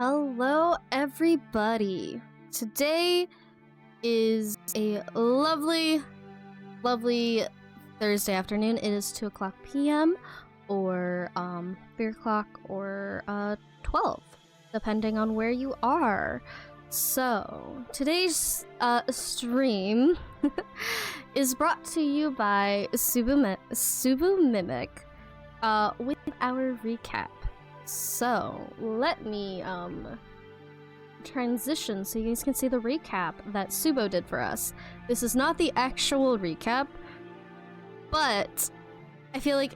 Hello, everybody. Today is a lovely Thursday afternoon. It is 2:00 p.m. or 3 o'clock or 12, depending on where you are. So today's stream is brought to you by Subu Mimic with our recap. So let me transition so you guys can see the recap that Subo did for us. This is not the actual recap, but I feel like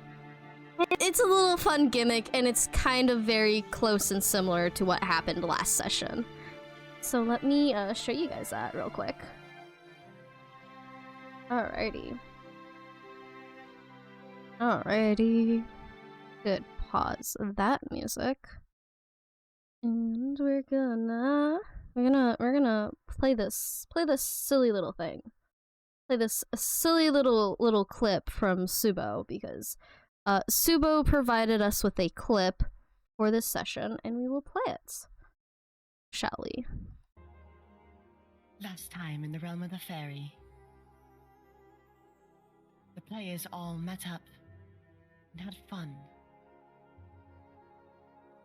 it's a little fun gimmick and it's kind of very close and similar to what happened last session. So let me show you guys that real quick. Alrighty. Good. Pause that music, and we're gonna play this silly little thing. Play this silly little clip from Subo because Subo provided us with a clip for this session, and we will play it. Shall we? Last time in the realm of the fairy, the players all met up and had fun.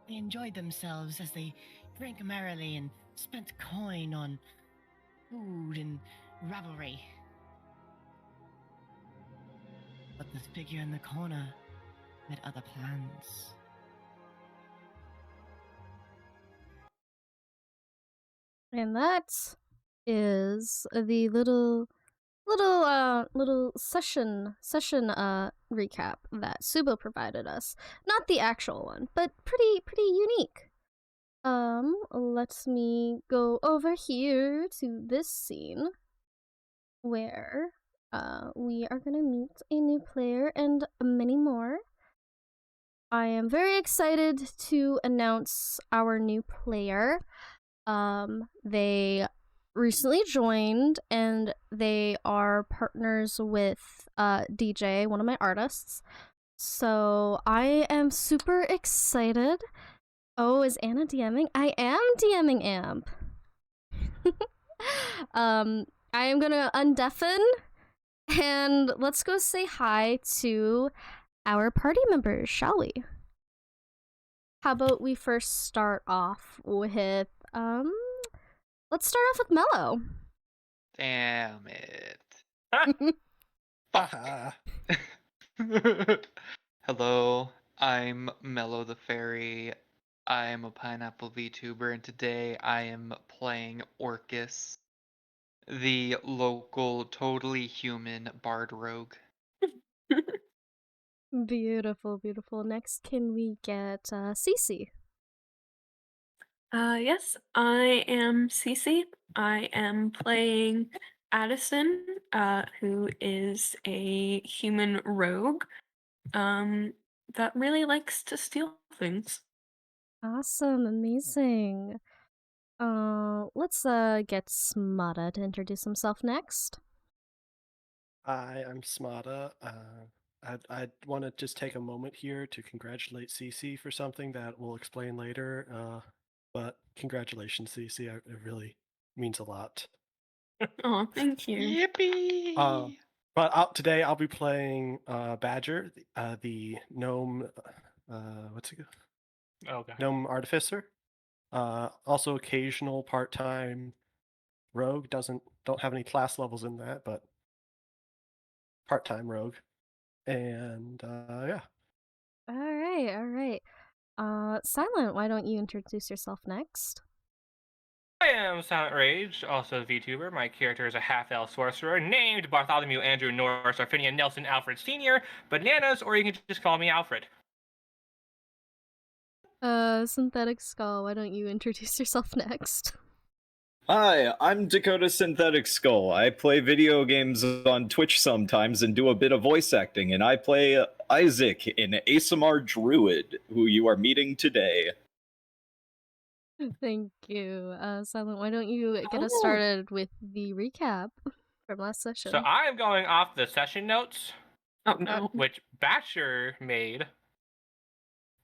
They enjoyed themselves as they drank merrily and spent coin on food and revelry. But the figure in the corner had other plans. And that is the little session recap that Subo provided us. Not the actual one, but pretty unique. Let me go over here to this scene where we are gonna meet a new player and many more. I am very excited to announce our new player. They recently joined and they are partners with DJ, one of my artists. So I am super excited. Oh, is Anna DMing? I am DMing Amp. I am gonna undeafen and let's go say hi to our party members, shall we? How about we first start off with let's start off with Mellow. Damn it. Haha. Hello, I'm Mellow the Fairy. I am a pineapple VTuber, and today I am playing Orchis, the local totally human bard rogue. Beautiful. Next, can we get Cece? Yes, I am Cece. I am playing Addison, who is a human rogue, that really likes to steal things. Awesome, amazing. Let's get Smada to introduce himself next. Hi, I'm Smada. I'd want to just take a moment here to congratulate Cece for something that we'll explain later. But congratulations, Cece. It really means a lot. Oh, thank you. Yippee! But today I'll be playing Badger, the gnome. What's it? Okay. Gnome artificer. Also occasional part-time rogue. Don't have any class levels in that, but part-time rogue. And yeah. All right. Silent, why don't you introduce yourself next? I am SilentRaged, also a VTuber. My character is a half-elf sorcerer named Bartholomew Andrew Norris Arfinian Nelson Alfred Sr. Bananas, or you can just call me Alfred. SintheticSkull, why don't you introduce yourself next? Hi, I'm Dakota SintheticSkull. I play video games on Twitch sometimes and do a bit of voice acting, and I play Isaac in ASMR Druid, who you are meeting today. Thank you. Silent, why don't you get us started with the recap from last session? So I am going off the session notes, Oh no. which Batcher made,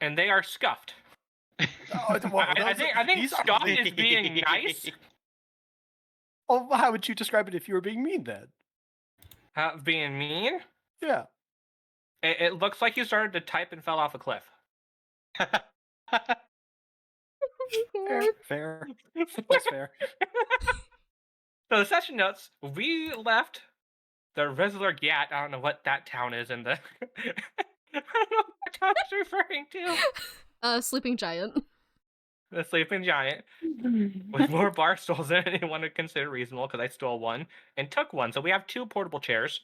and they are scuffed. I think Scott is being nice. Oh, how would you describe it if you were being mean then? Being mean? Yeah. It looks like you started to type and fell off a cliff. Fair. That's fair. So the session notes, we left the Resolor Gat. I don't know what that town is in the... I don't know what that town is referring to. Sleeping Giant. The Sleeping Giant. With more bar stools than anyone would consider reasonable, because I stole one and took one. So we have 2 portable chairs.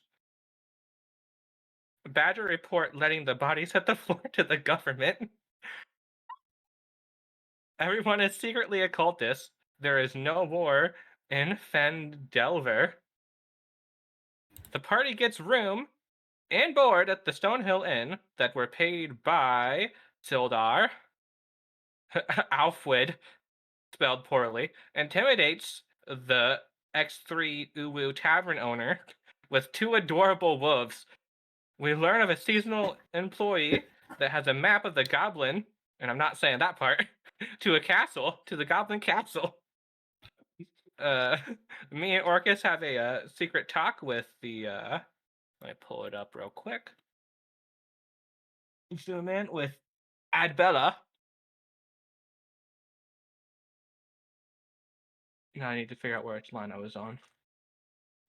Badger report letting the bodies hit the floor to the government. Everyone is secretly a cultist. There is no war in phandlver. The party gets room and board at the Stonehill Inn that were paid by Sildar. Alferd, spelled poorly, intimidates the X3 Uwu tavern owner with 2 adorable wolves. We learn of a seasonal employee that has a map of the goblin, and I'm not saying that part, to the goblin castle. Me and Orchis have a secret talk with the, let me pull it up real quick. Zoom in with Adbella. Now I need to figure out which line I was on.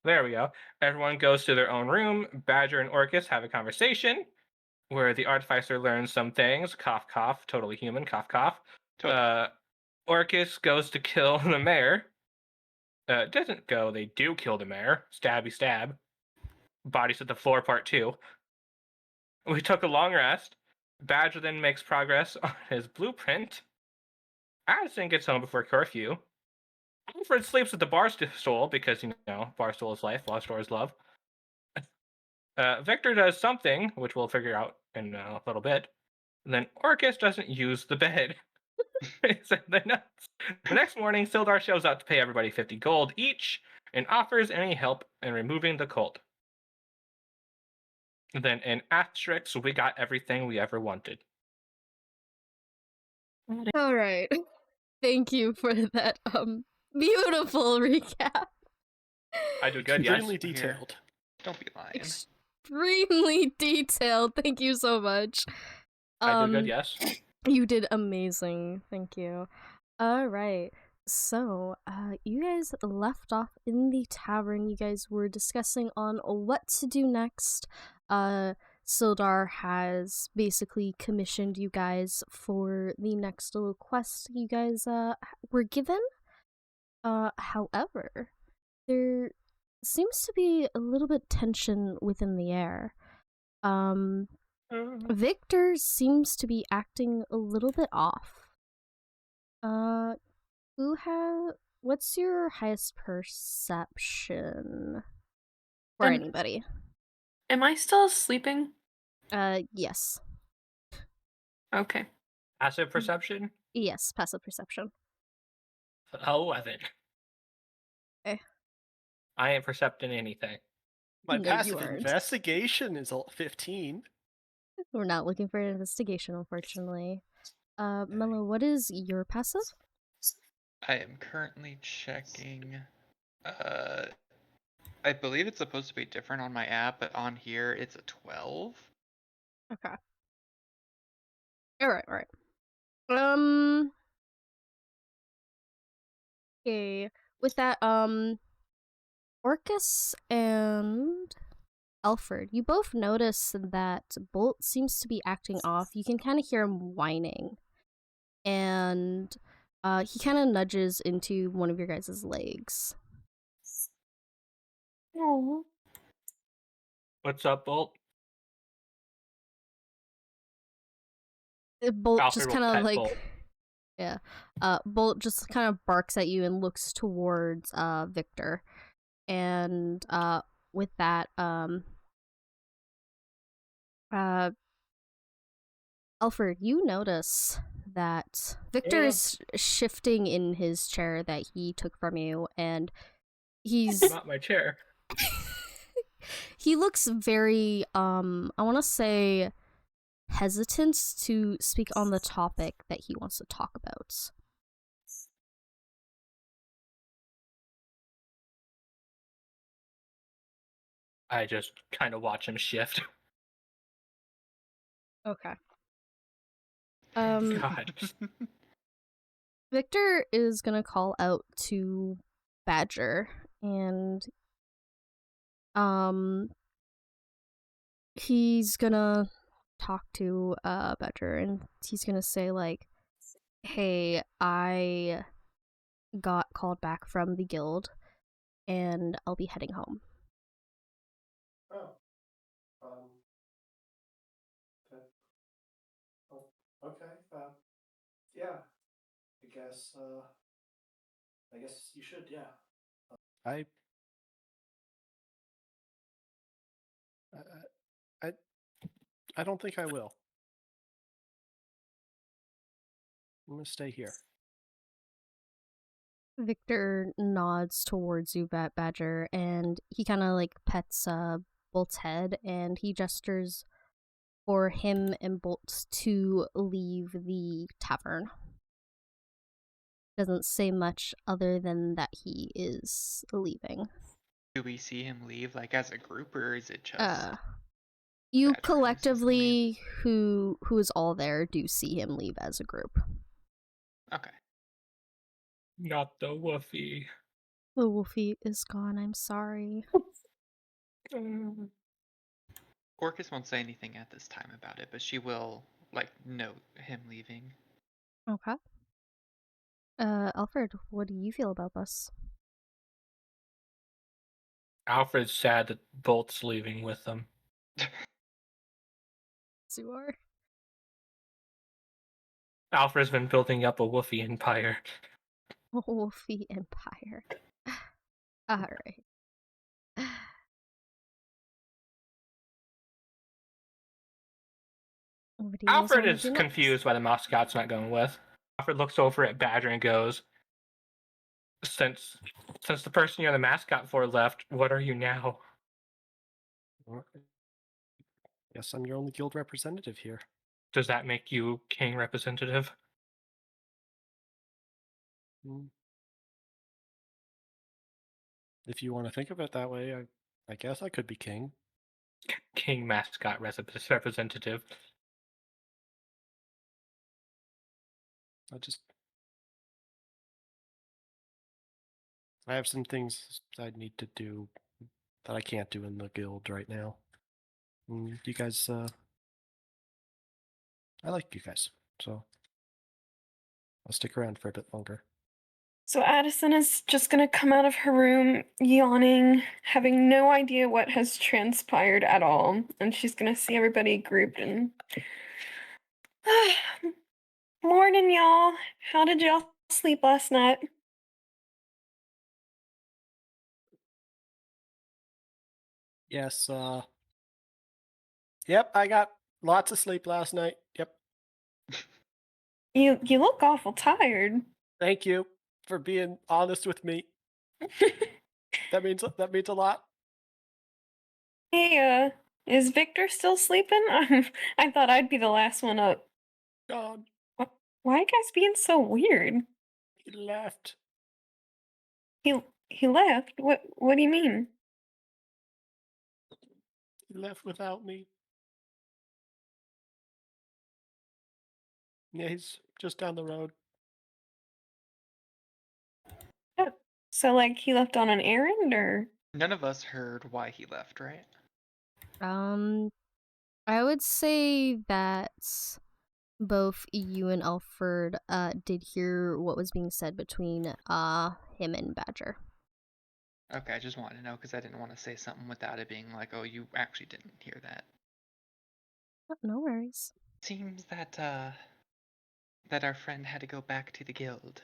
There we go. Everyone goes to their own room. Badger and Orchis have a conversation where the artificer learns some things. Cough, cough. Totally human. Cough, cough. Totally. Orchis goes to kill the mayor. Doesn't go. They do kill the mayor. Stabby stab. Bodies at the floor, part 2. We took a long rest. Badger then makes progress on his blueprint. Addison gets home before curfew. Alfred sleeps with the barstool because, barstool is life, barstool is love. Victor does something, which we'll figure out in a little bit. And then Orchis doesn't use the bed. The next morning, Sildar shows up to pay everybody 50 gold each and offers any help in removing the cult. And then in asterisks, we got everything we ever wanted. All right. Thank you for that beautiful recap. I do good, yes. Extremely detailed. Don't be lying. Extremely detailed. Thank you so much. I do good, yes. You did amazing. Thank you. All right. So, you guys left off in the tavern. You guys were discussing on what to do next. Sildar has basically commissioned you guys for the next little quest you guys were given. However, there seems to be a little bit tension within the air. Victor seems to be acting a little bit off. What's your highest perception for anybody? Am I still sleeping? Yes. Okay. Passive perception? Yes, passive perception. 11. Okay. I ain't percepting anything. My No, you passive aren't. investigation is 15. We're not looking for an investigation, unfortunately. Mellow, what is your passive? I am currently checking. I believe it's supposed to be different on my app, but on here it's a 12. Okay. Alright. Okay. With that, Orchis and Alferd, you both notice that Bolt seems to be acting off. You can kind of hear him whining. And he kind of nudges into one of your guys' legs. Oh. What's up, Bolt? Bolt Alfred just will kind of pet like... Bolt. Yeah. Bolt just kind of barks at you and looks towards Victor. And with that, Alferd, you notice that Victor is shifting in his chair that he took from you, and he's Not my chair. he looks very I want to say hesitant to speak on the topic that he wants to talk about. I just kind of watch him shift. Okay. God. Victor is gonna call out to Badger, and he's gonna talk to Badger, and he's gonna say like, "Hey, I got called back from the guild, and I'll be heading home." Oh. Okay. Yeah. I guess you should. Yeah. I I don't think I will. I'm gonna stay here. Victor nods towards you, Badger, and he kind of like pets Bolt's head, and he gestures for him and Bolt to leave the tavern. Doesn't say much other than that he is leaving. Do we see him leave like as a group, or is it just You Badger who sees him collectively, who is all there, do see him leave as a group. Okay. Not the woofy. The Wolfie is gone. I'm sorry. Orchis won't say anything at this time about it, but she will like note him leaving. Okay. Alferd, what do you feel about this? Alfred's sad that Bolt's leaving with them. You are. Alfred's been building up a woofy empire. Wolfie Empire. Alright. Alfred is confused why the mascot's not going with. Alfred looks over at Badger and goes, Since the person you're the mascot for left, what are you now? Guess I'm your only guild representative here. Does that make you king representative? If you want to think of it that way, I guess I could be king. King mascot representative. I have some things I need to do that I can't do in the guild right now. You guys, I like you guys, so I'll stick around for a bit longer. So Addison is just gonna come out of her room, yawning, having no idea what has transpired at all, and she's gonna see everybody grouped and. Morning, y'all. How did y'all sleep last night? Yes, yep, I got lots of sleep last night. Yep. You look awful tired. Thank you for being honest with me. That means a lot. Hey, is Victor still sleeping? I thought I'd be the last one up. God, Why are you guys being so weird? he left. He left? What do you mean? He left without me. Yeah, he's just down the road. Oh, so like he left on an errand or? None of us heard why he left, right? I would say that both you and Alferd did hear what was being said between him and Badger. Okay, I just wanted to know because I didn't want to say something without it being like, oh, you actually didn't hear that. Oh, no worries. Seems that that our friend had to go back to the guild.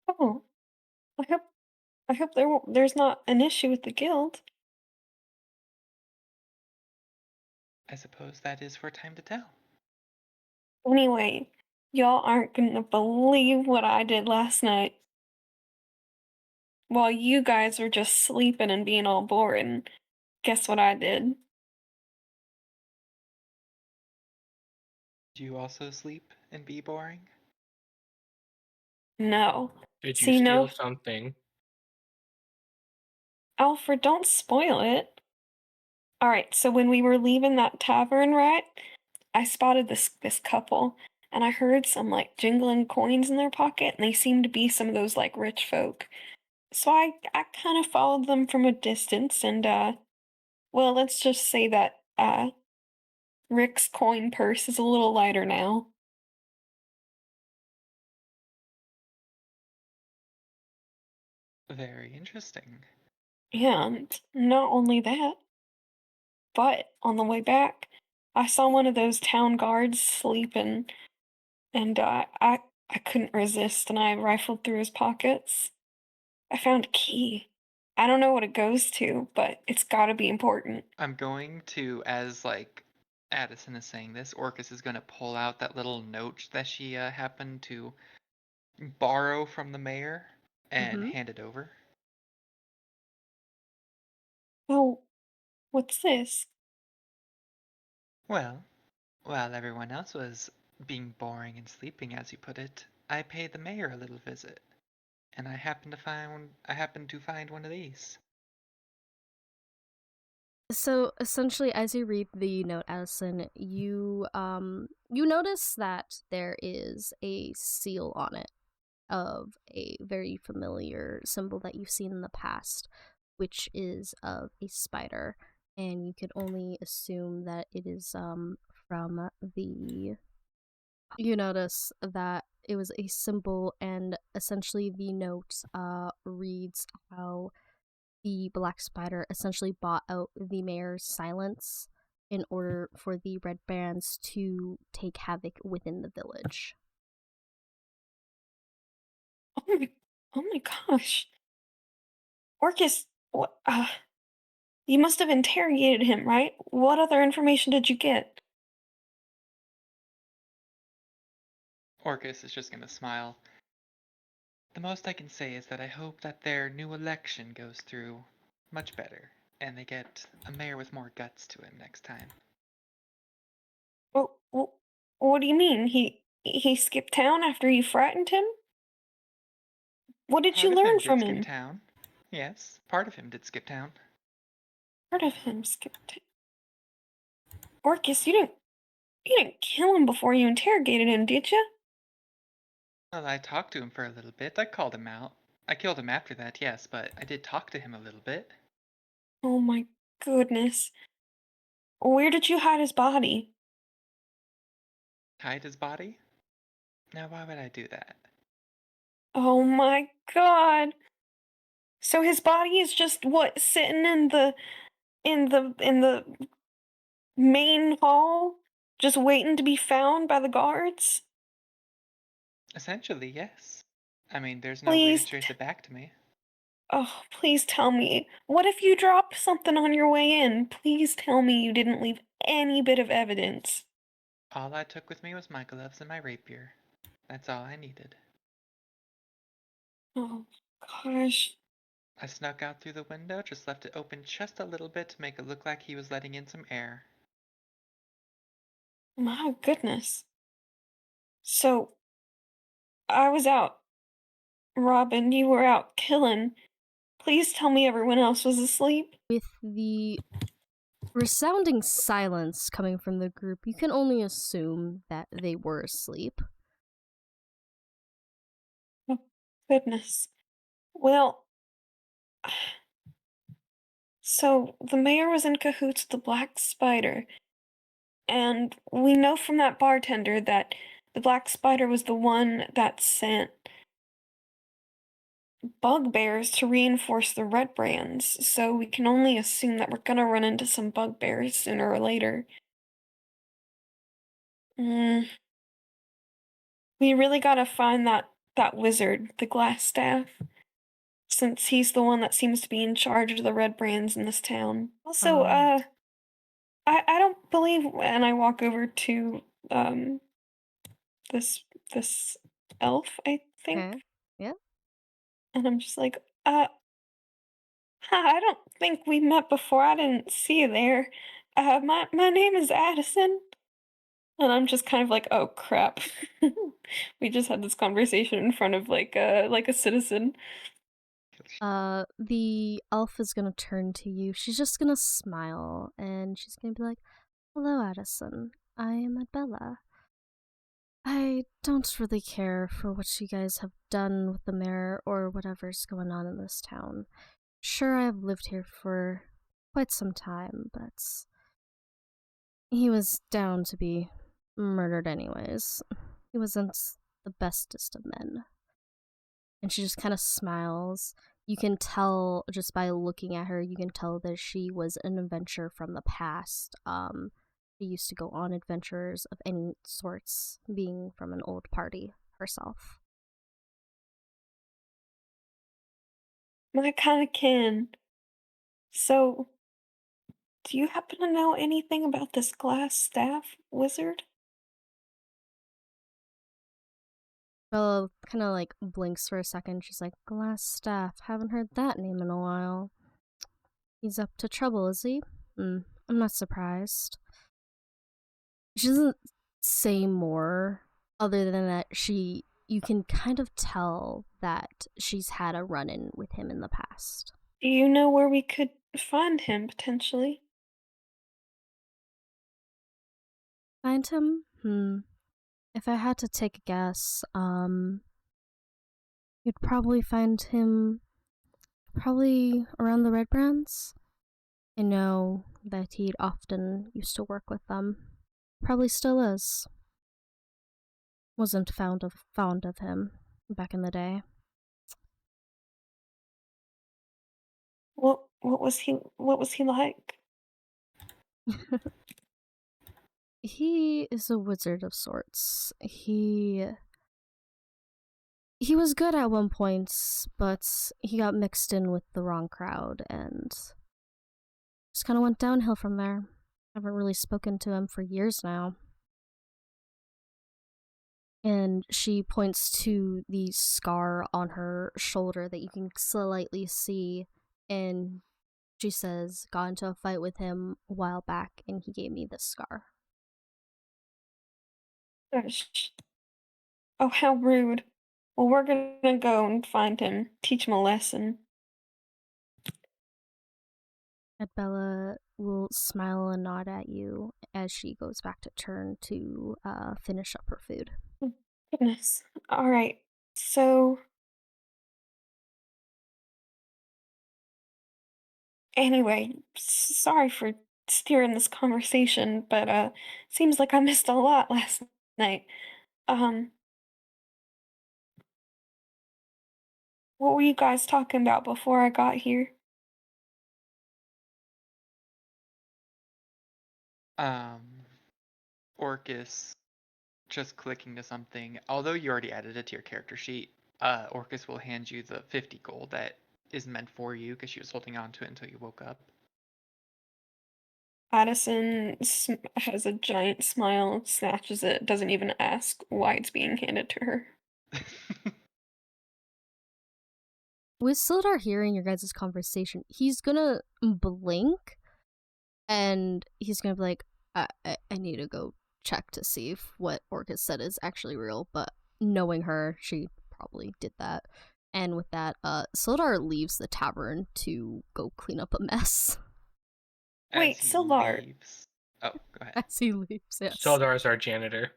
Oh, I hope there's not an issue with the guild. I suppose that is for time to tell. Anyway, y'all aren't gonna believe what I did last night. While you guys were just sleeping and being all boring, guess what I did? Do you also sleep and be boring? No. Did you See, steal no, something? Alfred, don't spoil it. All right, so when we were leaving that tavern, right, I spotted this couple, and I heard some like jingling coins in their pocket, and they seemed to be some of those like rich folk. So I kind of followed them from a distance, and well, let's just say that Rick's coin purse is a little lighter now. Very interesting. And not only that, but on the way back, I saw one of those town guards sleeping, and I couldn't resist, and I rifled through his pockets. I found a key. I don't know what it goes to, but it's gotta be important. I'm going to, as like Addison is saying this, Orchis is going to pull out that little note that she happened to borrow from the mayor and Mhm. hand it over. Oh, what's this? Well, while everyone else was being boring and sleeping, as you put it, I paid the mayor a little visit, and I happened to find one of these. So essentially, as you read the note, Addison, you notice that there is a seal on it of a very familiar symbol that you've seen in the past, which is of a spider, and you could only assume that it is from the. You notice that it was a symbol, and essentially the note reads how the Black Spider essentially bought out the mayor's silence in order for the Red Bands to take havoc within the village. Oh my, oh my gosh. Orchis, what, you must have interrogated him, right? What other information did you get? Orchis is just going to smile. The most I can say is that I hope that their new election goes through much better, and they get a mayor with more guts to him next time. What do you mean? He skipped town after you frightened him? What did Part you of him learn did from skip him? town. Yes, part of him did skip town. Part of him skipped town. Orchis, you didn't kill him before you interrogated him, did you? Well, I talked to him for a little bit. I called him out. I killed him after that, yes, but I did talk to him a little bit. Oh my goodness. Where did you hide his body? Hide his body? Now, why would I do that? Oh my god. So his body is just what, sitting in the main hall, just waiting to be found by the guards? Essentially, yes. I mean, there's no way to Please, trace it back to me. oh, please tell me. What if you dropped something on your way in? Please tell me you didn't leave any bit of evidence. All I took with me was my gloves and my rapier. That's all I needed. Oh gosh. I snuck out through the window, just left it open just a little bit to make it look like he was letting in some air. My goodness. So I was out. Robin, you were out killing. Please tell me everyone else was asleep. With the resounding silence coming from the group, you can only assume that they were asleep. Oh, goodness. Well, so the mayor was in cahoots with the Black Spider, and we know from that bartender that the Black Spider was the one that sent bugbears to reinforce the red brands, so we can only assume that we're gonna run into some bugbears sooner or later. Mm, we really gotta find that wizard, the glass staff, since he's the one that seems to be in charge of the red brands in this town. Also, I don't believe, and I walk over to this elf, I think, Okay. Yeah. and I'm just like, I don't think we met before. I didn't see you there. My name is Addison. And I'm just kind of like, oh crap. We just had this conversation in front of like a citizen. The elf is gonna turn to you. She's just gonna smile and she's gonna be like, "Hello, Addison. I am Bella. I don't really care for what you guys have done with the mayor or whatever's going on in this town. Sure, I've lived here for quite some time, but he was down to be murdered anyways. He wasn't the bestest of men." And she just kind of smiles. You can tell just by looking at her, you can tell that she was an adventurer from the past. She used to go on adventures of any sorts, being from an old party herself. I kind of can. So, do you happen to know anything about this glass staff wizard? Bella kind of like blinks for a second. She's like, "Glass staff, haven't heard that name in a while. He's up to trouble, is he? I'm not surprised." She doesn't say more other than that you can kind of tell that she's had a run-in with him in the past. Do you know where we could find him potentially? Find him? If I had to take a guess, you'd probably find him probably around the Red Brands. I know that he'd often used to work with them. Probably still is. Wasn't fond of him back in the day. What was he like? He is a wizard of sorts. He was good at one point, but he got mixed in with the wrong crowd and just kind of went downhill from there. Haven't really spoken to him for years now. And she points to the scar on her shoulder that you can slightly see, and she says, "Got into a fight with him a while back, and he gave me this scar." Gosh. Oh, how rude. Well, we're gonna go and find him, teach him a lesson. And Bella will smile and nod at you as she goes back to turn to finish up her food. Goodness. All right. So, anyway, sorry for steering this conversation, but seems like I missed a lot last night. Um, what were you guys talking about before I got here? Orchis just clicking to something. Although you already added it to your character sheet, Orchis will hand you the 50 gold that is meant for you because she was holding on to it until you woke up. Addison has a giant smile, snatches it, doesn't even ask why it's being handed to her. With Sildar hearing your guys' conversation, he's gonna blink and he's gonna be like, I need to go check to see if what Orchis said is actually real, but knowing her, she probably did that. And with that, Sildar leaves the tavern to go clean up a mess. Wait, As he Sildar. leaves- Oh, go ahead. As he leaves, yes. Soldar's our janitor.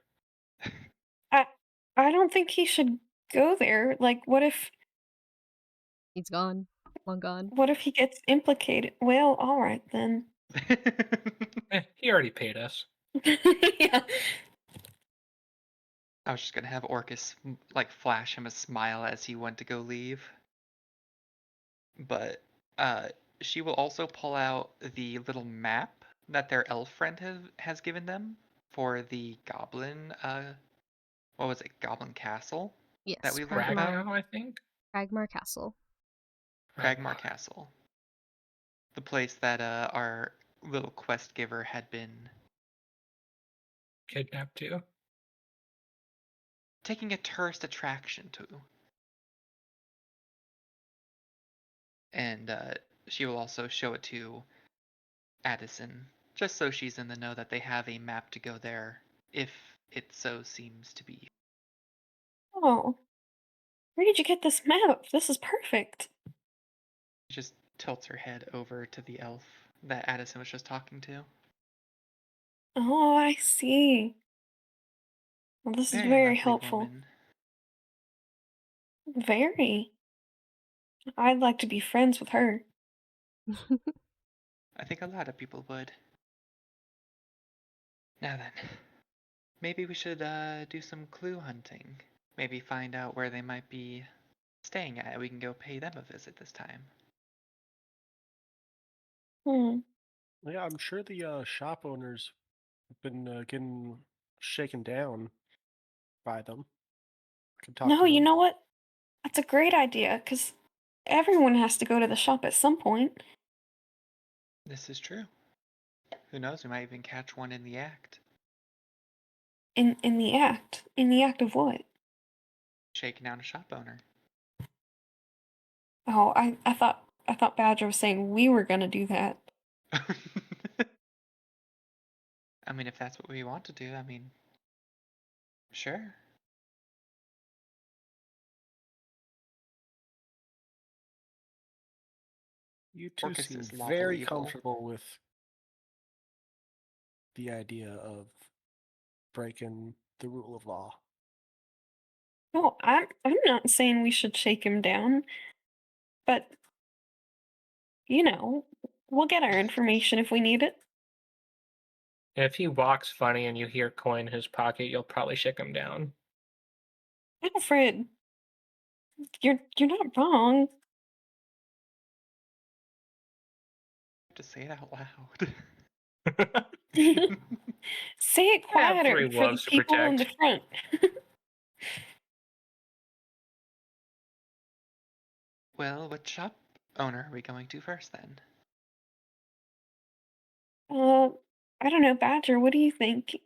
I don't think he should go there. Like, what if He's gone. Long gone. he gets implicated? Well, all right then. He already paid us. Yeah. I was just gonna have Orchis like flash him a smile as he went to go leave. But she will also pull out the little map that their elf friend has given them for the goblin what was it, Goblin Castle? Yes. That we learned about? Ragnar, I think. Cragmar Castle. Cragmar Castle. The place that our little quest giver had been Kidnapped too. taking a tourist attraction to. And she will also show it to Addison, just so she's in the know that they have a map to go there if it so seems to be. Oh, where did you get this map? This is perfect. She just tilts her head over to the elf that Addison was just talking to. Oh, I see. Well, this is Very very lovely helpful. woman. Very. I'd like to be friends with her. I think a lot of people would. Now then, maybe we should do some clue hunting. Maybe find out where they might be staying at. We can go pay them a visit this time. Hmm. Yeah, I'm sure the shop owners have been getting shaken down by them. I can talk No, to you them. know what? That's a great idea, because everyone has to go to the shop at some point. This is true. Who knows? We might even catch one in the act. In the act. In the act of what? Shaking down a shop owner. Oh, I thought Badger was saying we were gonna do that. I mean, if that's what we want to do, I mean, sure. You two Orchis seem is lawful very evil. comfortable with the idea of breaking the rule of law. No, I'm not saying we should shake him down, but you know, we'll get our information if we need it. If he walks funny and you hear coin in his pocket, you'll probably shake him down. Alfred, you're not wrong. To say it out loud. Say it I have quieter 3 for the wolves to people in the protect. front. Well, what shop owner are we going to first then? I don't know, Badger, what do you think?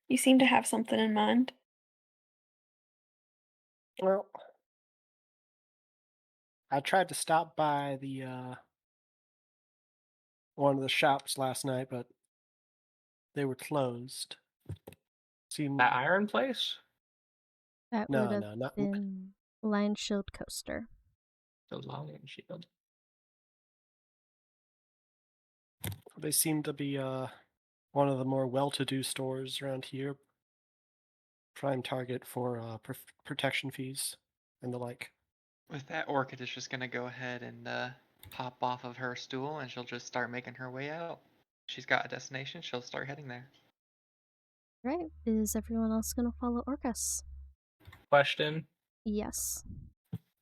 You seem to have something in mind. Well, I tried to stop by the one of the shops last night, but they were closed. Seemed That iron place? That No, would have no, not been Lion Shield Coaster. The lion shield. they seem to be one of the more well-to-do stores around here. Prime target for protection fees and the like. With that, Orchid is just gonna go ahead and hop off of her stool and she'll just start making her way out. She's got a destination, she'll start heading there. Right. Is everyone else gonna follow Orcus? Question. Yes.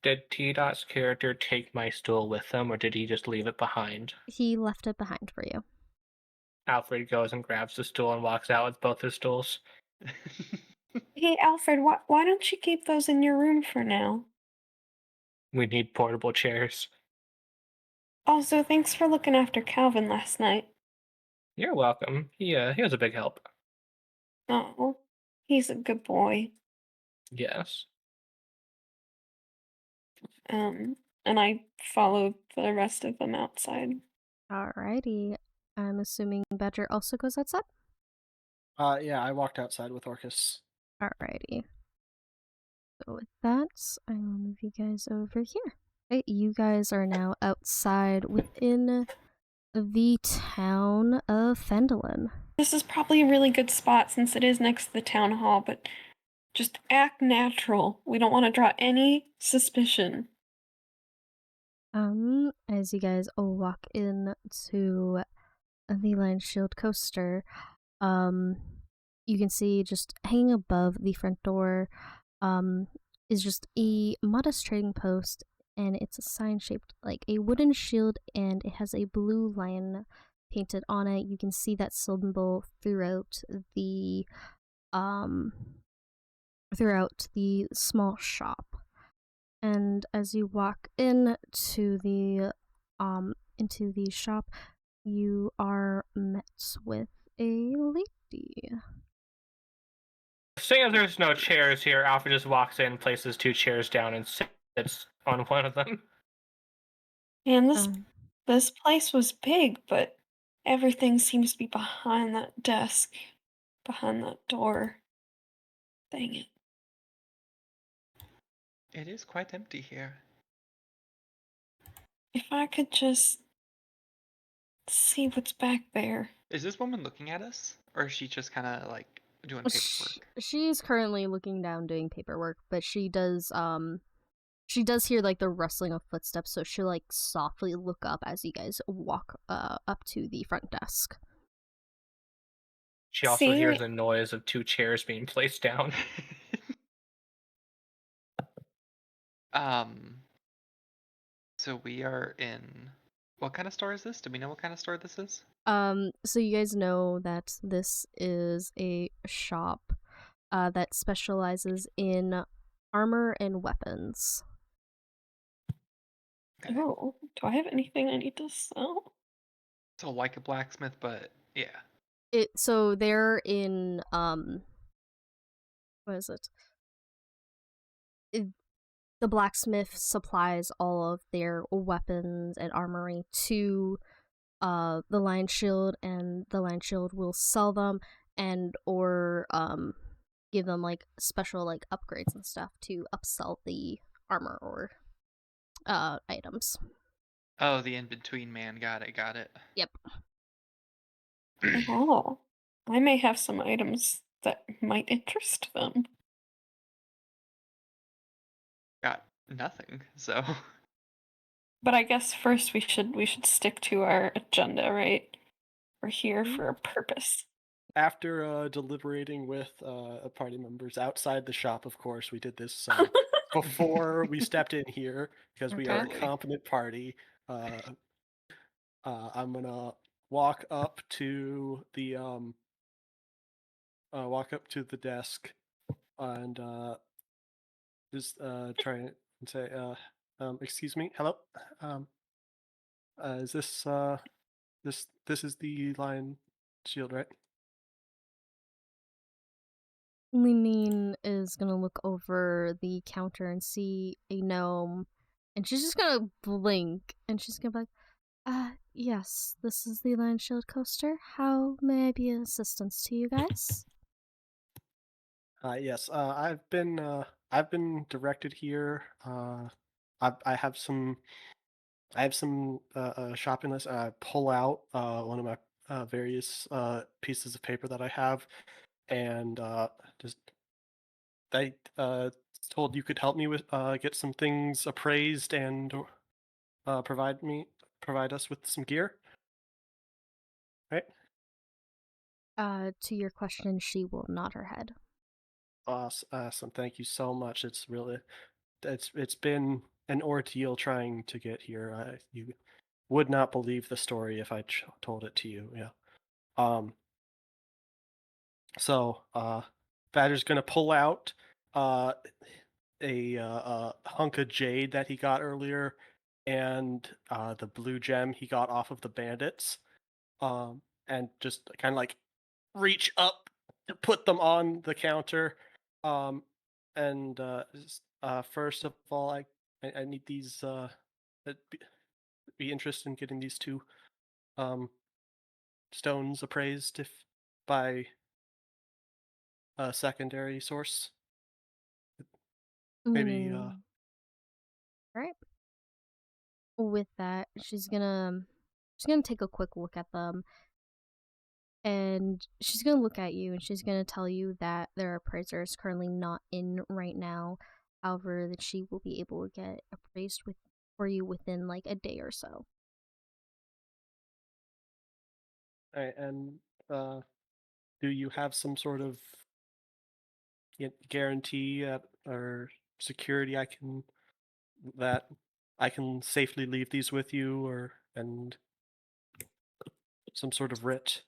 Did T-Dot's character take my stool with him, or did he just leave it behind? He left it behind for you. Alfred goes and grabs the stool and walks out with both his stools. Hey, Alfred, why don't you keep those in your room for now? We need portable chairs. Also, thanks for looking after Calvin last night. You're welcome. He was a big help. Oh, he's a good boy. Yes. And I followed the rest of them outside. Alrighty. I'm assuming Badger also goes outside? Yeah, I walked outside with Orcus. Alrighty. So with that, I will move you guys over here. Okay, you guys are now outside within the town of Phandlver. This is probably a really good spot since it is next to the town hall, but just act natural. We don't want to draw any suspicion. As you guys all walk in to the Lion Shield coaster, you can see just hanging above the front door, is just a modest trading post, and it's a sign shaped like a wooden shield, and it has a blue lion painted on it. You can see that symbol throughout the small shop. And as you walk into the shop, you are met with a lady. Seeing as there's no chairs here, Alfred just walks in, places 2 chairs down, and sits on one of them. And Um, this place was big, but everything seems to be behind that desk. behind that door. Dang it. It is quite empty here. If I could just see what's back there. Is this woman looking at us? Or is she just kind of like doing paperwork? She's currently looking down doing paperwork, but she does hear like the rustling of footsteps, so she'll like softly look up as you guys walk up to the front desk. She also See? hears the noise of 2 chairs being placed down. So we are in. What kind of store is this? Do we know what kind of store this is? So you guys know that this is a shop that specializes in armor and weapons. Okay. Oh, do I have anything I need to sell? So like a blacksmith, but yeah. So they're in what is it? The blacksmith supplies all of their weapons and armory to the Lion Shield, and the Lion Shield will sell them and or give them like special like upgrades and stuff to upsell the armor or items. Oh, the in-between man. Got it. Yep. Oh, I may have some items that might interest them. Got nothing, so. But I guess first we should stick to our agenda, right? We're here for a purpose. After deliberating with party members outside the shop, of course, we did this before we stepped in here because we are a Totally. competent party. I'm gonna walk up to the desk and just try and say, excuse me, hello. Is this this is the Lion Shield, right? Lineen is gonna look over the counter and see a gnome, and she's just gonna blink, and she's gonna be like, yes, this is the Lion Shield coaster. How may I be of assistance to you guys? Yes, I've been directed here. I have some shopping list. I pull out one of my various pieces of paper that I have, and just I told you could help me with get some things appraised and provide us with some gear. Right? To your question, she will nod her head. Awesome. Thank you so much. It's been an ordeal trying to get here. You would not believe the story if I told it to you. Yeah. So Badger's gonna pull out a hunk of jade that he got earlier, and the blue gem he got off of the bandits, and just kind of like reach up to put them on the counter. And first of all, I need these. I'd be interested in getting these 2 stones appraised if by a secondary source. Maybe Alright. With that, she's gonna take a quick look at them, and she's gonna look at you, and she's gonna tell you that their appraiser is currently not in right now. However, that she will be able to get appraised for you within like a day or so. Alright, and do you have some sort of guarantee or security that I can safely leave these with you, and some sort of writ?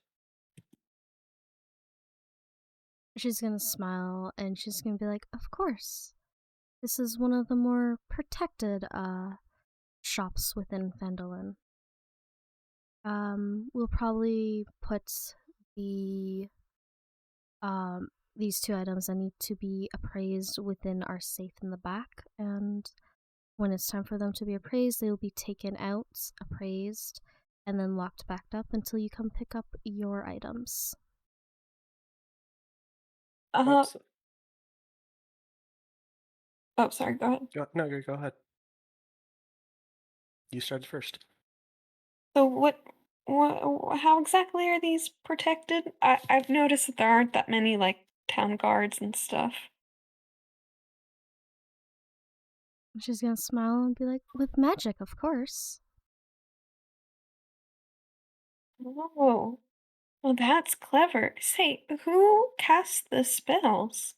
She's gonna smile, and she's gonna be like, "Of course. This is one of the more protected shops within phandlver. We'll probably put the these 2 items that need to be appraised within our safe in the back, and when it's time for them to be appraised, they will be taken out, appraised, and then locked back up until you come pick up your items." Oops. Oh, sorry, go ahead. Go ahead. You started first. So how exactly are these protected? I've noticed that there aren't that many, like, town guards and stuff. She's gonna smile and be like, with magic, of course. Oh, well, that's clever. Say, who casts the spells?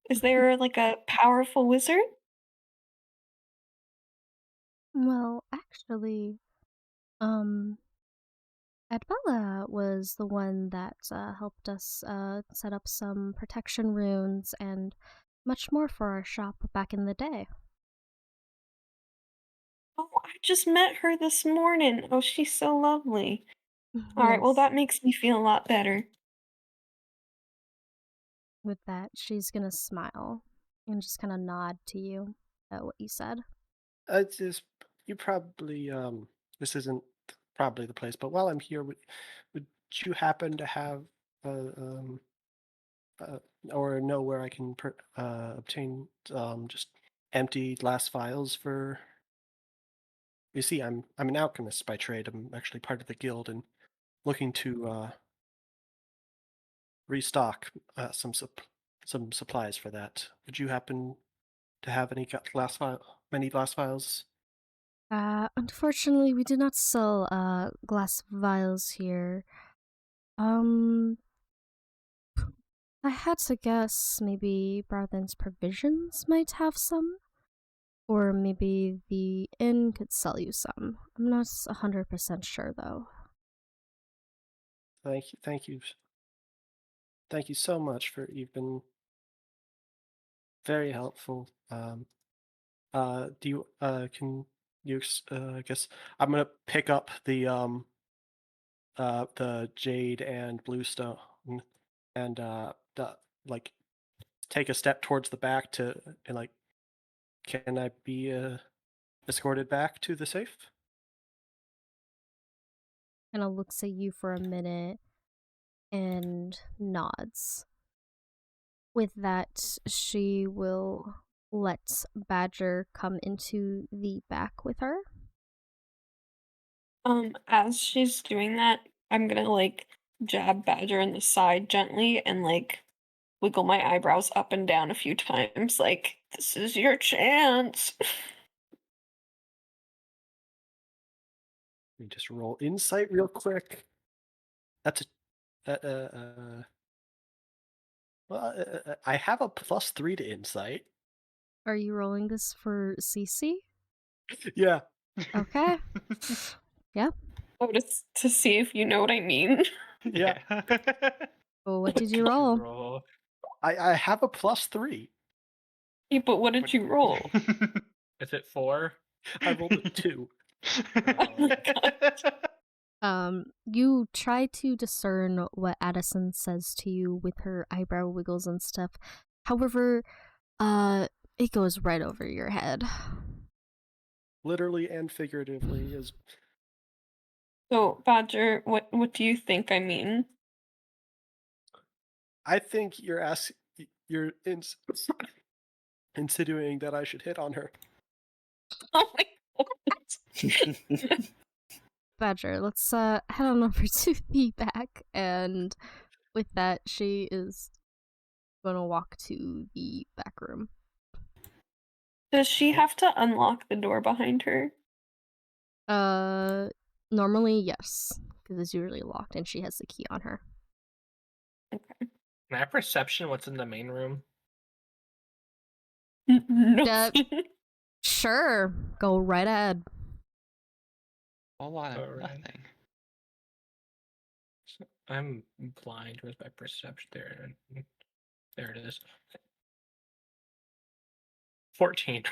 Is there, like, a powerful wizard? Well, actually, Adbella was the one that helped us set up some protection runes and much more for our shop back in the day. Oh, I just met her this morning. Oh, she's so lovely. Alright, well, Yes. that makes me feel a lot better. With that, she's gonna smile and just kind of nod to you at what you said. It's just you probably this isn't probably the place, but while I'm here, would you happen to have or know where I can obtain just empty glass vials for? You see, I'm an alchemist by trade. I'm actually part of the guild and looking to restock some supplies for that. Would you happen to have any many glass vials? Unfortunately, we do not sell glass vials here. Um, I had to guess maybe Barthen's Provisions might have some, or maybe the inn could sell you some. I'm not 100% sure though. Thank you so much you've been very helpful. Do you can you I guess I'm gonna pick up the jade and bluestone and like take a step towards the back and like, can I be escorted back to the safe? Kind of looks at you for a minute and nods. With that, she will let Badger come into the back with her. As she's doing that, I'm gonna, like, jab Badger in the side gently and, like, wiggle my eyebrows up and down a few times, like, this is your chance. We just roll insight real quick. That's I have a +3 to insight. Are you rolling this for CC? Yeah. Okay. Yeah. Oh, to see if you know what I mean. Yeah. Well, what did you roll? Roll. I have a +3. Yeah, but what did you roll? Is it 4? I rolled a 2. Oh my god. You try to discern what Addison says to you with her eyebrow wiggles and stuff. However, it goes right over your head. Literally and figuratively is. So, Badger, what do you think I mean? I think you're insinuating that I should hit on her. Oh my god. Badger, let's head on over to the back, and with that, she is gonna walk to the back room. Does she have to unlock the door behind her? Normally, yes, because it's usually locked, and she has the key on her. Okay. Can I have perception what's in the main room? No. Sure, go right ahead. A lot of Alright. nothing. I'm blind with my perception. There it is. 14.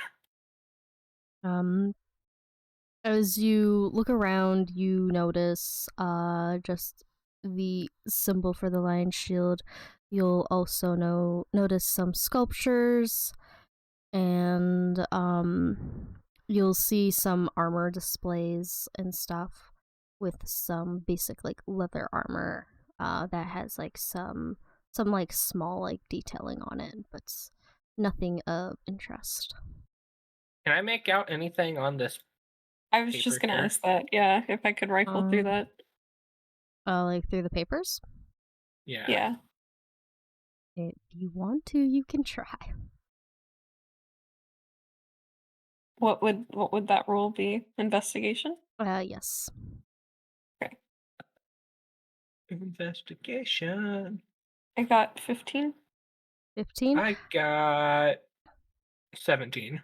As you look around, you notice just the symbol for the lion shield. You'll also notice some sculptures, and you'll see some armor displays and stuff with some basic like leather armor that has like some some like small like detailing on it, but nothing of interest. Can I make out anything on this? I was just Paper gonna here. ask that. Yeah, if I could rifle through that. Like through the papers. Yeah. Yeah. If you want to, you can try. What would that roll be? Investigation? Yes. Okay. Investigation. I got 15. 15. I got 17.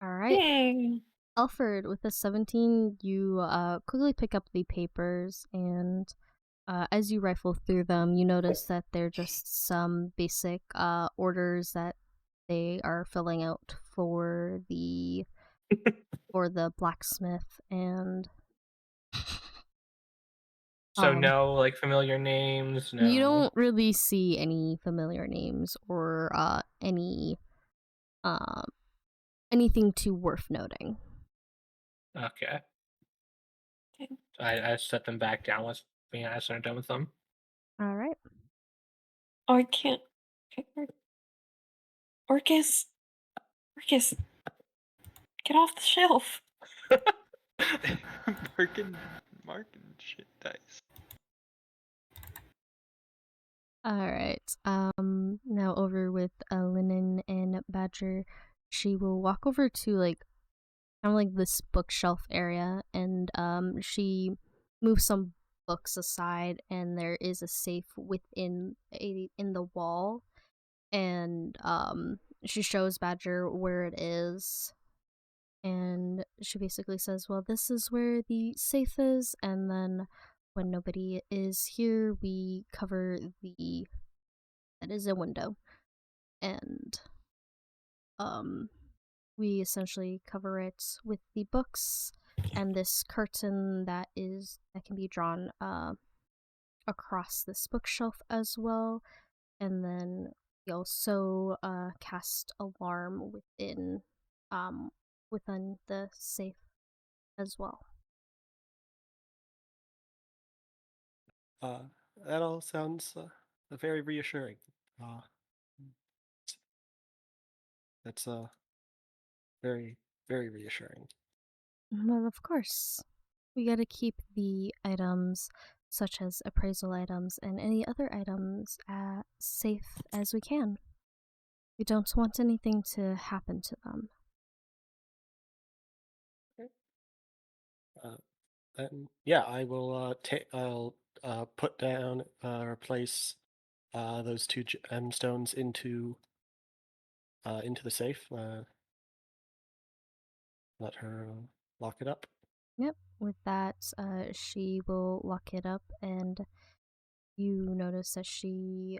All right. Yay! Alferd, with a 17, you quickly pick up the papers, and as you rifle through them, you notice that they're just some basic orders that they are filling out for the blacksmith, and So no like familiar names, no. you don't really see any familiar names or anything too worth noting. Okay. I set them back down with me and I started done with them. All right. Oh, I can't. Orchis! Orchis! Get off the shelf! Marking shit dice. All right. Now over with Linen and Badger, she will walk over to like kind of like this bookshelf area, and she moves some books aside, and there is a safe within in the wall, and she shows Badger where it is, and she basically says, "Well, this is where the safe is," and then when nobody is here, we cover that is a window, and we essentially cover it with the books and this curtain that can be drawn across this bookshelf as well, and then we also cast alarm within the safe as well. That all sounds very reassuring. That's very, very reassuring. Well, of course, we gotta keep the items such as appraisal items and any other items safe as we can. We don't want anything to happen to them. Then yeah, I will I'll put down or place those two gemstones into the safe. Let her lock it up. Yep. With that, she will lock it up, and you notice that she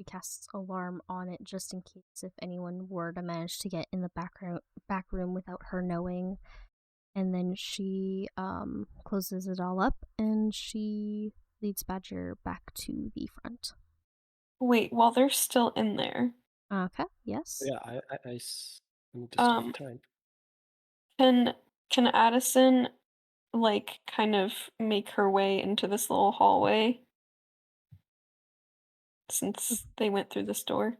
casts alarm on it just in case if anyone were to manage to get in the back room without her knowing. And then she closes it all up, and she leads Badger back to the front. Wait, while they're still in there, Okay. Yes. Yeah, I need to stop time. can Addison like kind of make her way into this little hallway since they went through this door?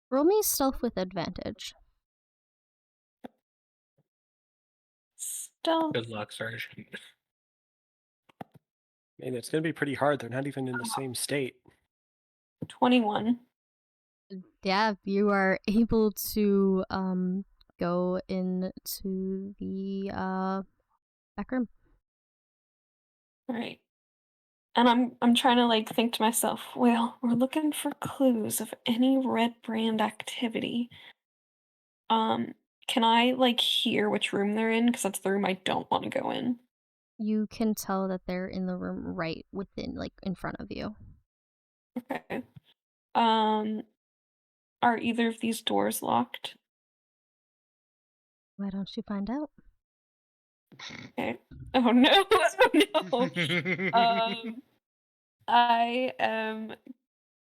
Roll me stealth with advantage. Stealth. Good luck, Sergeant. I mean, it's gonna be pretty hard. They're not even in the same state. 21. Yeah, you are able to go into the back room. All right. And I'm trying to like think to myself, well, we're looking for clues of any red brand activity. Can I like hear which room they're in? Because that's the room I don't want to go in. You can tell that they're in the room right within, like, in front of you. Okay. Are either of these doors locked? Why don't you find out? Okay. Oh no! Oh no! I am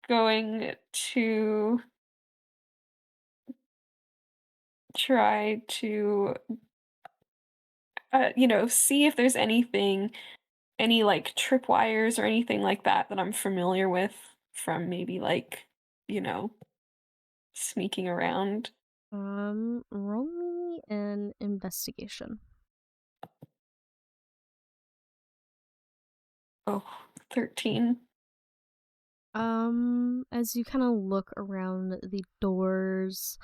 going to try to, see if there's anything any like tripwires or anything like that that I'm familiar with from maybe like, you know, sneaking around. Roll me an investigation. Oh, 13. As you kind of look around the doors,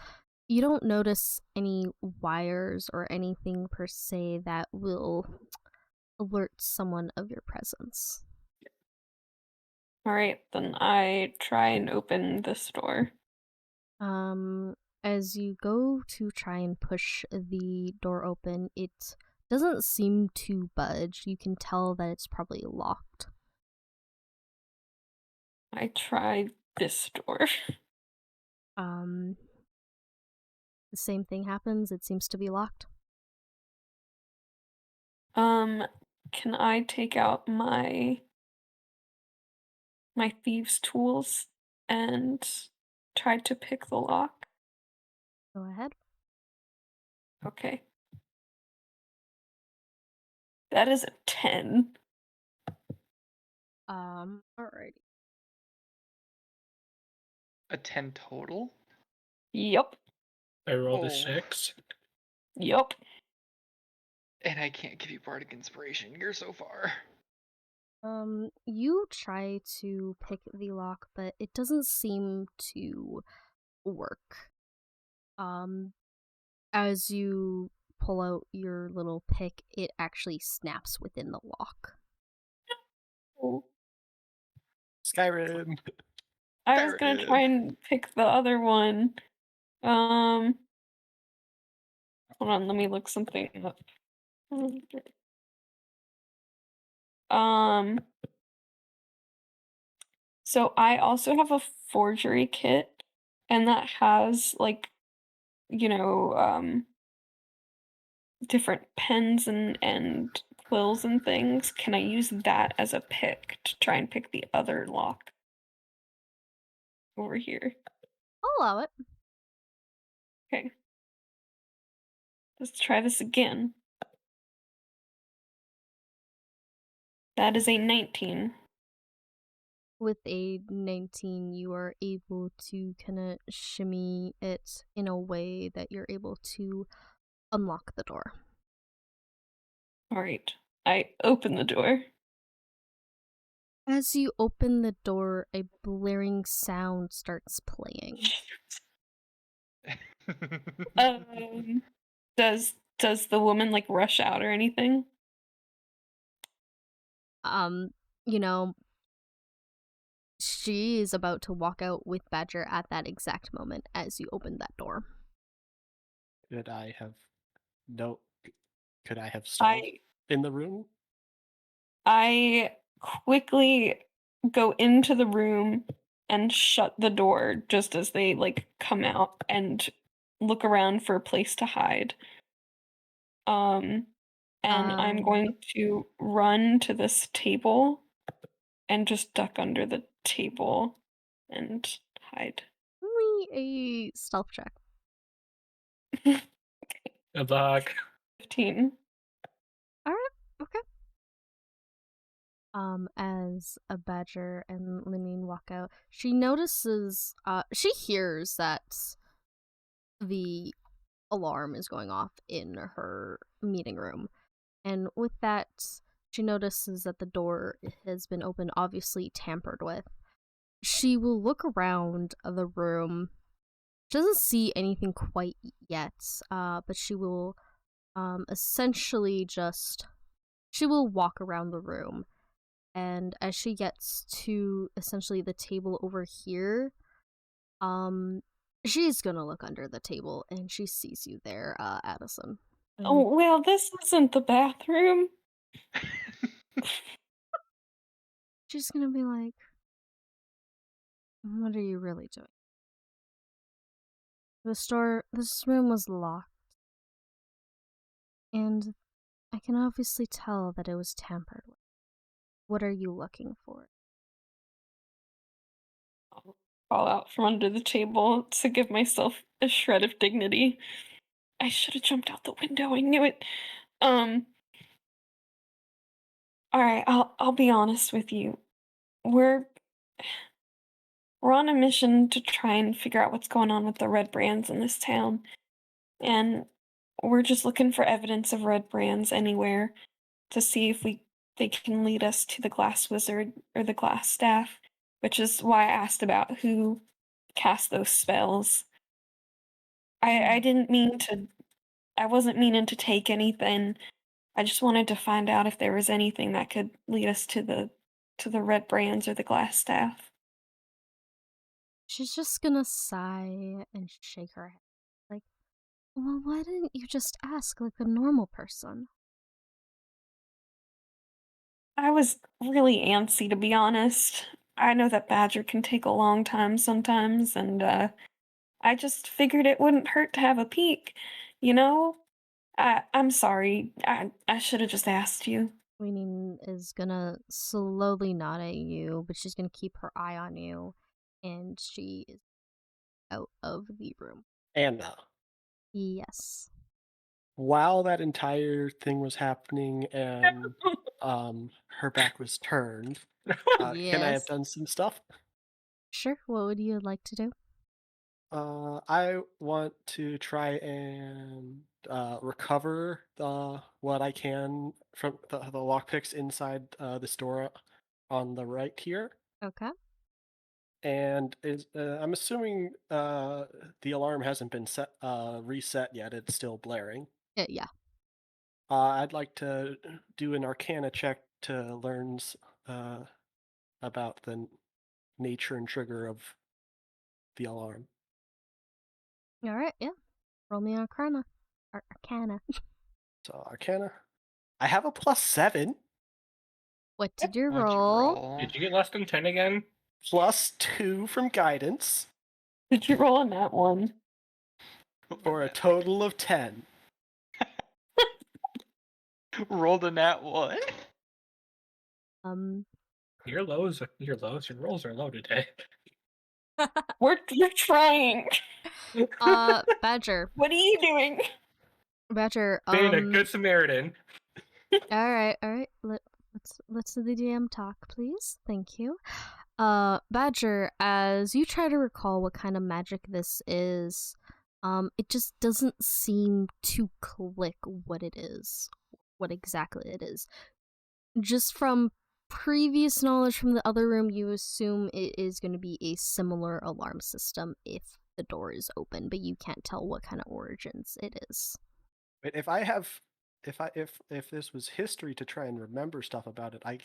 you don't notice any wires or anything per se that will alert someone of your presence. All right, then I try and open this door. As you go to try and push the door open, it doesn't seem to budge. You can tell that it's probably locked. I try this door. The same thing happens. It seems to be locked. Can I take out my thieves' tools and try to pick the lock? Go ahead. Okay. That is a 10. Alrighty. A 10 total? Yep. I rolled Oh. a 6. Yep. And I can't give you bardic inspiration. You're so far. You try to pick the lock, but it doesn't seem to work. As you pull out your little pick, it actually snaps within the lock. Oh. Skyrim. I was gonna try and pick the other one. Hold on, let me look something up. So I also have a forgery kit, and that has like, you know, different pens and quills and things. Can I use that as a pick to try and pick the other lock over here? I'll allow it. Okay. Let's try this again. That is a 19. With a 19, you are able to kind of shimmy it in a way that you're able to unlock the door. All right. I open the door. As you open the door, a blaring sound starts playing. Does the woman like rush out or anything? You know, she is about to walk out with Badger at that exact moment as you open that door. Could I have stalled in the room? I quickly go into the room and shut the door just as they like come out and look around for a place to hide. And I'm going to run to this table and just duck under the table and hide. Only a stealth check. Good luck. 15. Alright, okay. As a Badger and Limine walk out, she notices, she hears that the alarm is going off in her meeting room. And with that, she notices that the door has been opened, obviously tampered with. She will look around the room. She doesn't see anything quite yet, but she will essentially just, she will walk around the room. And as she gets to essentially the table over here, she's gonna look under the table and she sees you there, Addison. Oh, well, this isn't the bathroom. She's gonna be like, what are you really doing? This room was locked. And I can obviously tell that it was tampered with. What are you looking for? I'll fall out from under the table to give myself a shred of dignity. I should have jumped out the window, I knew it. All right, I'll be honest with you. We're on a mission to try and figure out what's going on with the red brands in this town, and we're just looking for evidence of red brands anywhere to see if they can lead us to the glass wizard or the glass staff, which is why I asked about who cast those spells. I didn't mean to. I wasn't meaning to take anything. I just wanted to find out if there was anything that could lead us to the red brands or the glass staff. She's just gonna sigh and shake her head. Like, well, why didn't you just ask like a normal person? I was really antsy, to be honest. I know that Badger can take a long time sometimes, and I just figured it wouldn't hurt to have a peek. You know? I'm sorry. I should have just asked you. Queening is gonna slowly nod at you, but she's gonna keep her eye on you, and she is out of the room. Anna, Yes. while that entire thing was happening and her back was turned, can I have Yes. done some stuff? Sure, what would you like to do? I want to try and recover what I can from the lockpicks inside this door on the right here. Okay. And I'm assuming the alarm hasn't been reset yet. It's still blaring. Yeah. I'd like to do an Arcana check to learn about the nature and trigger of the alarm. Alright, yeah. Roll me Arcana. Arcana. So Arcana, I have a +7. What did you What'd you roll? roll? Did you get less than 10 again? +2 from guidance Did you roll on that one? for a total of 10. Rolled a nat 1. Your rolls are low today. We're trying. Badger. What are you doing? Badger, Being a good Samaritan. Alright. Let's do the DM talk, please. Thank you. Badger, as you try to recall what kind of magic this is, it just doesn't seem to click what it is, what exactly it is. Just from previous knowledge from the other room, you assume it is going to be a similar alarm system if the door is open, but you can't tell what kind of origins it is. But if this was history to try and remember stuff about it, I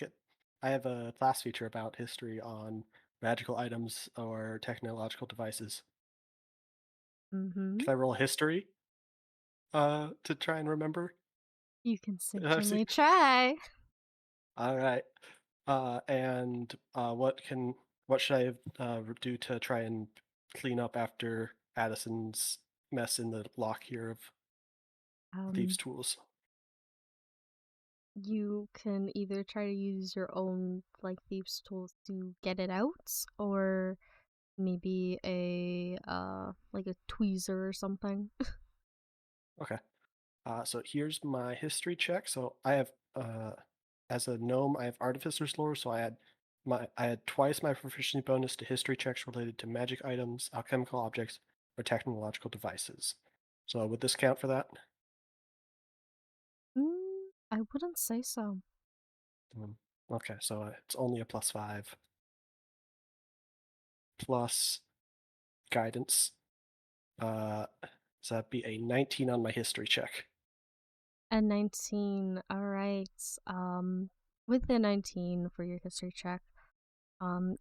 have a class feature about history on magical items or technological devices. Mm-hmm. Can I roll a history to try and remember? You can certainly try. All right. And what should I do to try and clean up after Addison's mess in the lock here of thieves' tools? You can either try to use your own like thieves' tools to get it out, or maybe a like a tweezer or something. Okay. So here's my history check. So I have as a gnome, I have artificer's lore, so I had twice my proficiency bonus to history checks related to magic items, alchemical objects, or technological devices. So would this count for that? I wouldn't say so. Okay, so it's only a +5 plus guidance. So that'd be a 19 on my history check. A 19, alright. With the 19 for your history check,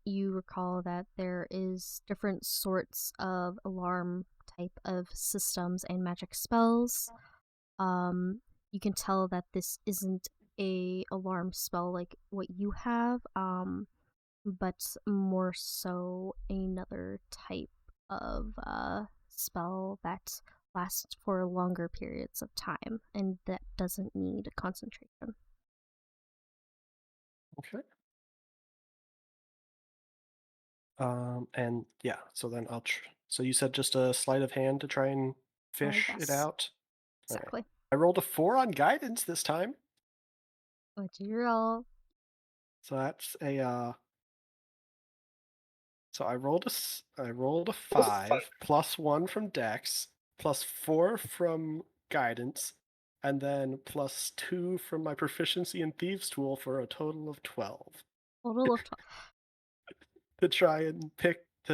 you recall that there is different sorts of alarm type of systems and magic spells. You can tell that this isn't a alarm spell like what you have, but more so another type of spell that lasts for longer periods of time and that doesn't need concentration. Okay. And yeah, so then so you said just a sleight of hand to try and fish it Yes. out? Exactly. I rolled a 4 on guidance this time. What'd you roll? So that's a so I rolled a 5 plus 1 from Dex, plus 4 from Guidance, and then plus 2 from my proficiency in Thieves' Tool for a total of 12. Total of 12. To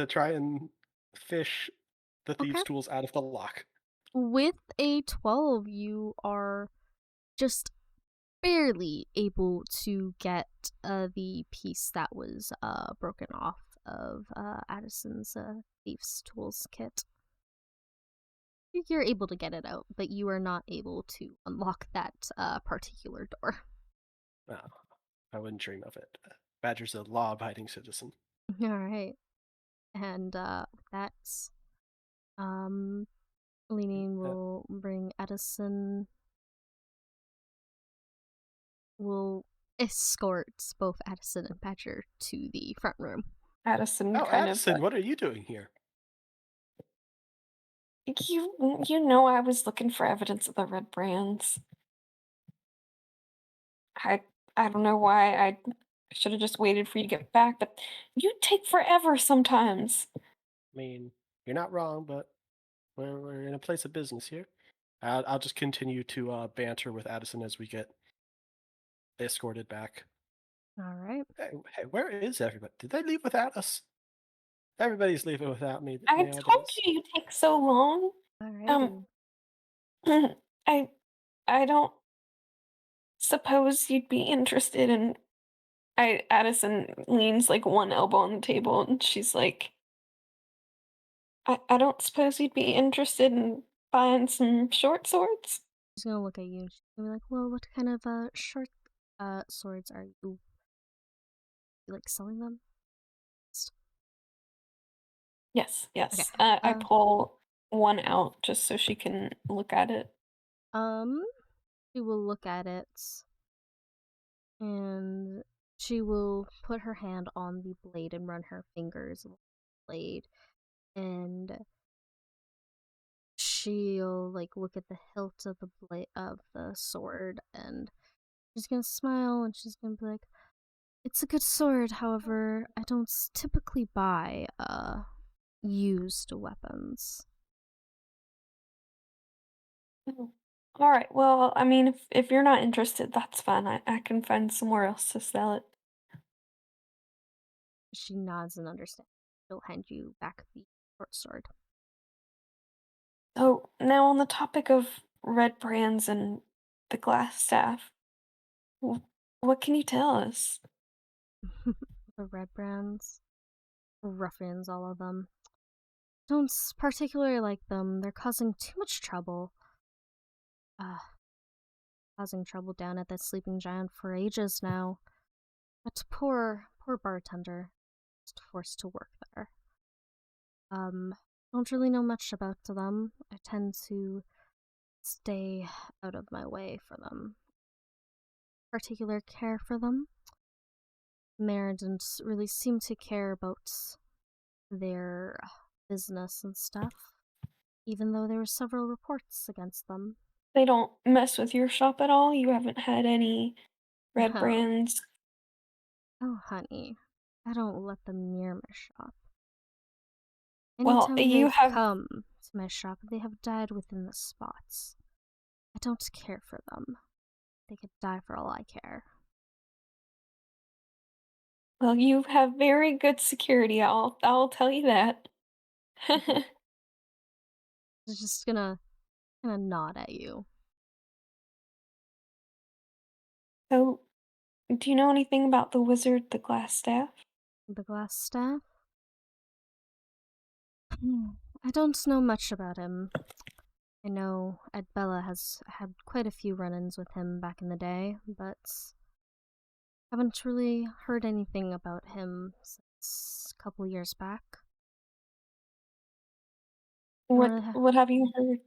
try and fish the Okay. Thieves' Tools out of the lock. With a 12, you are just barely able to get the piece that was broken off of Addison's Thieves' Tools kit. You're able to get it out, but you are not able to unlock that particular door. No, I wouldn't dream of it. Badger's a law-abiding citizen. All right, and with that, Leaning will bring Addison. Will escort both Addison and Badger to the front room. Addison Oh, kind Addison, what are you doing here? you know I was looking for evidence of the red brands. I I don't know why I should have just waited for you to get back, but you take forever sometimes. I mean, you're not wrong, but we're in a place of business here. I'll just continue to banter with Addison as we get escorted back. All right. Hey, where is everybody? Did they leave without us? Everybody's leaving without me I nowadays. told you take so long. All Um, right. I don't suppose you'd be interested in. Addison leans like one elbow on the table and she's like, I don't suppose you'd be interested in buying some short swords? She's gonna look at you and she's gonna be like, well, what kind of short swords are you like selling them? Yes, yes. Okay. I pull one out just so she can look at it. She will look at it and she will put her hand on the blade and run her fingers along the blade, and she'll like look at the hilt of the blade of the sword, and she's gonna smile and she's gonna be like, it's a good sword, however, I don't typically buy used weapons. All right. Well, I mean, if you're not interested, that's fine. I can find somewhere else to sell it. She nods and understands. She'll hand you back the short sword. So now on the topic of red brands and the glass staff, what can you tell us? The red brands, ruffians, all of them. Don't particularly like them. They're causing too much trouble. Causing trouble down at that Sleeping Giant for ages now. That poor bartender was forced to work there. Don't really know much about them. I tend to stay out of my way for them. Particular care for them. Mayor didn't really seem to care about their business and stuff, even though there were several reports against them. They don't mess with your shop at all? You haven't had any red Oh. brands? Oh, honey, I don't let them near my shop. Well, Anytime you they've have come to my shop, they have died within the spots. I don't care for them. They could die for all I care. well, you have very good security. I'll tell you that. She's just gonna nod at you. So, do you know anything about the wizard, the glass staff? The glass staff? I don't know much about him. I know Ed Bella has had quite a few run-ins with him back in the day, but haven't really heard anything about him since a couple years back. What have you heard?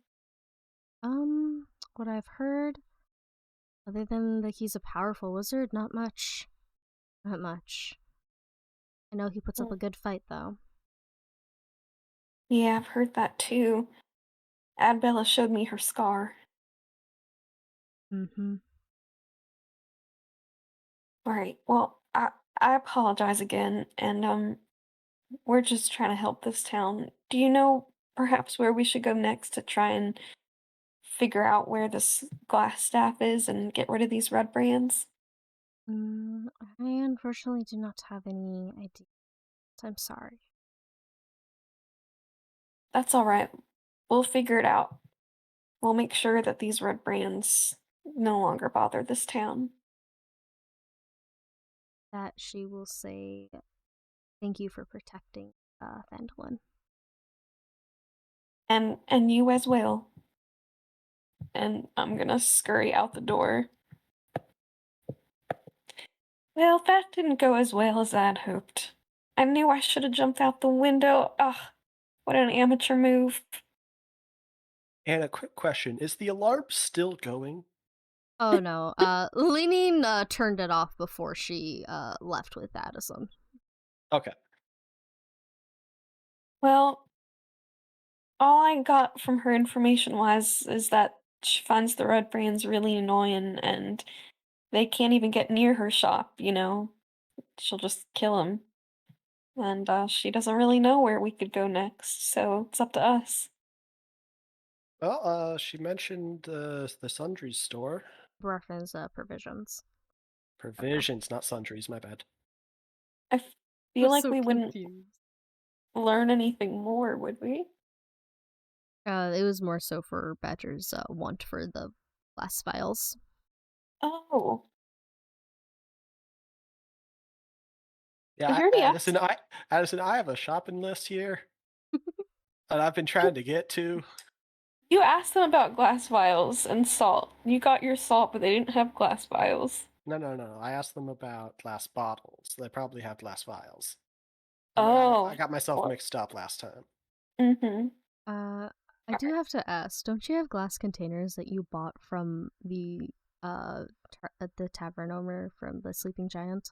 What I've heard, other than that he's a powerful wizard, not much. Not much. I know he puts up a good fight, though. Yeah, I've heard that too. Adbella showed me her scar. Mm-hmm. Alright, well, I apologize again, and we're just trying to help this town. Do you know perhaps where we should go next to try and figure out where this glass staff is and get rid of these red brands? I unfortunately do not have any idea. I'm sorry. That's all right. We'll figure it out. We'll make sure that these red brands no longer bother this town. That she will say thank you for protecting Phandlin. And you as well. And I'm gonna scurry out the door. Well, that didn't go as well as I'd hoped. I knew I should have jumped out the window. Ugh, what an amateur move. And a quick question: is the alarm still going? Oh no, Leaning turned it off before she left with Addison. Okay. Well, all I got from her information was is that she finds the red brands really annoying and they can't even get near her shop, you know. She'll just kill them. And she doesn't really know where we could go next, so it's up to us. Well, she mentioned the sundries store. Reference provisions. Provisions, not sundries. My bad. I feel like we wouldn't learn anything more, would we? It was more so for Badger's want for the last files. Oh. Yeah, I already Addison, I have a shopping list here that I've been trying to get to. You asked them about glass vials and salt. You got your salt, but they didn't have glass vials. No. I asked them about glass bottles. They probably have glass vials. Oh. I got myself mixed up last time. Mm-hmm. I do have to ask, don't you have glass containers that you bought from the tavern owner from the Sleeping Giant?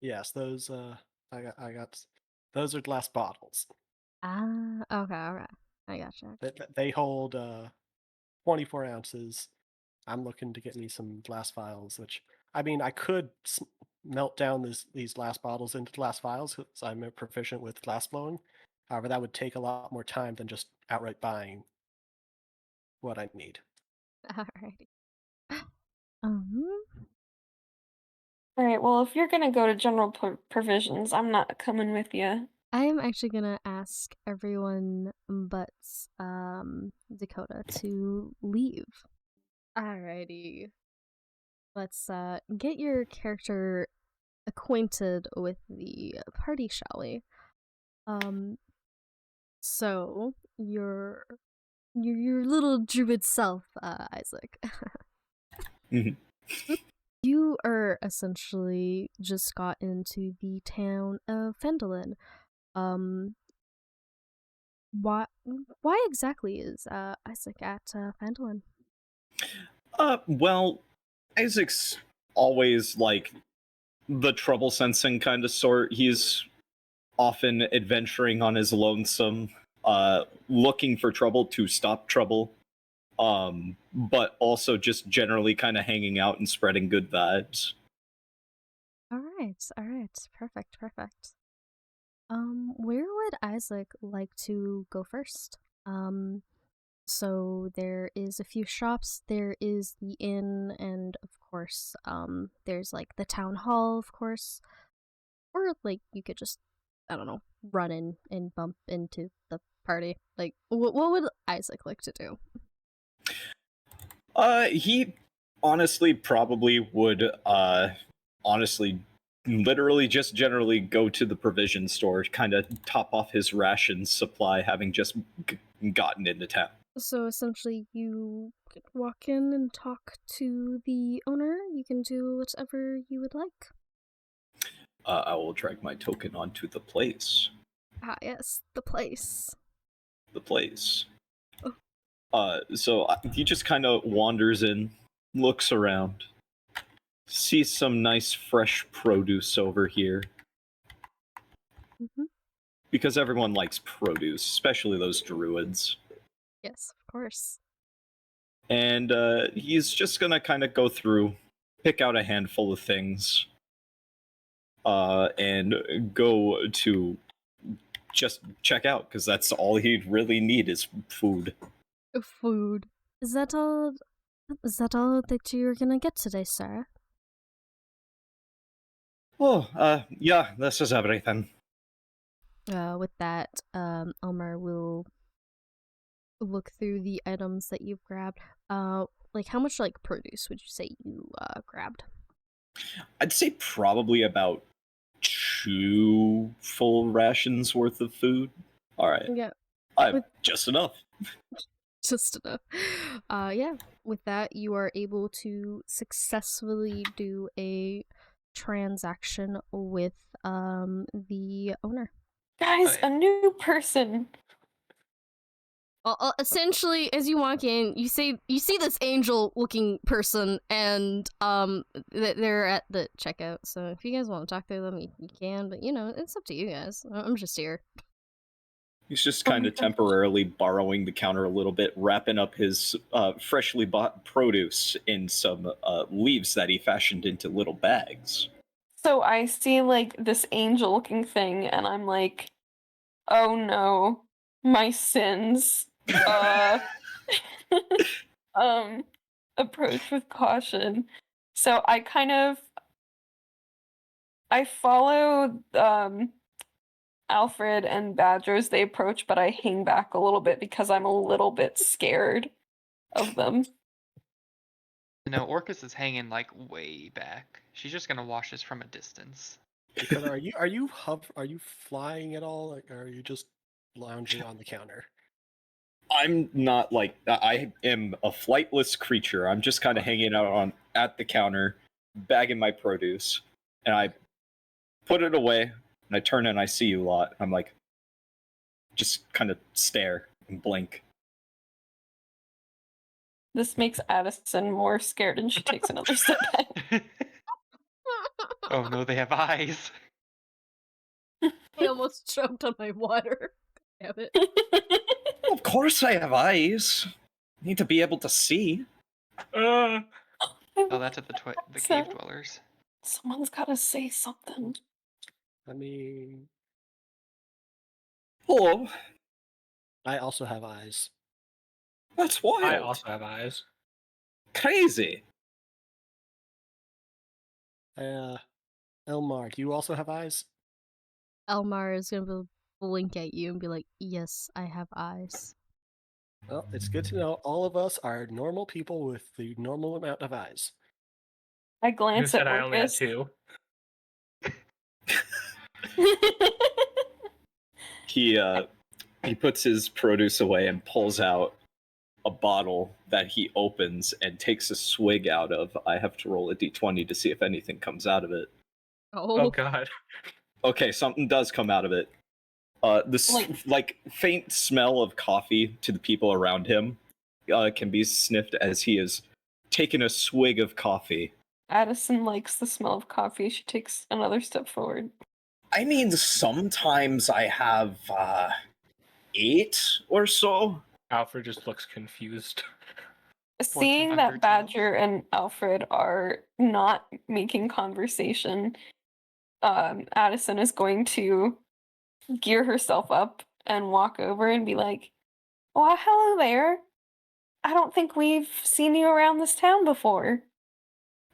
Yes, those I got those are glass bottles. Ah, okay, I gotcha. They hold 24 ounces. I'm looking to get me some glass vials, which I mean I could melt down these glass bottles into glass vials because I'm proficient with glass blowing. However, that would take a lot more time than just outright buying what I need. Alrighty. All right, well, if you're gonna go to general provisions, I'm not coming with you. I'm actually gonna ask everyone but Dakota to leave. Alrighty. Let's get your character acquainted with the party, shall we? So your little druid self, Isaac. Mhm. You are essentially just got into the town of Phandlin. Why exactly is Isaac at Phandlin? Well, Isaac's always like the trouble sensing kind of sort. He's often adventuring on his lonesome, looking for trouble to stop trouble, but also just generally kind of hanging out and spreading good vibes. All right, perfect. Where would Isaac like to go first? So there is a few shops, there is the inn, and of course, there's like the town hall, of course. Or like you could just, I don't know, run in and bump into the party. Like, what would Isaac like to do? He honestly probably would, honestly, literally just generally go to the provision store, kind of top off his ration supply, having just gotten into town. So essentially, you could walk in and talk to the owner. You can do whatever you would like. I will drag my token onto the place. Ah, yes, the place. The place. Oh. So he just kind of wanders in, looks around, sees some nice fresh produce over here. Mm-hmm. Because everyone likes produce, especially those druids. Yes, of course. And he's just gonna kind of go through, pick out a handful of things, and go to just check out, because that's all he'd really need is food. Food. Is that all? Is that all that you're gonna get today, sir? Oh, yeah, this is everything. With that, Elmer will look through the items that you've grabbed. Like how much like produce would you say you grabbed? I'd say probably about 2 full rations worth of food. All right. Yeah, Just enough. just enough. Yeah. With that, you are able to successfully do a transaction with the owner. Guys, Okay. a new person. Essentially, as you walk in, you see this angel-looking person, and they're at the checkout. So if you guys want to talk to them, you can. But it's up to you guys. I'm just here. He's just Oh kind my of God. temporarily borrowing the counter a little bit, wrapping up his freshly bought produce in some leaves that he fashioned into little bags. So I see like this angel looking thing, and I'm like, oh no, my sins. Approach with caution. So I follow Alfred and Badger as they approach, but I hang back a little bit because I'm a little bit scared of them. No, Orchis is hanging like way back. She's just gonna watch this from a distance. Dakota, are you flying at all, like, or are you just lounging on the counter? I'm not like I am a flightless creature. I'm just kind of hanging out at the counter, bagging my produce, and I put it away, and I turn and I see you lot. I'm like, just kind of stare and blink. This makes Addison more scared, and she takes another step back. Oh no, they have eyes. I almost choked on my water. Damn it. Of course I have eyes. Need to be able to see. Oh, that's at the cave dwellers. Someone's gotta say something. I mean, Hello. I also have eyes. That's wild. I also have eyes. Crazy. Elmar, do you also have eyes? Elmar is gonna blink at you and be like, "Yes, I have eyes." Well, it's good to know all of us are normal people with the normal amount of eyes. I Who glance said at I only had Orchis. 2? He puts his produce away and pulls out a bottle that he opens and takes a swig out of. I have to roll a d20 to see if anything comes out of it. Oh god. Okay, something does come out of it. This faint smell of coffee to the people around him can be sniffed as he is taking a swig of coffee. Addison likes the smell of coffee. She takes another step forward. I mean, sometimes I have 8 or so. Alfred just looks confused. Seeing Under that Badger and Alfred are not making conversation, Addison is going to gear herself up and walk over and be like, "Why, hello there. I don't think we've seen you around this town before."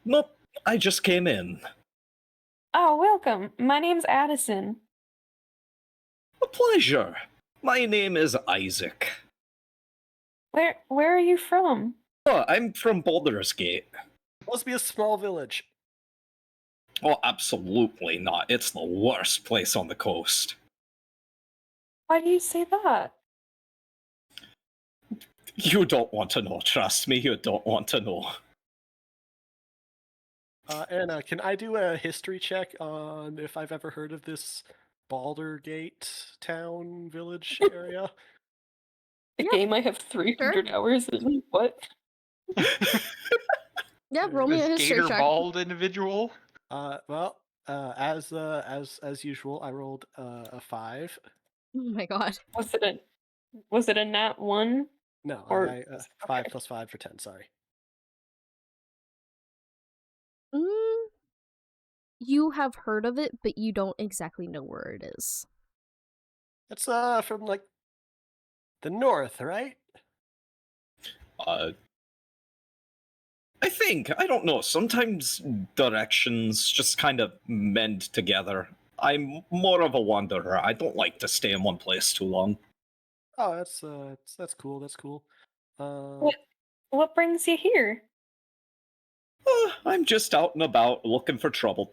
Nope, I just came in. Oh, welcome. My name's Addison. A pleasure. My name is Issac. Where are you from? Oh, I'm from Baldur's Gate. Must be a small village. Oh, absolutely not. It's the worst place on the coast. Why do you say that? You don't want to know. Trust me, you don't want to know. Anna, can I do a history check on if I've ever heard of this Baldur Gate town village area? A Yeah, game I have 300 hours in. What? Yeah, roll me a This history gator check. bald individual. As usual, I rolled a 5. Oh my god. Was it a nat 1? No, Or- I 5 okay. plus 5 for 10. Sorry. you have heard of it, but you don't exactly know where it is. It's from like the north, right? I think, I don't know, sometimes directions just kind of mend together. I'm more of a wanderer. I don't like to stay in one place too long. Oh, that's cool. That's cool. What brings you here? I'm just out and about looking for trouble.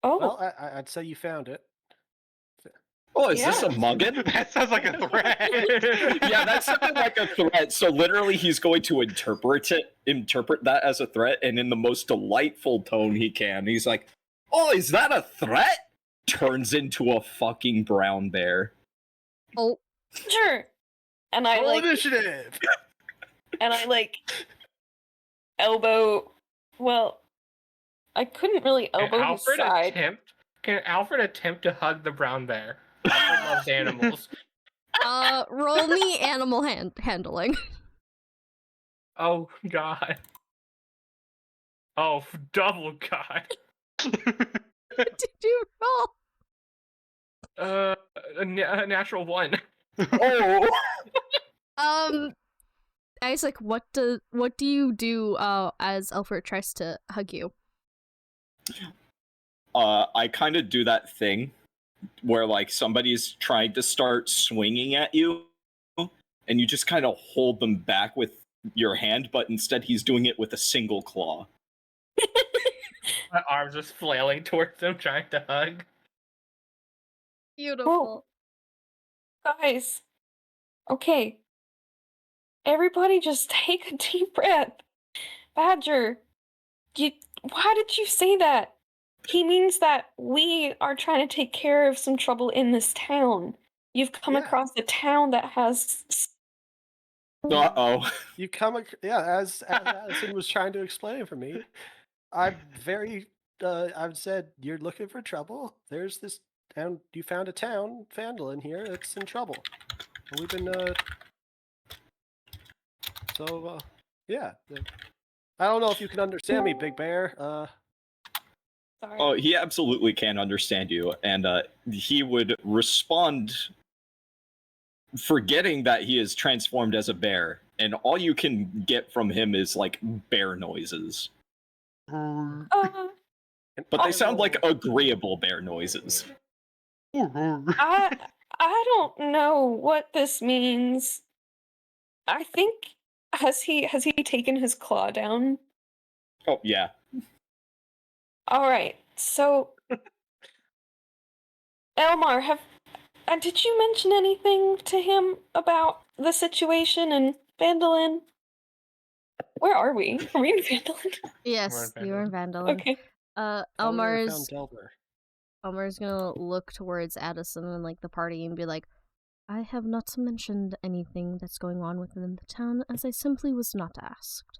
Oh, Well, I'd say you found it. Oh, is this Yeah. a muggin? That sounds like a threat. Yeah, that sounded like a threat. So literally, he's going to interpret that as a threat, and in the most delightful tone he can, he's like, "Oh, is that a threat?" Turns into a fucking brown bear. Oh, sure. And I Roll like, initiative. and I like elbow. Well, I couldn't really elbow his side. Can Alfred attempt to hug the brown bear? Alfred loves animals. roll me animal handling. Oh god. Oh, double god. What did you roll? A natural 1. Oh, Isaac, what do you do as Alferd tries to hug you? I kind of do that thing where like somebody's trying to start swinging at you, and you just kind of hold them back with your hand, but instead he's doing it with a single claw. My arms just flailing towards him, trying to hug. Beautiful. Guys, okay. Everybody just take a deep breath. Badger, why did you say that? He means that we are trying to take care of some trouble in this town. You've come Yeah. across a town that has. Uh-oh. You come, as Addison was trying to explain for me. I'm very. I've said you're looking for trouble. There's this town. You found a town, Phandlin here. That's in trouble. And we've been. Yeah. I don't know if you can understand me, Big Bear. Sorry. Oh, he absolutely can understand you, and he would respond forgetting that he is transformed as a bear, and all you can get from him is like bear noises. And But I they sound like will- agreeable bear noises. I don't know what this means. I think has he taken his claw down? Oh, yeah. All right. So Elmar, did you mention anything to him about the situation in Vandalin? Where are we? Are we in Vandalin? Yes, We're in you are in Vandalin. Vandalin. Okay. Elmar's phandlver. gonna look towards Addison and like the party and be like, I have not mentioned anything that's going on within the town, as I simply was not asked.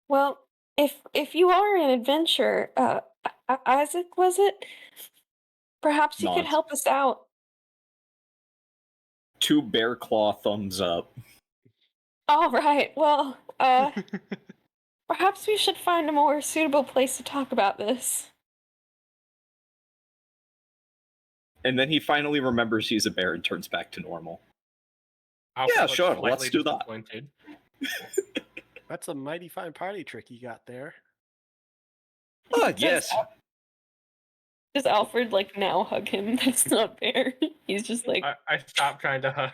Well, if you are an adventurer, Isaac, was it? Perhaps you could Not. help us out. 2 bear claw thumbs up. All right. Well, perhaps we should find a more suitable place to talk about this. And then he finally remembers he's a bear and turns back to normal. Alfred Yeah, looks sure, slightly let's do that. disappointed. That's a mighty fine party trick you got there. Ah, yes. Does Alfred like now hug him? That's not fair. He's just like, I stopped trying to hug.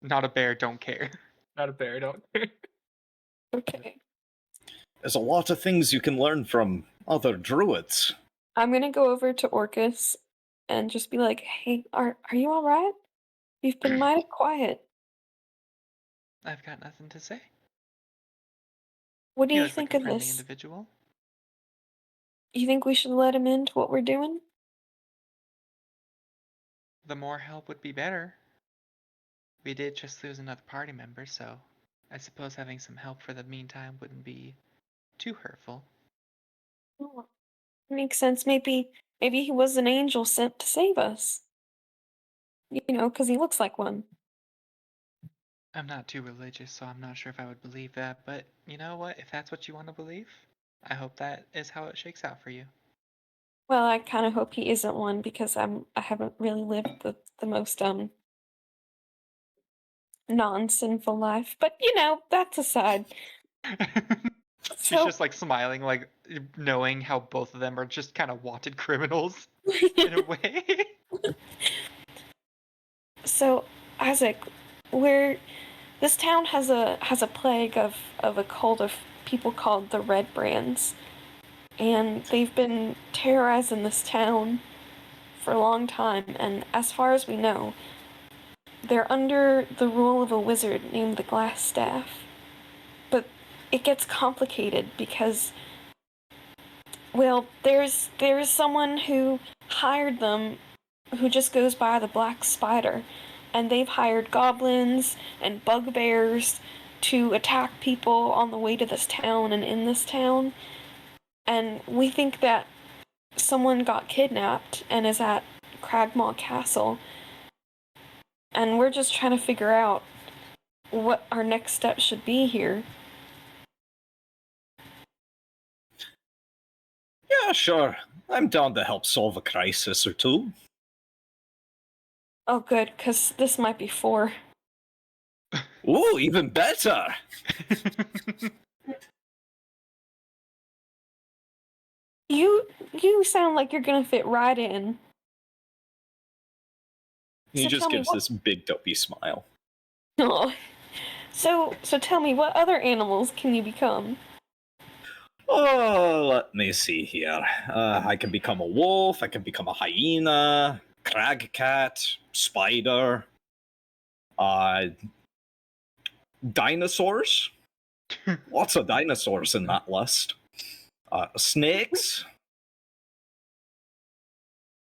Not a bear, don't care. Not a bear, don't. okay. There's a lot of things you can learn from other druids. I'm gonna go over to Orchis and just be like, "Hey, are you all right? You've been mighty quiet. I've got nothing to say. What do He you looks think like a of friendly this? individual. You think we should let him into what we're doing?" The more help would be better. We did just lose another party member, so I suppose having some help for the meantime wouldn't be too hurtful. Oh, makes sense. Maybe he was an angel sent to save us. You know, because he looks like one. I'm not too religious, so I'm not sure if I would believe that, but you know what? If that's what you want to believe, I hope that is how it shakes out for you. Well, I kind of hope he isn't one because I haven't really lived the most non-sinful life. But that's aside. She's So just like smiling, like knowing how both of them are just kind of wanted criminals in a way. so Isaac, this town has a plague of a cult of people called the Red Brands, and they've been terrorizing this town for a long time. And as far as we know, they're under the rule of a wizard named the Glass Staff. But it gets complicated because, well, there's someone who hired them who just goes by the Black Spider, and they've hired goblins and bugbears to attack people on the way to this town and in this town. And we think that someone got kidnapped and is at Cragmaw Castle. And we're just trying to figure out what our next step should be here. Yeah, sure. I'm down to help solve a crisis or two. Oh, good, because this might be 4. Ooh, even better! You sound like you're gonna fit right in. He So just tell me gives what- this big dopey smile. Oh. So tell me, what other animals can you become? Oh, let me see here. I can become a wolf, I can become a hyena, crag cat, spider, dinosaurs. Lots of dinosaurs in that list. Snakes.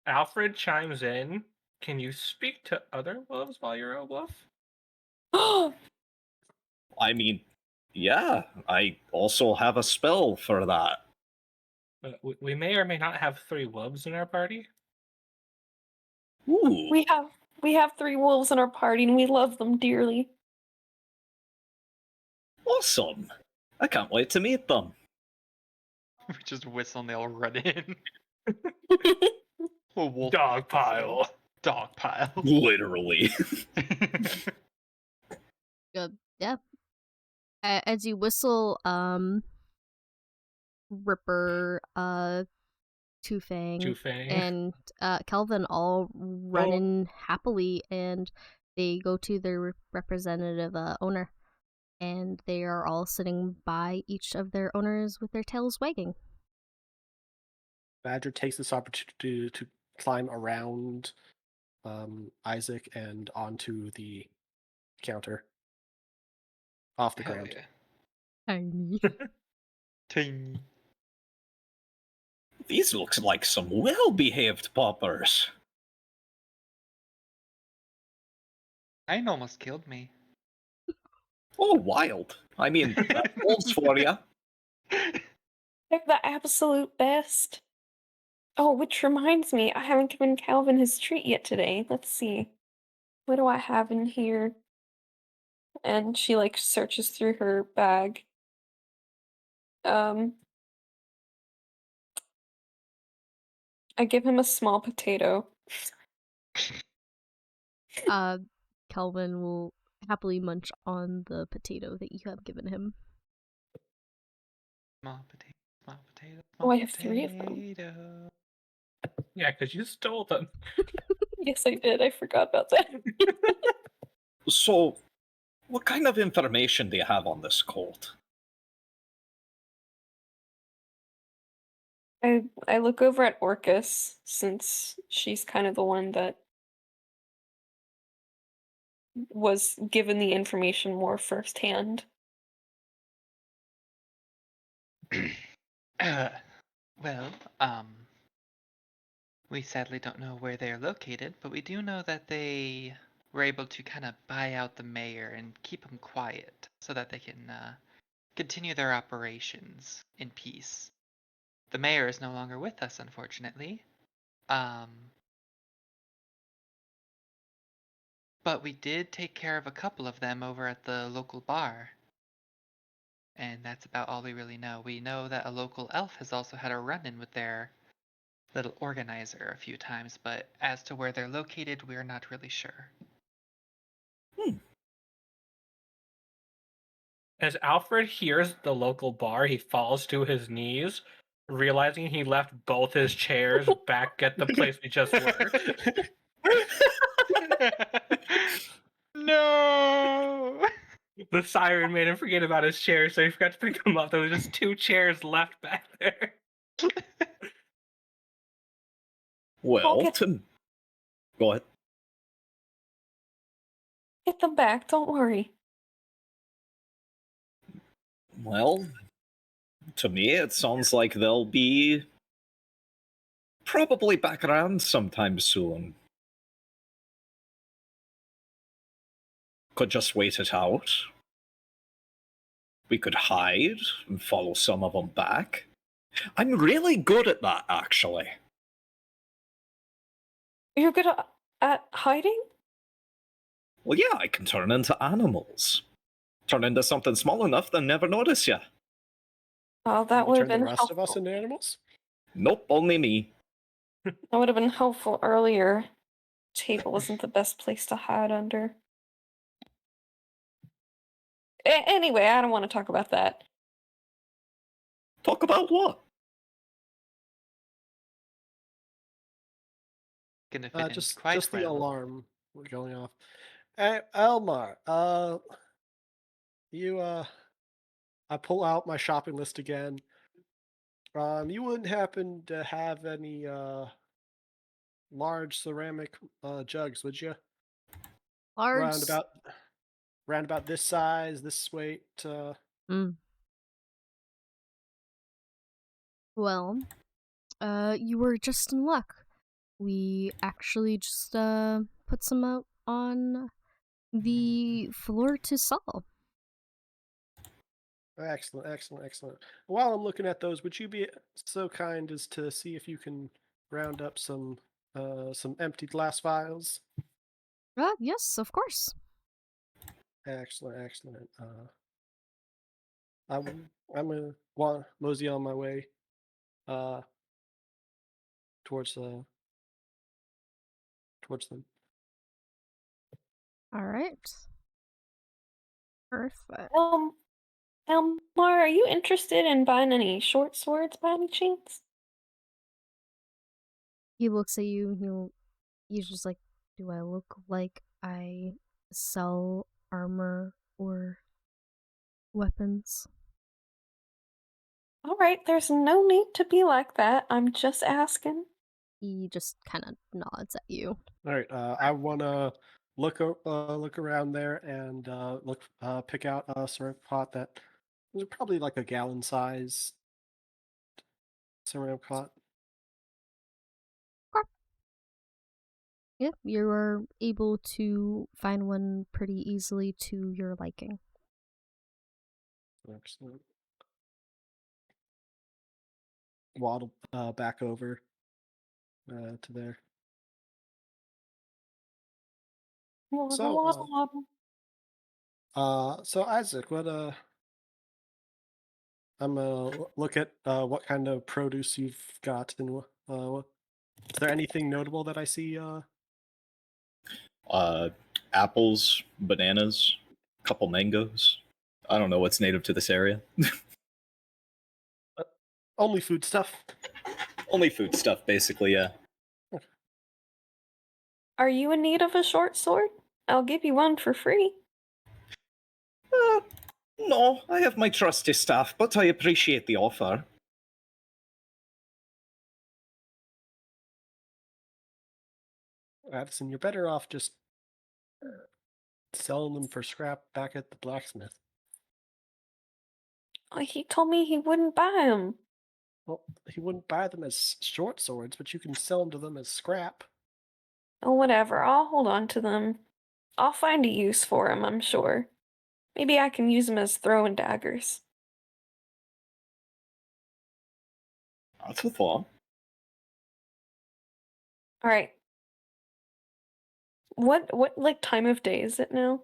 Alfred chimes in. Can you speak to other wolves while you're a wolf? I mean, yeah, I also have a spell for that. We may or may not have 3 wolves in our party. Ooh, We have 3 wolves in our party, and we love them dearly. awesome. I can't wait to meet them. We just whistle and they all run in. A wolf Dog pile. dog pile. Literally. Yeah. As you whistle, Ripper, Two-Fang, Two-Fang. and Kelvin all run in happily, and they go to their representative owner, and they are all sitting by each of their owners with their tails wagging. Badger takes this opportunity to climb around Isaac and onto the counter. Off the Hell ground. yeah. Tiny. Ting. These looks like some well-behaved poppers. Mine almost killed me. Oh, wild. I mean, that's wolves for ya. They're the absolute best. Oh, which reminds me, I haven't given Calvin his treat yet today. Let's see. What do I have in here? And she searches through her bag. I give him a small potato. Kelvin will happily munch on the potato that you have given him. Small potato, small potato, Oh, small I have 3 of them. potato. Yeah, because you stole them. Yes, I did. I forgot about that. So, what kind of information do you have on this cult? I look over at Orchis, since she's kind of the one that was given the information more firsthand. Well, we sadly don't know where they're located, but we do know that they were able to kind of buy out the mayor and keep him quiet so that they can continue their operations in peace. The mayor is no longer with us, unfortunately. But we did take care of a couple of them over at the local bar. And that's about all we really know. We know that a local elf has also had a run-in with their little organizer a few times, but as to where they're located, we're not really sure. As Alfred hears the local bar, he falls to his knees, realizing he left both his chairs back at the place we just were. No! The siren made him forget about his chair, so he forgot to pick them up. There was just 2 chairs left back there. Well, get- go ahead. Get them back, don't worry. Well, to me, it sounds like they'll be probably back around sometime soon. Could just wait it out. We could hide and follow some of them back. I'm really good at that, actually. You're good at hiding? Well, yeah, I can turn into animals. Turn into something small enough they'll never notice you. Oh, Can that we would have turn been the rest of us helpful. into animals? Nope, only me. That would have been helpful earlier. Table wasn't the best place to hide under. Anyway, I don't want to talk about that. Talk about what? Gonna fit in Just quite the well. alarm going off. Hey, Elmar, I pull out my shopping list again. You wouldn't happen to have any large ceramic jugs, would you? Large. Round about this size, this weight. Well, you were just in luck. We actually just put some out on the floor to sell. Excellent, excellent, excellent. While I'm looking at those, would you be so kind as to see if you can round up some empty glass vials? Yes, of course. Excellent, excellent. I'm gonna mosey on my way towards them. All right. Perfect. Elmar, are you interested in buying any short swords by any chance? He looks at you. He's just like, do I look like I sell armor or weapons? All right, there's no need to be like that. I'm just asking. He just kind of nods at you. All right. I want to look around there and pick out a ceramic pot that is probably like a gallon size ceramic pot. Yep, you are able to find one pretty easily to your liking. Excellent. Waddle back over to there. Waddle. So Isaac, what I'm gonna look at what kind of produce you've got, and is there anything notable that I see? Apples, bananas, couple mangoes. I don't know what's native to this area. Only food stuff. Only food stuff, basically, yeah. Are you in need of a short sword? I'll give you one for free. No, I have my trusty staff, but I appreciate the offer. Addison, you're better off just selling them for scrap back at the blacksmith. He told me he wouldn't buy them. Well, he wouldn't buy them as short swords, but you can sell them to them as scrap. Oh, whatever. I'll hold on to them. I'll find a use for them, I'm sure. Maybe I can use them as throwing daggers. That's a thought. All right. What like time of day is it now?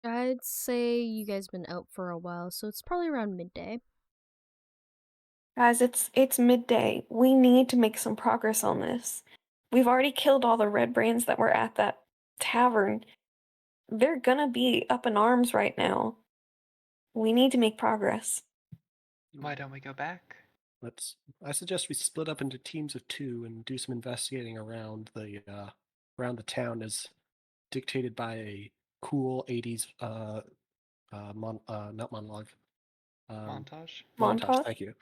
I'd say you guys been out for a while, so it's probably around midday. Guys, it's midday. We need to make some progress on this. We've already killed all the red brains that were at that tavern. They're gonna be up in arms right now. We need to make progress. Why don't we go back? I suggest we split up into teams of 2 and do some investigating around the town as dictated by a Mm-hmm. cool 80s not monologue. Montage? Montage, thank you.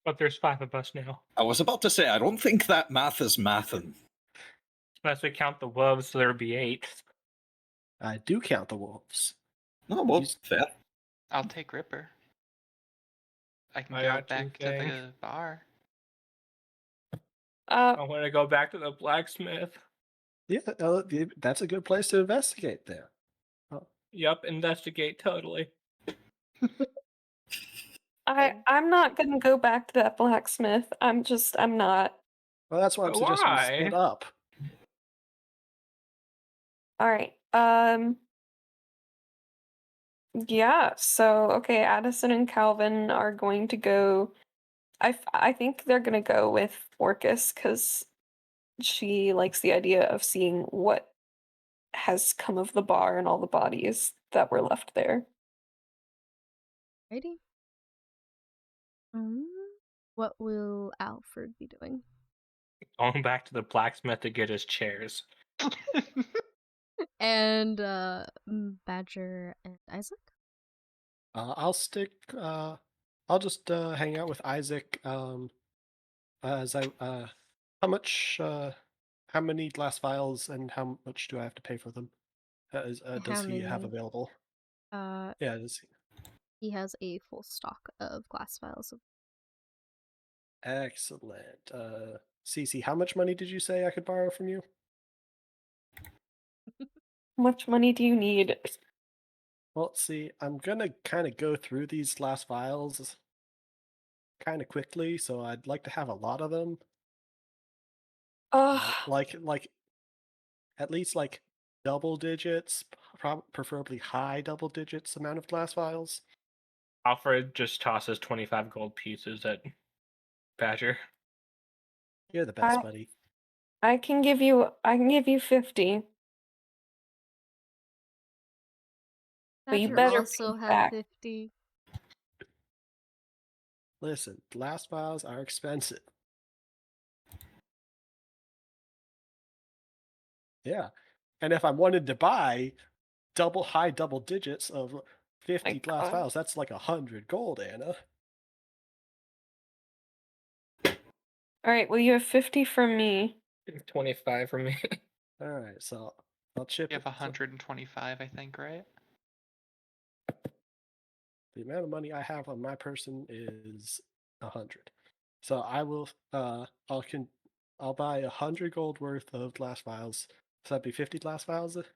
But there's 5 of us now. I was about to say, I don't think that math is mathin'. Unless we count the wolves, so there'd be 8. I do count the wolves. No, well, He's- fair. I'll take Ripper. I can I go got back to 2K. the bar. I want to go back to the blacksmith. Yeah, that's a good place to investigate there. Yup, investigate totally. I'm not gonna go back to that blacksmith. I'm not. Well, that's why I'm suggesting we Why? split up. Alright. Yeah, so okay, Addison and Calvin are going to go. I think they're gonna go with Orchis because she likes the idea of seeing what has come of the bar and all the bodies that were left there. Righty. What will Alferd be doing? Going back to the blacksmith to get his chairs. And Badger and Isaac? I'll stick. I'll just hang out with Isaac. As I how many glass vials and how much do I have to pay for them? Does How he have many? available? Yeah, does he? He has a full stock of glass vials. Excellent. Cece, how much money did you say I could borrow from you? How much money do you need? Well, see, I'm gonna kind of go through these glass vials kind of quickly, so I'd like to have a lot of them. Like at least like double digits, preferably high double digits amount of glass vials. Alfred just tosses 25 gold pieces at Badger. You're the best, buddy. I can give you 50. But you Badger better also pay have back. 50. Listen, glass vials are expensive. Yeah, and if I wanted to buy high double digits of 50 My glass God. vials, that's like 100 gold, Anna. Alright, well you have 50 from me. 25 from me. All right, so I'll chip You it. have 125, I think, right? The amount of money I have on my person is 100. So I will I'll buy 100 gold worth of glass vials. So that'd be 50 glass vials if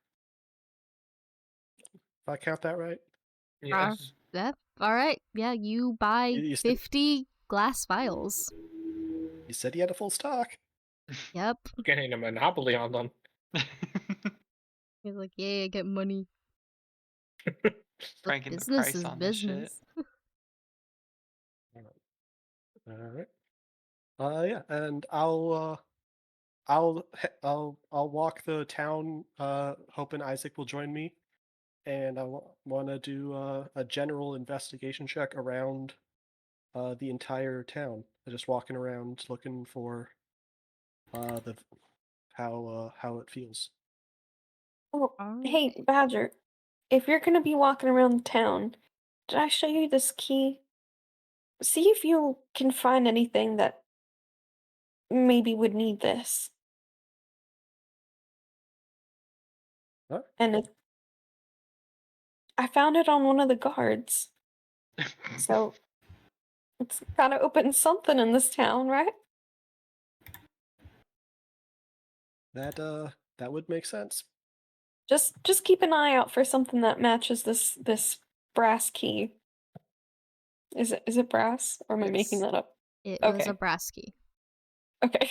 I count that right. Yes. Alright, yeah, you buy You said, 50 glass vials. you said he had a full stock. Yep. Getting a monopoly on them. He's like, yeah, get money. Franking the Business price is on this shit. business. All right. Yeah, and I'll walk the town, hoping Isaac will join me, and I want to do a general investigation check around the entire town. Just walking around looking for the how it feels. Oh, hey, Badger. If you're gonna be walking around the town, did I show you this key? See if you can find anything that maybe would need this. Huh? And I found it on one of the guards. So it's gotta open something in this town, right? That would make sense. Just keep an eye out for something that matches this brass key. Is it brass, or am I making Yes. that up? It was Okay. a brass key. Okay.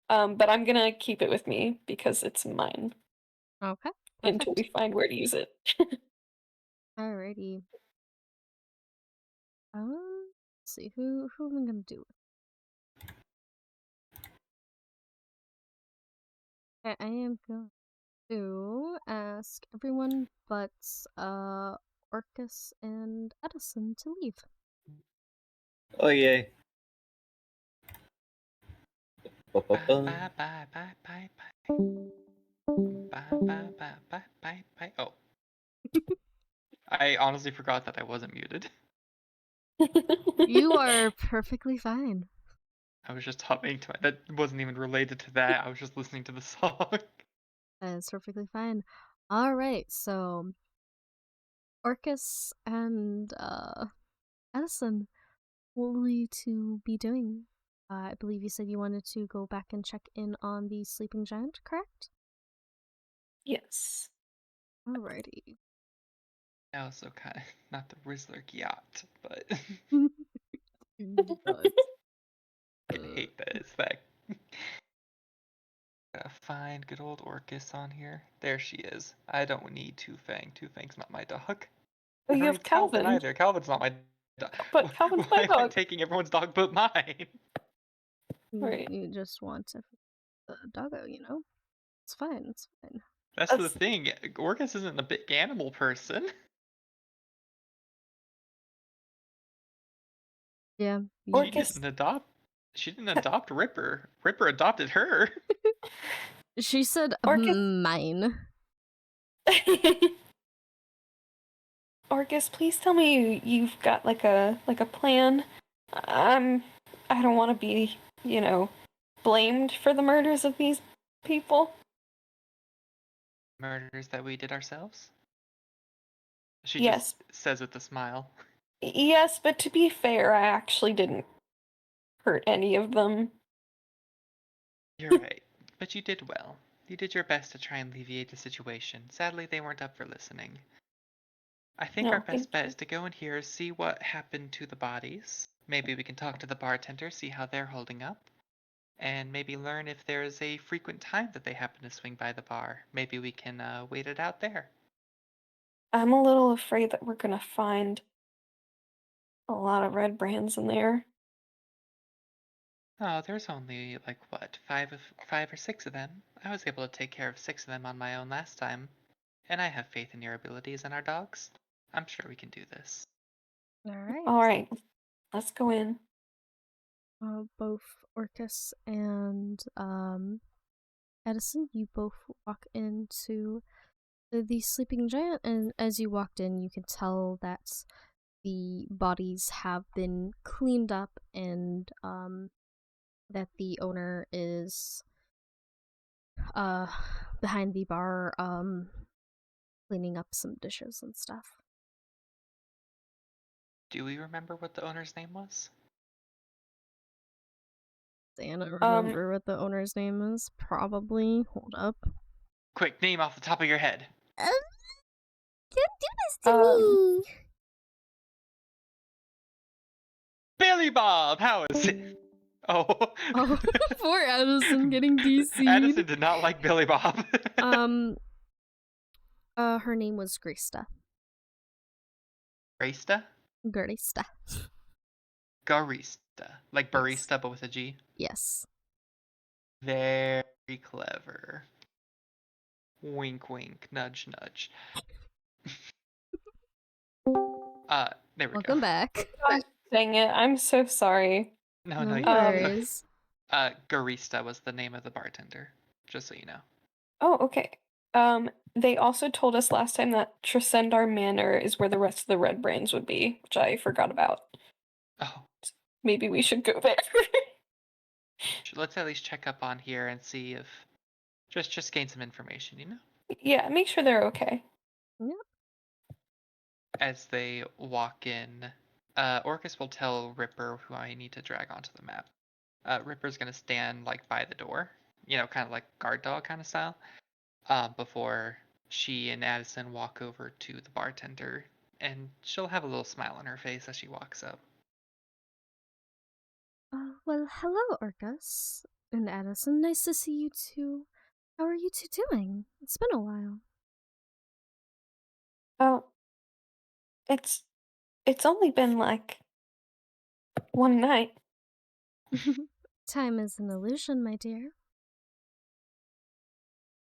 But I'm gonna keep it with me because it's mine. Okay. until we Perfect. find where to use it. Alrighty. Let's see who am I gonna do with? I am going to ask everyone but Orchis and Addison to leave. Oh yay. Bye bye bye bye bye bye. Bye bye bye bye bye bye. Oh. I honestly forgot that I wasn't muted. You are perfectly fine. I was just humming to that wasn't even related to that. I was just listening to the song. That is perfectly fine. Alright, so Orchis and Addison, what will you two be doing? I believe you said you wanted to go back and check in on the sleeping giant, correct? Yes. Alrighty. I also kind of not the Rizzler yacht, but But, I hate that it's that. Gotta find good old Orchis on here. There she is. I don't need Two Fang. Two Fang's not my dog. Oh, I you don't have need Calvin Calvin. either. Calvin's not my dog. But Calvin's my Why am I dog. taking everyone's dog but mine? Right. You just want a doggo, you know? It's fine, it's fine. That's the That's- thing. Orchis isn't a big animal person. Yeah. Orchis- She didn't adopt Ripper. Ripper adopted her. She said Orchis- mine. Orchis, please tell me you've got like a plan. I don't want to be, blamed for the murders of these people. Murders that we did ourselves? She Yes. just says with a smile. Yes, but to be fair, I actually didn't hurt any of them. You're right, but you did well. You did your best to try and alleviate the situation. Sadly, they weren't up for listening. I think No, our best thank bet you. is to go in here, see what happened to the bodies. Maybe we can talk to the bartender, see how they're holding up. And maybe learn if there is a frequent time that they happen to swing by the bar. Maybe we can wait it out there. I'm a little afraid that we're gonna find a lot of red brands in there. Oh, there's only like what, five or six of them. I was able to take care of 6 of them on my own last time, and I have faith in your abilities and our dogs. I'm sure we can do this. All right, let's go in. Both Orchis and Addison, you both walk into the sleeping giant, and as you walked in, you can tell that the bodies have been cleaned up and that the owner is behind the bar cleaning up some dishes and stuff. Do we remember what the owner's name was? Anna, remember what the owner's name is? Probably. Hold up. Quick, name off the top of your head. Don't do this to me! Billy Bob! How is it? Oh. Oh, poor Addison getting DC'd. Addison did not like Billy Bob. Her name was Grista. Grista? Grista. Garista. Like barista, but with a G? Yes. Very clever. Wink, wink, nudge, nudge. There we Welcome go. back. Gosh, dang it! I'm so sorry. No, No you worries. Garista was the name of the bartender, just so you know. Oh, okay. They also told us last time that Tresendar Manor is where the rest of the red brands would be, which I forgot about. Oh. Maybe we should go there. Let's at least check up on here and see if just gain some information, you know? Yeah, make sure they're okay. Yep. As they walk in, Orchis will tell Ripper who I need to drag onto the map. Ripper's gonna stand like by the door, you know, kind of like guard dog kind of style, before she and Addison walk over to the bartender, and she'll have a little smile on her face as she walks up. Well, hello, Orcus and Addison. Nice to see you two. How are you two doing? It's been a while. Oh, it's only been like one night. Time is an illusion, my dear.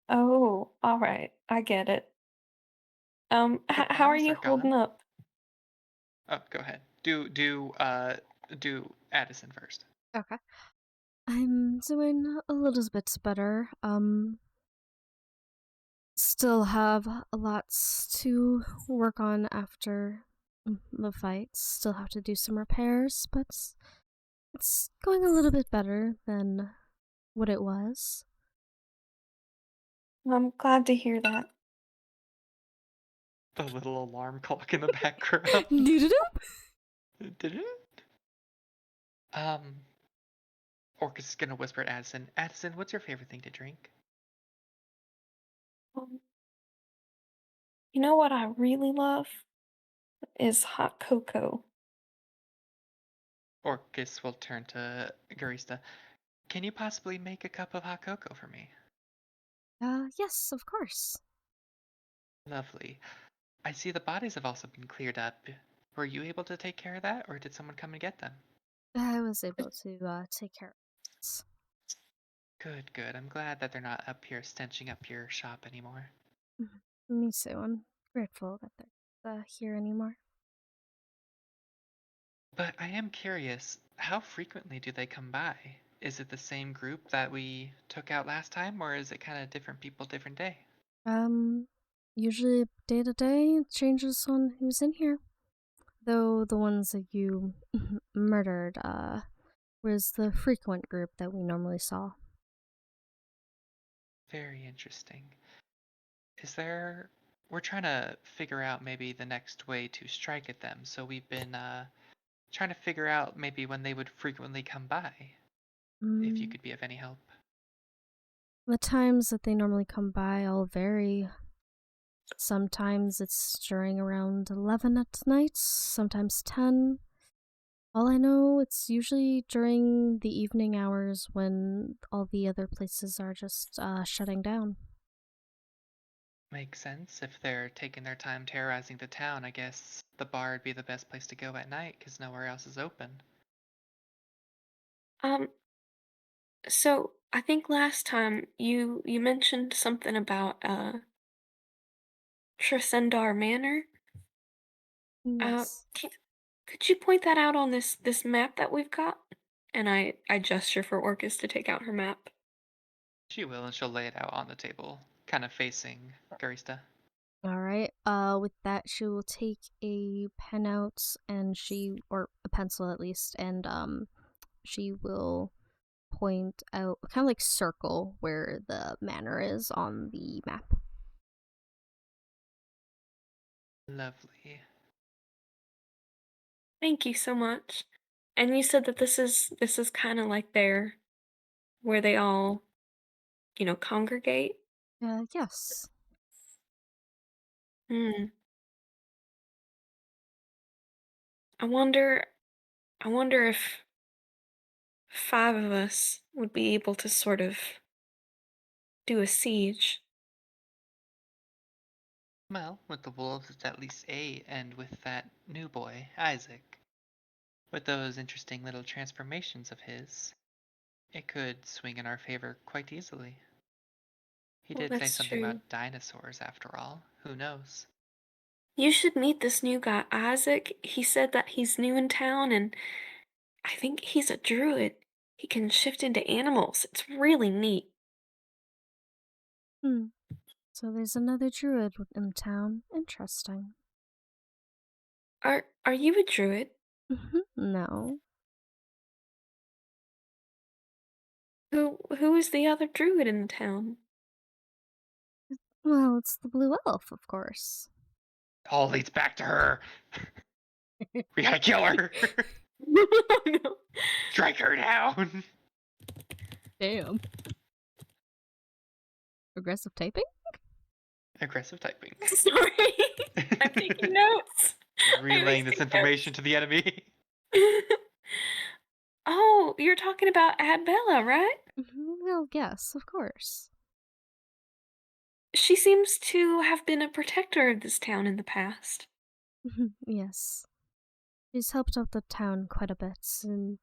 Oh, all right. I get it. But How are Miles you Arcana? holding up? Oh, go ahead. Do Addison first. Okay. I'm doing a little bit better. Still have lots to work on after the fights. Still have to do some repairs, but it's going a little bit better than what it was. I'm glad to hear that. The little alarm clock in the background. Did it? Orchis is gonna whisper at Addison. Addison, what's your favorite thing to drink? You know what I really love is hot cocoa. Orchis will turn to Garista. Can you possibly make a cup of hot cocoa for me? Yes, of course. Lovely. I see the bodies have also been cleared up. Were you able to take care of that, or did someone come and get them? I was able to take care of it. Good, good. I'm glad that they're not up here stenching up your shop anymore. Me too. I'm grateful that they're here anymore. But I am curious, how frequently do they come by? Is it the same group that we took out last time, or is it kind of different people, different day? Usually day to day, it changes on who's in here. Though the ones that you murdered, was the frequent group that we normally saw. Very interesting. We're trying to figure out maybe the next way to strike at them, so we've been, trying to figure out maybe when they would frequently come by, if you could be of any help. The times that they normally come by all vary. Sometimes it's during around 11 at night, sometimes 10. All I know, it's usually during the evening hours when all the other places are just shutting down. Makes sense. If they're taking their time terrorizing the town, I guess the bar would be the best place to go at night, because nowhere else is open. So I think last time you mentioned something about Tresendar Manor. Yes. Could you point that out on this map that we've got? And I gesture for Orchis to take out her map. She will, and she'll lay it out on the table, kind of facing Garista. Alright, with that, she will take a pen out or a pencil at least, and, she will point out, kind of like circle where the manor is on the map. Lovely. Thank you so much. And you said that this is kind of like where they all, congregate. Yes. Hmm. I wonder if 5 of us would be able to sort of do a siege. Well, with the wolves, it's at least 8, and with that new boy, Isaac, with those interesting little transformations of his, it could swing in our favor quite easily. He Well, did say that's something true. about dinosaurs, after all. Who knows? You should meet this new guy, Isaac. He said that he's new in town and I think he's a druid. He can shift into animals. It's really neat. So there's another druid in town. Interesting. Are you a druid? No. Who is the other druid in the town? Well, it's the blue elf, of course. All leads back to her. We gotta kill her. No. Strike her down. Damn. Aggressive typing? Aggressive typing. Sorry. I'm taking notes. Relaying this information to the enemy. Oh, you're talking about Adbella, right? Well, yes, of course. she seems to have been a protector of this town in the past. Yes. She's helped out the town quite a bit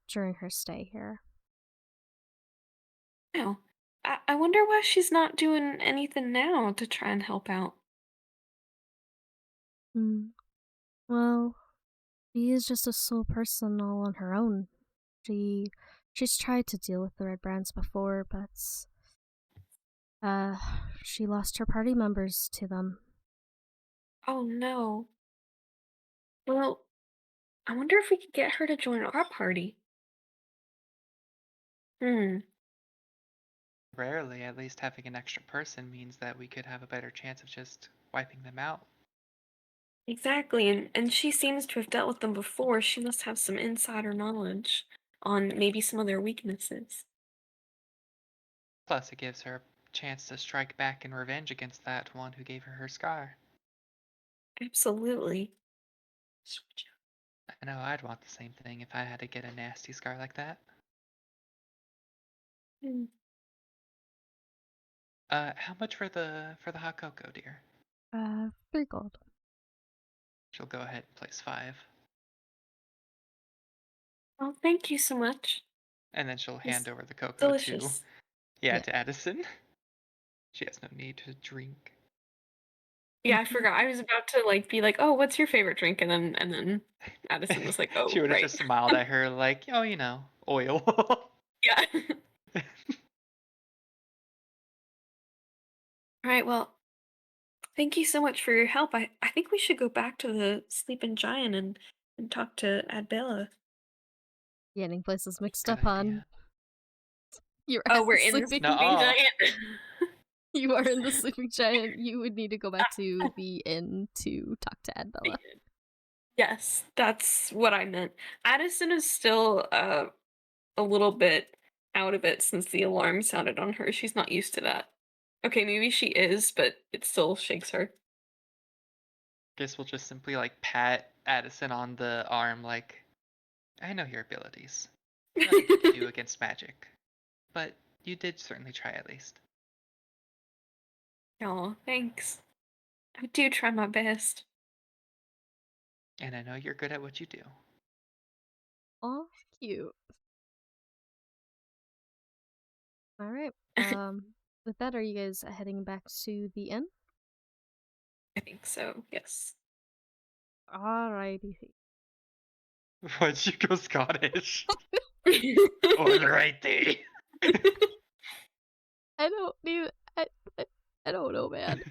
during her stay here. Oh, I wonder why she's not doing anything now to try and help out. Hmm. Well, she is just a sole person all on her own. She's tried to deal with the Red Brands before, but uh, she lost her party members to them. Oh no. Well, I wonder if we could get her to join our party. Hmm. Rarely, at least having an extra person means that we could have a better chance of just wiping them out. Exactly, and she seems to have dealt with them before. She must have some insider knowledge on maybe some of their weaknesses. Plus, it gives her a chance to strike back in revenge against that one who gave her her scar. Absolutely. I know I'd want the same thing if I had to get a nasty scar like that. Hmm. How much for the hot cocoa, dear? 3 gold. She'll go ahead and place 5. Oh, thank you so much. And then she'll hand It's over the cocoa delicious. Yeah. to Addison. She has no need to drink. Yeah, I forgot. I was about to be like, "Oh, what's your favorite drink?" And then Addison was like, "Oh, She would have right." just smiled at her like, oh, oil. Yeah. All right, well, thank you so much for your help. I think we should go back to the Sleeping Giant and talk to Adbella. Getting places mixed Good up on. idea. You're Oh, at we're the in the sleeping. Sleeping Nuh-uh. Giant. You are in the sleeping giant. You would need to go back to the inn to talk to Adbella. Yes, that's what I meant. Addison is still a little bit out of it since the alarm sounded on her. She's not used to that. Okay, maybe she is, but it still shakes her. Guess we'll just simply pat Addison on the arm like, I know your abilities. Nothing you can do against magic. But you did certainly try at least. Oh, thanks. I do try my best. And I know you're good at what you do. Aw, cute. Alright. With that, are you guys heading back to the inn? I think so, yes. Alrighty. Why'd you go Scottish? Alrighty. I don't need. I don't know, man.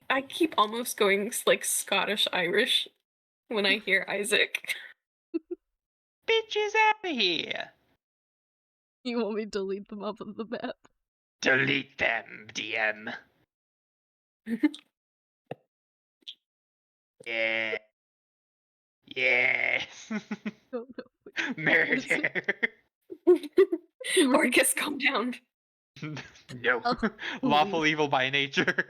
I keep almost going Scottish Irish when I hear Isaac. Bitches out of here. You want me to delete them off of the map? Delete them, DM. Yeah. Yes. No, no. Murder. Orchis, calm down. No. Oh, Lawful please. evil by nature.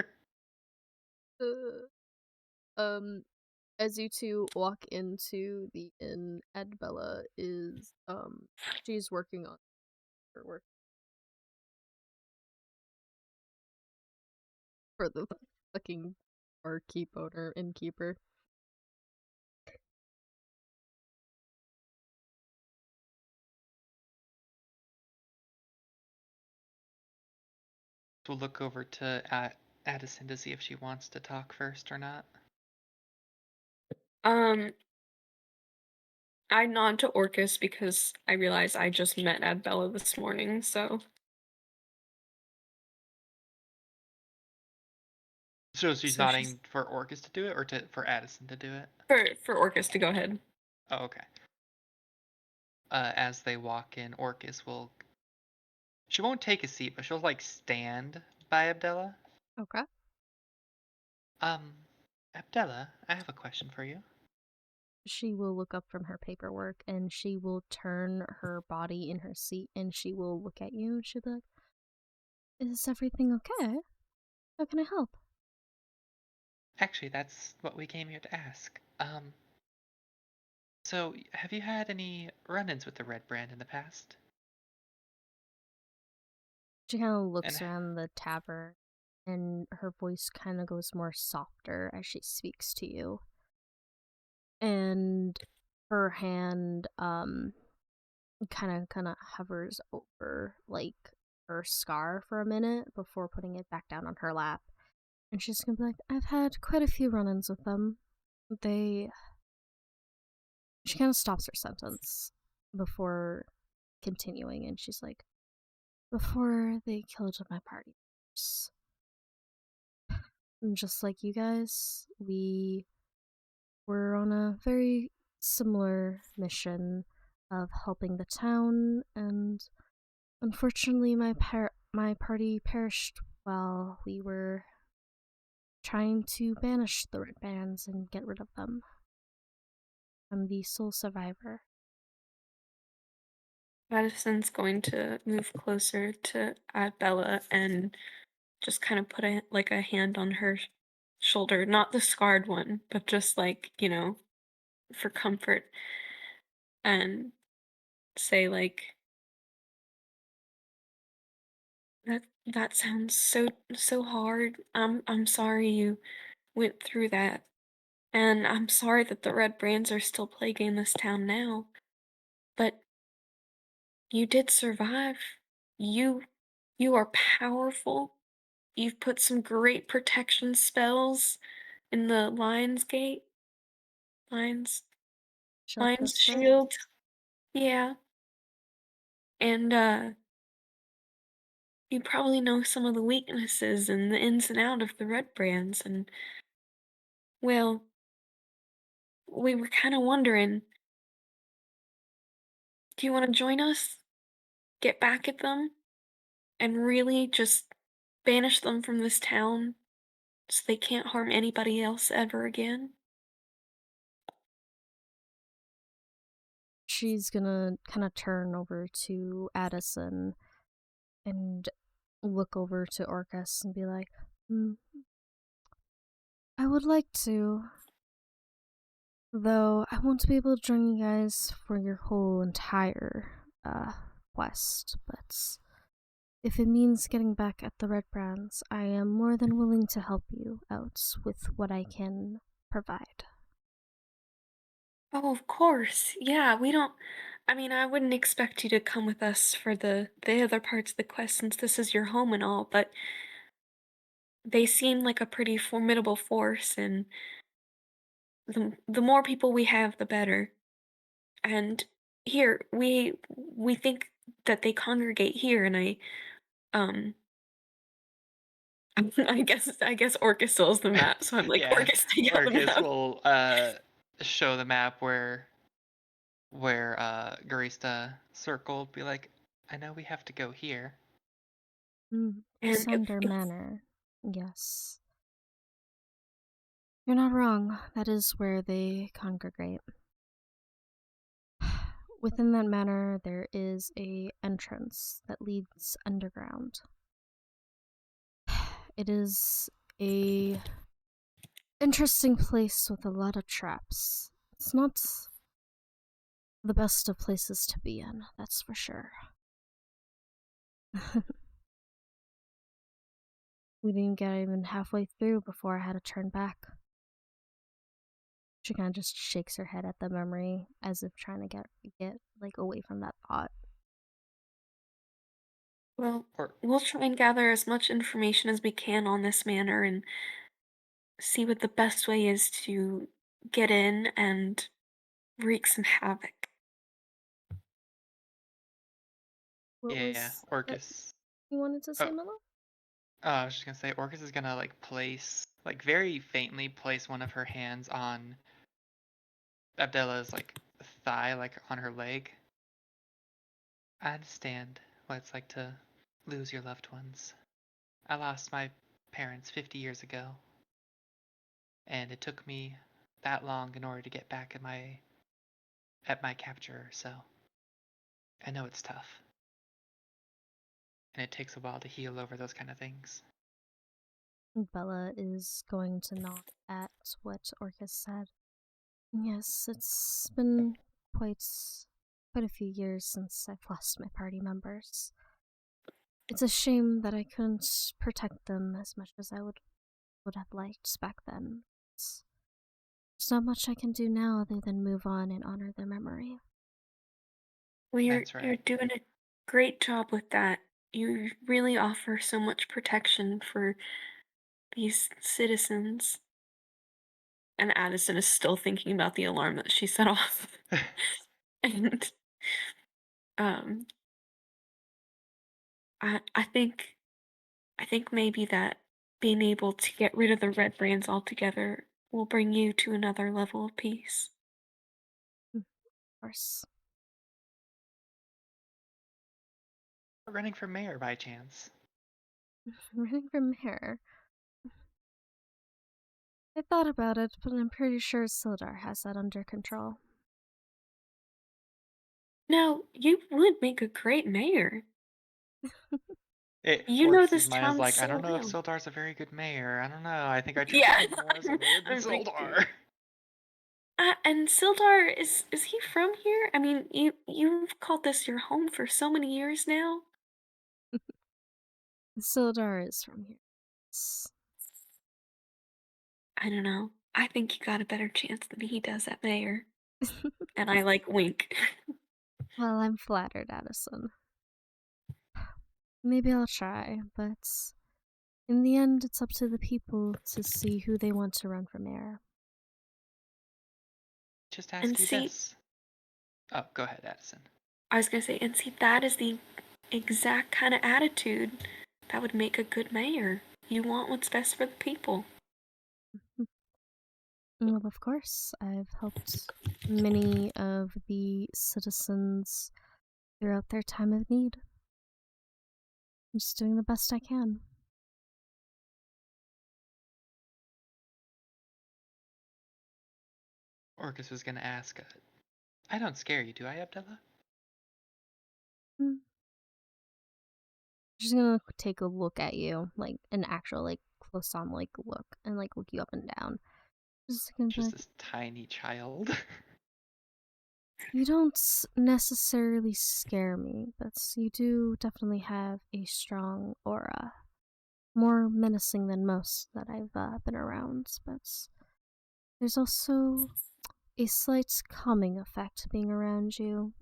As you two walk into the inn, Adbella is she's working on her work for the fucking barkeep owner innkeeper. We'll look over to Addison to see if she wants to talk first or not. I nod to Orchis because I realize I just met Adbella this morning, so So she's So she's- nodding for Orchis to do it, or for Addison to do it? for Orchis to go ahead. Oh, okay. As they walk in, Orchis will. She won't take a seat, but she'll stand by Abdella. Okay. Abdella, I have a question for you. She will look up from her paperwork and she will turn her body in her seat and she will look at you and she'll be like, "Is everything okay? How can I help?" Actually, that's what we came here to ask. So have you had any run-ins with the Red Brand in the past? She kind of looks And around the tavern. and her voice kind of goes more softer as she speaks to you. And her hand kind of hovers over like her scar for a minute before putting it back down on her lap. And she's gonna be like, I've had quite a few run-ins with them. She kind of stops her sentence before continuing, and she's like, before they killed my party members. And just like you guys, we were on a very similar mission of helping the town, and unfortunately my party perished while we were trying to banish the red bands and get rid of them. I'm the sole survivor. Addison's going to move closer to Bella and just kind of put a hand on her shoulder, not the scarred one, but just like, for comfort, and say like, that sounds so hard. I'm sorry you went through that. And I'm sorry that the red brands are still plaguing this town now. But you did survive. You are powerful. You've put some great protection spells in the Lion's Gate. Lion's Crystal? Shield. Yeah. And you probably know some of the weaknesses and the ins and out of the red brands, and well, we were kind of wondering, do you want to join us? Get back at them? And really just banish them from this town so they can't harm anybody else ever again? She's gonna kind of turn over to Addison and look over to Orchis and be like, I would like to, though I won't be able to join you guys for your whole entire quest, but if it means getting back at the Red Brands, I am more than willing to help you out with what I can provide. Oh, of course. Yeah, I wouldn't expect you to come with us for the other parts of the quest since this is your home and all, but they seem like a pretty formidable force, and the more people we have, the better. And here, we think that they congregate here, and um I guess Orchis still has the map, so I'm like, Yeah, Orchis, take out the Orchis map. will show the map where Garista circled, be like, I know we have to go here. And Sunder Manor, yes. You're not wrong. That is where they congregate. Within that manor, there is a entrance that leads underground. It is a interesting place with a lot of traps. It's not the best of places to be in, that's for sure. We didn't get even halfway through before I had to turn back. She kind of just shakes her head at the memory as if trying to get like away from that thought. Well, we'll try and gather as much information as we can on this manor and see what the best way is to get in and wreak some havoc. Yeah, Orchis. You wanted to say, Mellow? I was just gonna say, Orchis is gonna very faintly place one of her hands on Abdella's thigh, on her leg. I understand what it's like to lose your loved ones. I lost my parents 50 years ago, and it took me that long in order to get back at my capturer, so I know it's tough. And it takes a while to heal over those kind of things. Bella is going to nod at what Orchis said. Yes, it's been quite a few years since I've lost my party members. It's a shame that I couldn't protect them as much as I would have liked back then. There's not much I can do now other than move on and honor their memory. Well, you're That's right. you're doing a great job with that. You really offer so much protection for these citizens. And Addison is still thinking about the alarm that she set off. And um I think maybe that being able to get rid of the red brands altogether will bring you to another level of peace. Of course. Running for mayor by chance. Running for mayor. I thought about it, but I'm pretty sure Sildar has that under control. Now, you would make a great mayor. You know Orchis' this mind is town like, I so don't know if well. Sildar's a very good mayor. I don't know. I think I trust Yeah, him more as a mayor than I'm like, Sildar. and Sildar is he from here? I mean, you've called this your home for so many years now. Sildar is from here. I don't know. I think you got a better chance than he does at mayor. And I like wink. Well, I'm flattered, Addison. Maybe I'll try, but in the end, it's up to the people to see who they want to run for mayor. Just ask And you see, this. Oh, go ahead, Addison. I was gonna say, and see, that is the exact kind of attitude that would make a good mayor. You want what's best for the people. Well, of course, I've helped many of the citizens throughout their time of need. I'm just doing the best I can. Orchis was gonna ask. I don't scare you, do I, Abdullah? She's gonna take a look at you, like an actual, like close on, like look, and like look you up and down. Just gonna be Just like, this tiny child. you don't necessarily scare me, but you do definitely have a strong aura. More menacing than most that I've been around, but there's also a slight calming effect being around you.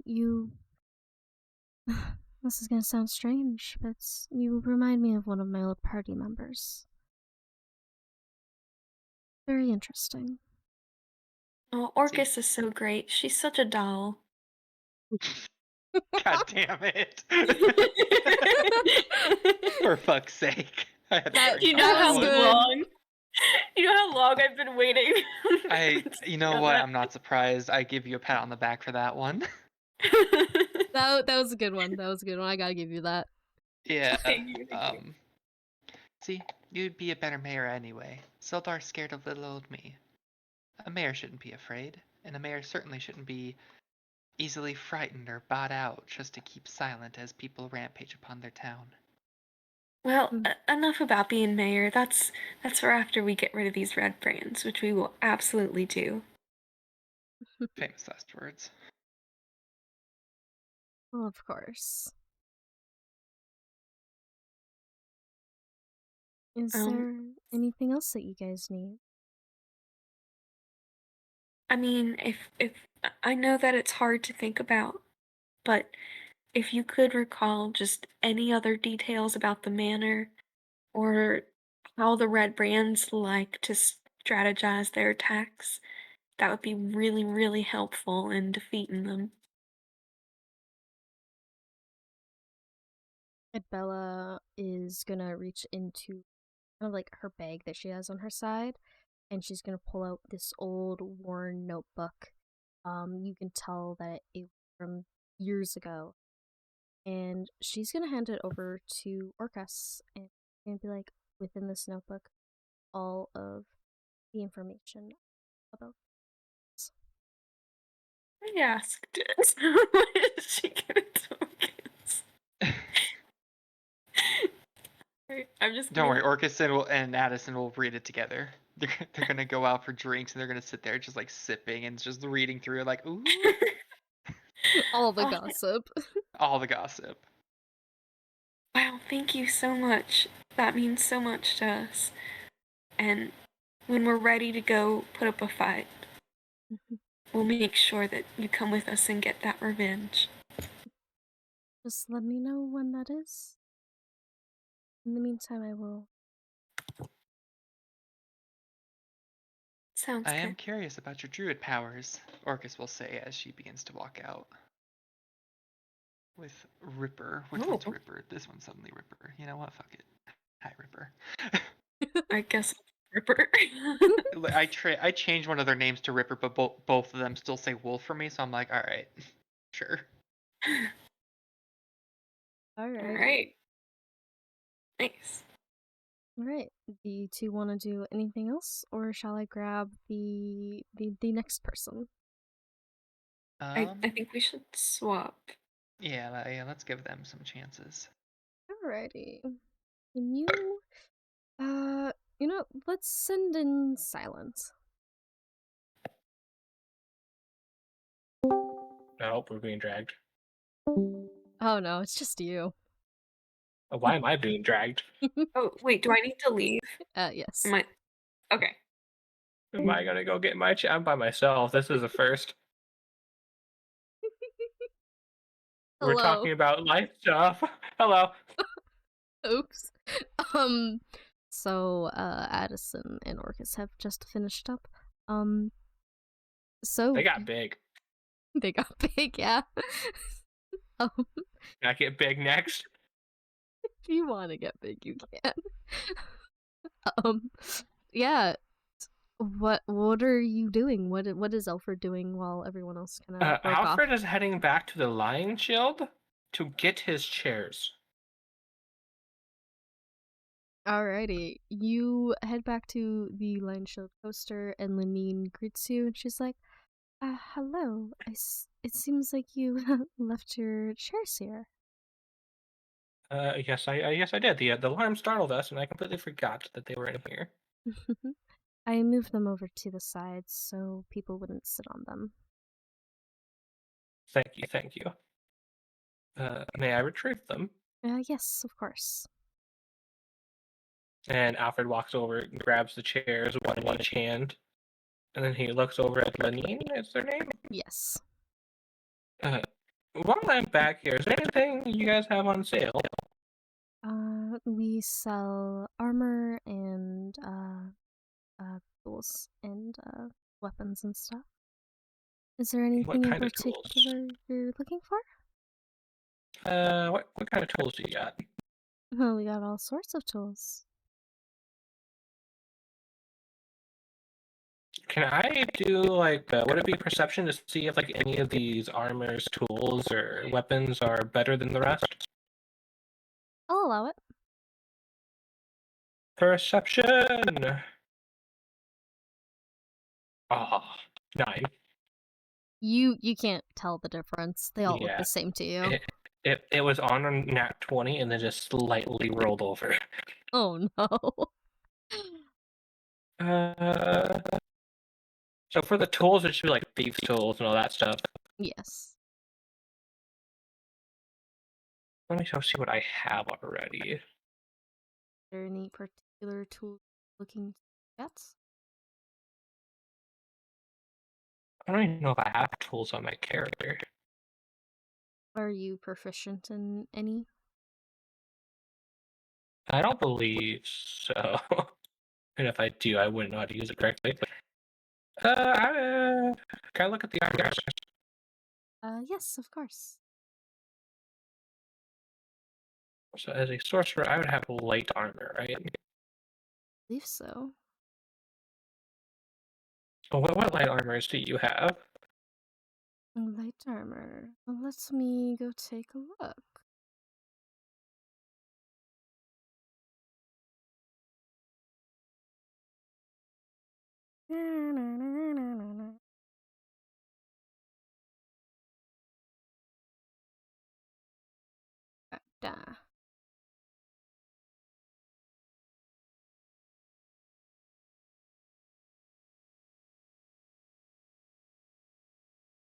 This is gonna sound strange, but you remind me of one of my old party members. Very interesting. Oh, Orchis is so great. She's such a doll. God damn it. For fuck's sake. I had to That- bring You up know that that how was one. good. long? You know how long I've been waiting? You know what? I'm not surprised. I give you a pat on the back for that one. That was a good one. That was a good one. I gotta give you that. Yeah. Thank you, thank you. See, you'd be a better mayor anyway. Sildar's scared of little old me. A mayor shouldn't be afraid, and a mayor certainly shouldn't be easily frightened or bought out just to keep silent as people rampage upon their town. Well, enough about being mayor. That's for after we get rid of these red brands, which we will absolutely do. Famous last words. Well, of course. Is there anything else that you guys need? I mean, if I know that it's hard to think about, but if you could recall just any other details about the manor or how the red brands like to strategize their attacks, that would be really, really helpful in defeating them. And Bella is gonna reach into kind of like her bag that she has on her side, and she's gonna pull out this old worn notebook. You can tell that it was from years ago, and she's gonna hand it over to Orcus, and gonna be like, within this notebook, all of the information about. I asked it. Why did she give it to Orchis? I'm just Don't gonna... worry, Orchis and Addison will read it together. They're gonna go out for drinks and they're gonna sit there just like sipping and just reading through it like, ooh. All the Oh, gossip. All the gossip. wow, thank you so much. That means so much to us. And when we're ready to go put up a fight, we'll make sure that you come with us and get that revenge. Just let me know when that is. In the meantime, I will. Sounds I am good. curious about your druid powers, Orchis will say as she begins to walk out. With Ripper. Which one's Oh. Ripper? This one's suddenly Ripper. You know what? Fuck it. Hi, Ripper. I guess Ripper. I changed one of their names to Ripper, but both of them still say Wolf for me, so I'm like, alright. Sure. Alright. Alright. Nice. Alright. Do you two want to do anything else, or shall I grab the next person? I think we should swap. Yeah, let's give them some chances. Alrighty. Can you let's send in Silent. Oh, we're being dragged. Oh no, it's just you. Why am I being dragged? Oh, wait, do I need to leave? Yes. Am I... Okay. Am I gonna go get my I'm by myself. This is a first. We're Hello. talking about life stuff. Hello. Oops. So Addison and Orchis have just finished up. So They got big. They got big, yeah. Can I get big next? If you want to get big, you can. Yeah. What are you doing? What is Alferd doing while everyone else kind of broke off? Alfred is heading back to the Lion Shield to get his chairs. Alrighty, you head back to the Lion Shield coaster, and Lenine greets you, and she's like, hello. It seems like you left your chairs here. Yes, I did. The alarm startled us, and I completely forgot that they were in here. I moved them over to the sides so people wouldn't sit on them. Thank you. May I retrieve them? Yes, of course. And Alfred walks over and grabs the chairs, one in each hand. And then he looks over at Lenine, is their name? Yes. While I'm back here, is there anything you guys have on sale? We sell armor and tools and weapons and stuff. Is there anything in kind of tools? particular you're looking for? What kind of tools do you got? Well, we got all sorts of tools. Can I do like would it be perception to see if like any of these armors, tools, or weapons are better than the rest? I'll allow it. Perception. Ah, 9. You can't tell the difference. They all look Yeah. the same to you. It was on a nat 20 and then just slightly rolled over. Oh no. So for the tools, it should be like thieves' tools and all that stuff. Yes. Let me see what I have already. Is there any particular tool looking at? I don't even know if I have tools on my character. Are you proficient in any? I don't believe so. And if I do, I wouldn't know how to use it correctly. Can I look at the armors? Yes, of course. So as a sorcerer, I would have light armor, right? I believe so. So what light armors do you have? Light armor. Well, let me go take a look. Da.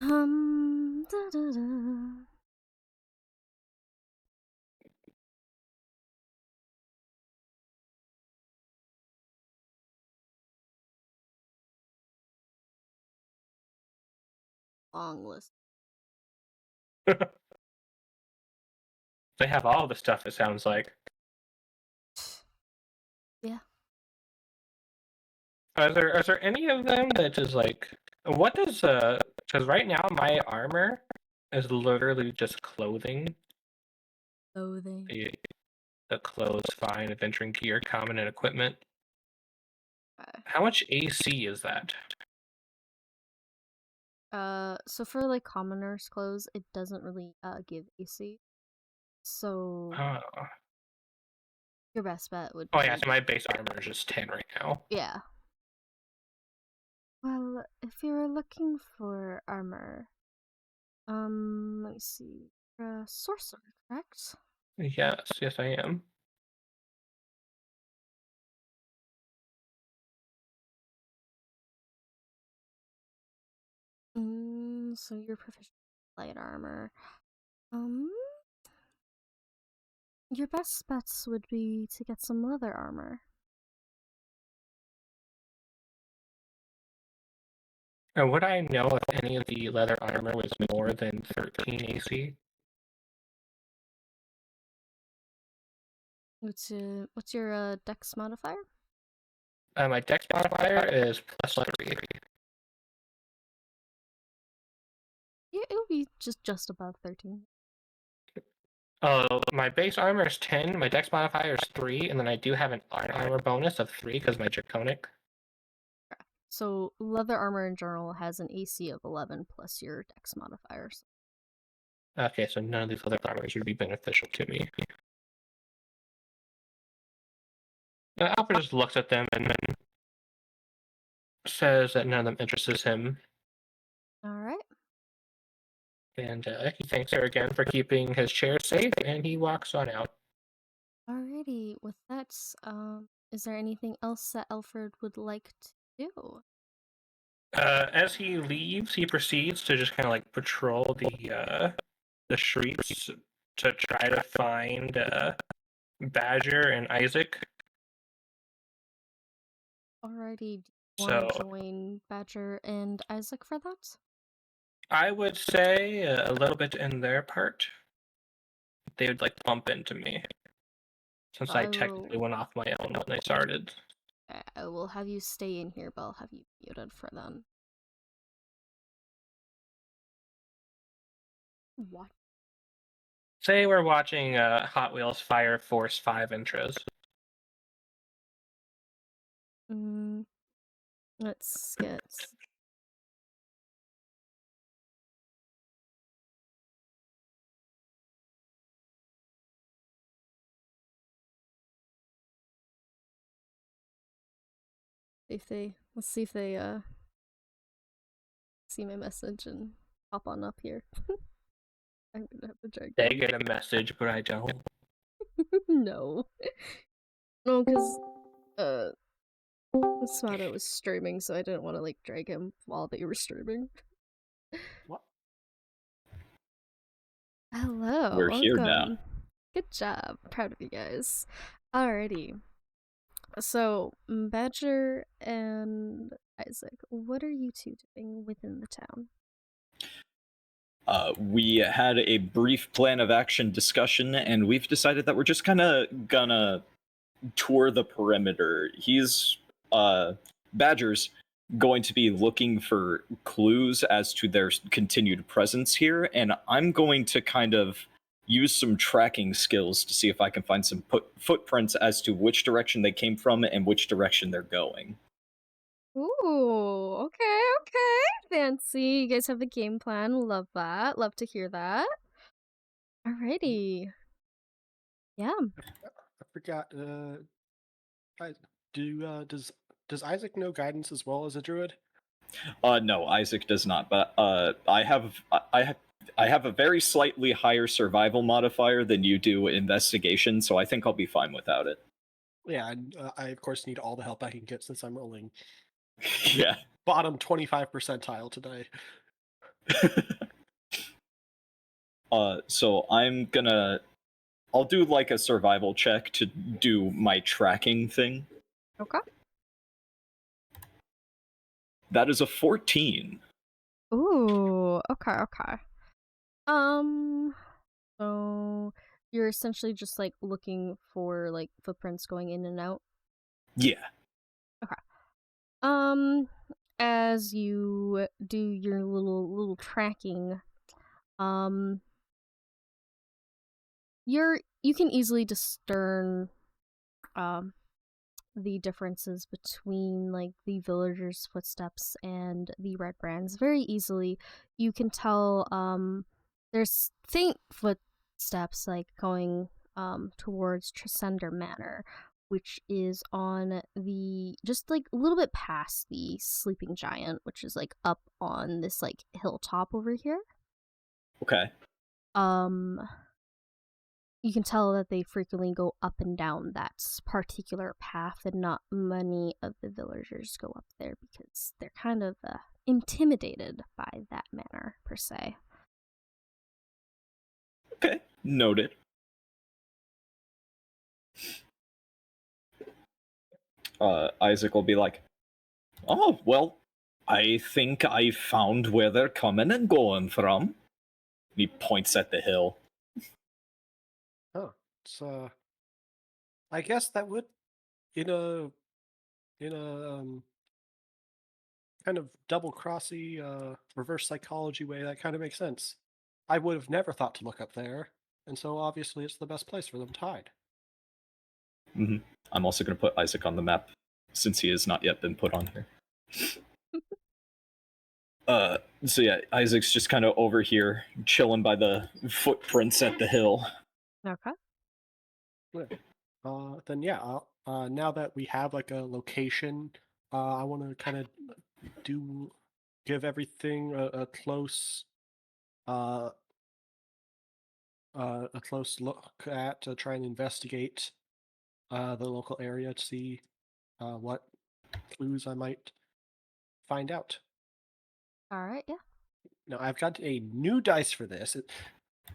Da, da, da. long list. They have all the stuff, it sounds like. Yeah. Are there any of them that is like, what does because right now my armor is literally just clothing. Clothing. The clothes, fine, adventuring gear, common, and equipment. Okay. How much AC is that? So for like commoners' clothes, it doesn't really give AC. So Oh. your best bet would Oh be yeah, so my base armor is just 10 right now. yeah. Well, if you're looking for armor, let me see. You're a sorcerer, correct? Yes, I am. So you're proficient in light armor. Your best bets would be to get some leather armor. And would I know if any of the leather armor was more than 13 AC? What's your dex modifier? My dex modifier is +3. Yeah, it would be just above 13. My base armor is 10, my dex modifier is 3, and then I do have an armor bonus of 3 because my draconic. So leather armor in general has an AC of 11 plus your dex modifiers. Okay, so none of these other armors would be beneficial to me. Alfred just looks at them and then says that none of them interests him. Alright. And he thanks her again for keeping his chair safe, and he walks on out. Alrighty, with that, is there anything else that Alferd would like to do? As he leaves, he proceeds to just kind of like patrol the streets to try to find Badger and Isaac. Alrighty, do you want to So join Badger and Isaac for that? I would say a little bit in their part, they would like bump into me, since I technically went off my own when I started. I will have you stay in here, but I'll have you muted for them. What? Say we're watching Hot Wheels Fire Force 5 intros. Let's get... Let's see if they see my message and hop on up here. I'm gonna have to drag They them. get a message, but I don't. No. No, because Smada was streaming, so I didn't want to like drag him while they were streaming. What? Hello. We're here now. welcome. Good job. Proud of you guys. Alrighty. So, Badger and Isaac, what are you two doing within the town? We had a brief plan of action discussion, and we've decided that we're just kind of gonna tour the perimeter. Badger's going to be looking for clues as to their continued presence here, and I'm going to kind of use some tracking skills to see if I can find some footprints as to which direction they came from and which direction they're going. Ooh, okay. Fancy. You guys have a game plan. Love that. Love to hear that. Alrighty. Yeah. I forgot. Does Isaac know guidance as well as a druid? No, Isaac does not. But I have a very slightly higher survival modifier than you do investigation, so I think I'll be fine without it. Yeah, and I of course need all the help I can get since I'm rolling Yeah. bottom 25 percentile today. So I'll do like a survival check to do my tracking thing. Okay. That is a 14. Ooh, Okay. So you're essentially just like looking for like footprints going in and out. Yeah. As you do your little tracking, you can easily discern the differences between like the villagers' footsteps and the red brands very easily. You can tell there's faint footsteps like going towards Tresender Manor, which is on the just like a little bit past the Sleeping Giant, which is like up on this like hilltop over here. Okay. You can tell that they frequently go up and down that particular path, and not many of the villagers go up there because they're kind of intimidated by that manor, per se. Okay. Noted. Isaac will be like, oh, well, I think I found where they're coming and going from. He points at the hill. Oh, so I guess that would, in a kind of double crossy, reverse psychology way, that kind of makes sense. I would have never thought to look up there, and so obviously it's the best place for them to hide. Mm-hmm. I'm also going to put Isaac on the map since he has not yet been put on here. So yeah, Isaac's just kind of over here chilling by the footprints at the hill. Okay. Then yeah, now that we have like a location, I want to kind of give everything a close a close look at to try and investigate the local area to see what clues I might find out. All right. Yeah. Now I've got a new dice for this.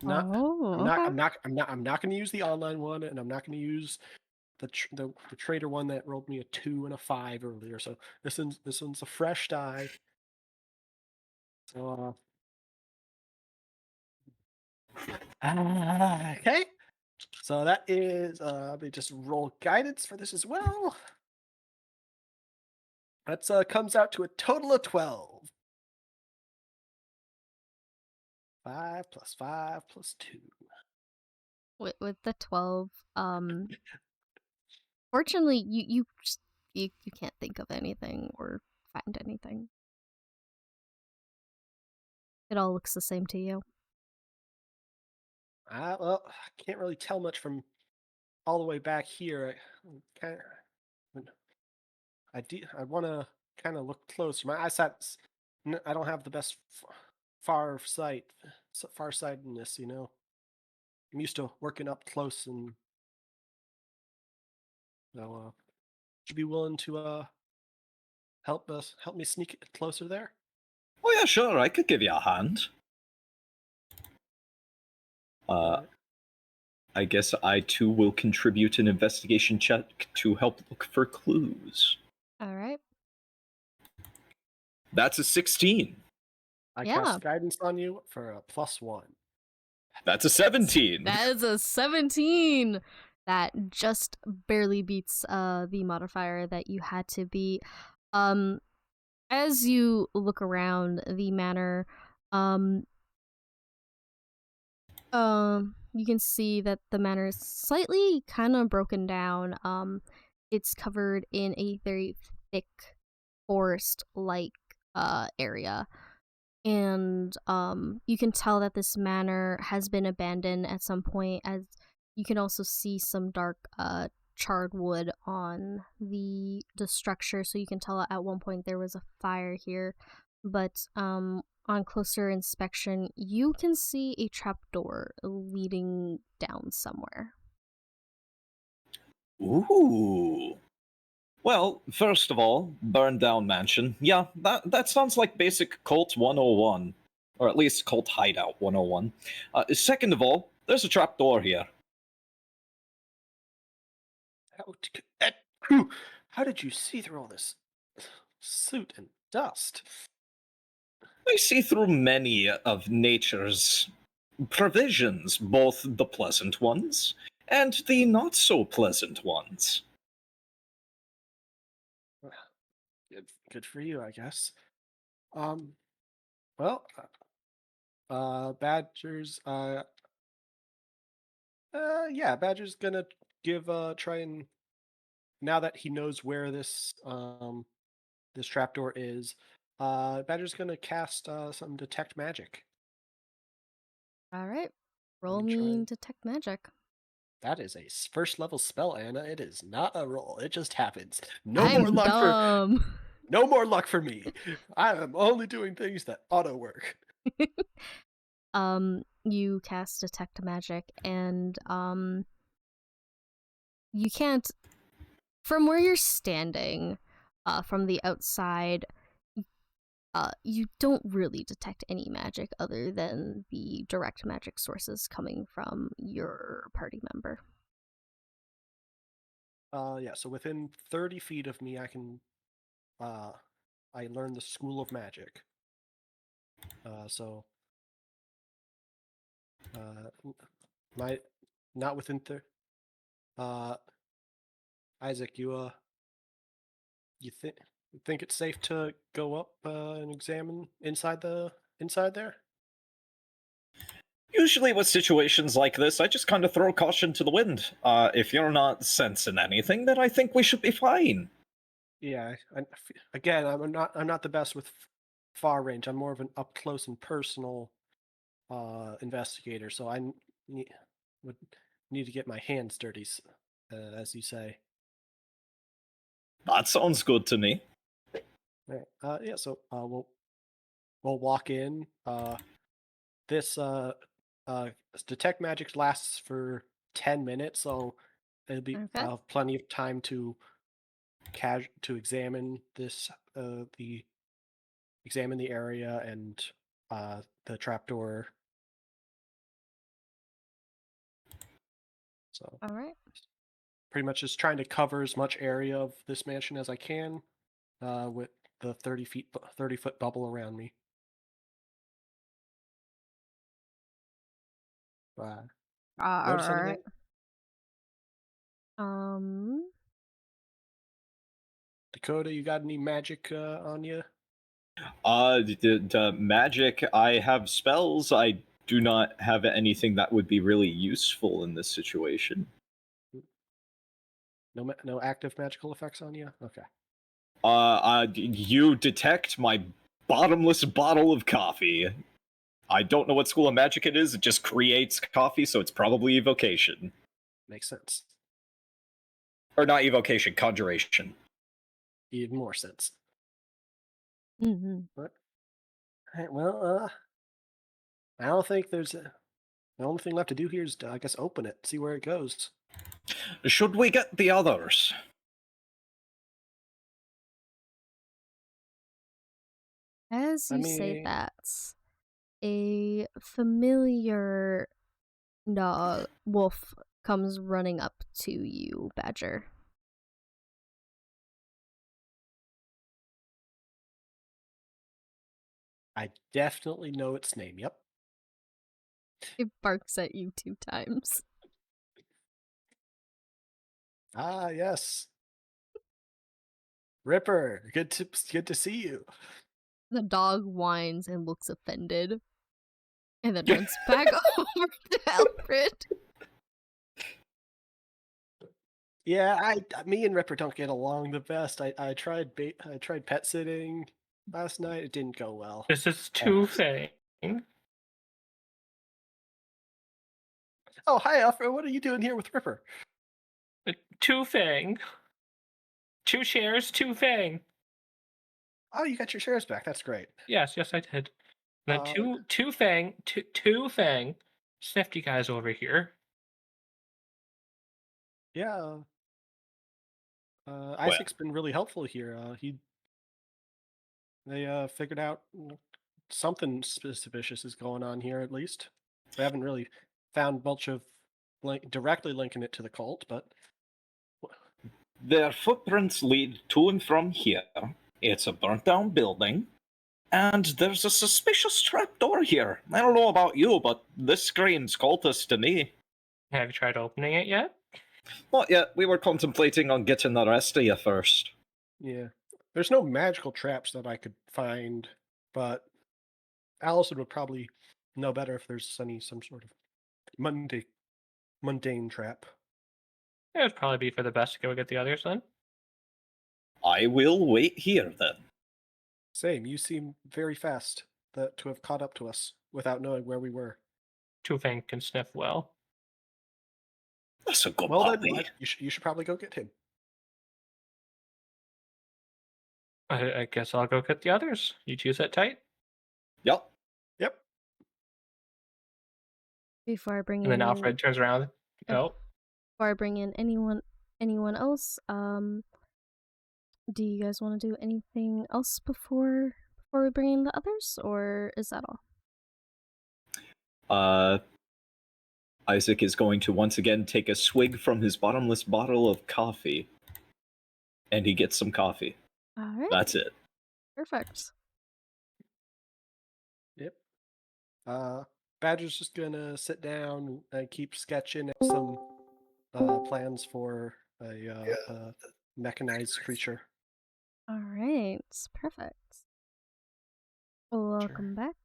I'm not going to use the online one, and I'm not going to use the trader one that rolled me a 2 and a 5 earlier. So this one's a fresh die. So okay. So that is let me just roll guidance for this as well. That's comes out to a total of 12. 5 plus 5 plus 2. With the 12, fortunately, you can't think of anything or find anything. It all looks the same to you. Well, I can't really tell much from all the way back here. I want to kind of look closer. My eyesight's, I don't have the best farsightedness, you know. I'm used to working up close, and so would you be willing to help me sneak closer there? Oh yeah, sure, I could give you a hand. I guess I too will contribute an investigation check to help look for clues. All right. That's a 16. I Yeah. cast guidance on you for a +1. That's a 17. That is a 17. That just barely beats the modifier that you had to beat. As you look around the manor, you can see that the manor is slightly kind of broken down. It's covered in a very thick forest-like area. And you can tell that this manor has been abandoned at some point, as you can also see some dark charred wood on the structure, so you can tell at one point there was a fire here. But on closer inspection, you can see a trapdoor leading down somewhere. Ooh. Well, first of all, burned down mansion. Yeah, that sounds like basic Cult 101. Or at least Cult Hideout 101. Second of all, there's a trapdoor here. How did you see through all this soot and dust? I see through many of nature's provisions, both the pleasant ones and the not so pleasant ones. Good for you, I guess. Well, Badger's yeah, Badger's gonna give try and now that he knows where this this trapdoor is, Badger's gonna cast some detect magic. All right. Roll me try me and- detect magic. That is a first level spell, Anna. It is not a roll. It just happens. No I'm more luck for dumb. no more luck for me. I am only doing things that auto work. You cast detect magic, and you can't, from where you're standing, from the outside, you don't really detect any magic other than the direct magic sources coming from your party member. Yeah, so within 30 feet of me, I can I learn the School of Magic. So my not within Isaac, you think it's safe to go up and examine inside there? Usually, with situations like this, I just kind of throw caution to the wind. If you're not sensing anything, then I think we should be fine. Yeah, again, I'm not the best with far range. I'm more of an up close and personal investigator, so would need to get my hands dirty, as you say. That sounds good to me. All right. Yeah. So we'll walk in. This detect magic lasts for 10 minutes, so it'll be Okay. plenty of time to examine examine the area and the trapdoor. So All right. pretty much just trying to cover as much area of this mansion as I can with the 30-foot bubble around me. All Notice right. anything? Dakota, you got any magic on you? The magic, I have spells. I do not have anything that would be really useful in this situation. No active magical effects on you? Okay. You detect my bottomless bottle of coffee. I don't know what school of magic it is. It just creates coffee, so it's probably evocation. Makes sense. Or not evocation, conjuration. Even more sense. Mm-hmm. All right, well, I don't think there's the only thing left to do here is to, I guess, open it, see where it goes. Should we get the others? As I you say mean- that, a familiar wolf comes running up to you, Badger. I definitely know its name. Yep. It barks at you 2 times. Ah, yes. Ripper, good to see you. The dog whines and looks offended, and then runs back over to Alferd. Yeah, me and Ripper don't get along the best. I tried pet sitting last night. It didn't go well. This is Two-Fang. Oh, hi, Alfred. What are you doing here with Ripper? Two-Fang. 2 chairs, Two-Fang. Oh, you got your shares back. That's great. Yes, I did. Then Two-Fang sniffed you guys over here. Yeah. Isaac's been really helpful here. They figured out something suspicious is going on here. At least we haven't really found much of directly linking it to the cult, but Their footprints lead to and from here. It's a burnt down building. And there's a suspicious trapdoor here. I don't know about you, but this screams cultist to me. Have you tried opening it yet? Not yet. We were contemplating on getting the rest of you first. Yeah. There's no magical traps that I could find, but Allison would probably know better if there's some sort of mundane trap. It would probably be for the best to go get the others then. I will wait here then. Same. You seem very fast to have caught up to us without knowing where we were. Two-Fang can sniff well. That's a good Well puppy. then, you should probably go get him. I guess I'll go get the others. You two sit tight. Yep. Yep. Before I bring And in then Alfred turns around. Oh, before I bring in anyone else, do you guys want to do anything else before we bring in the others, or is that all? Isaac is going to once again take a swig from his bottomless bottle of coffee. And he gets some coffee. All right. That's it. Perfect. Yep. Badger's just gonna sit down and keep sketching at some plans for a mechanized creature. All right. Perfect. Welcome back.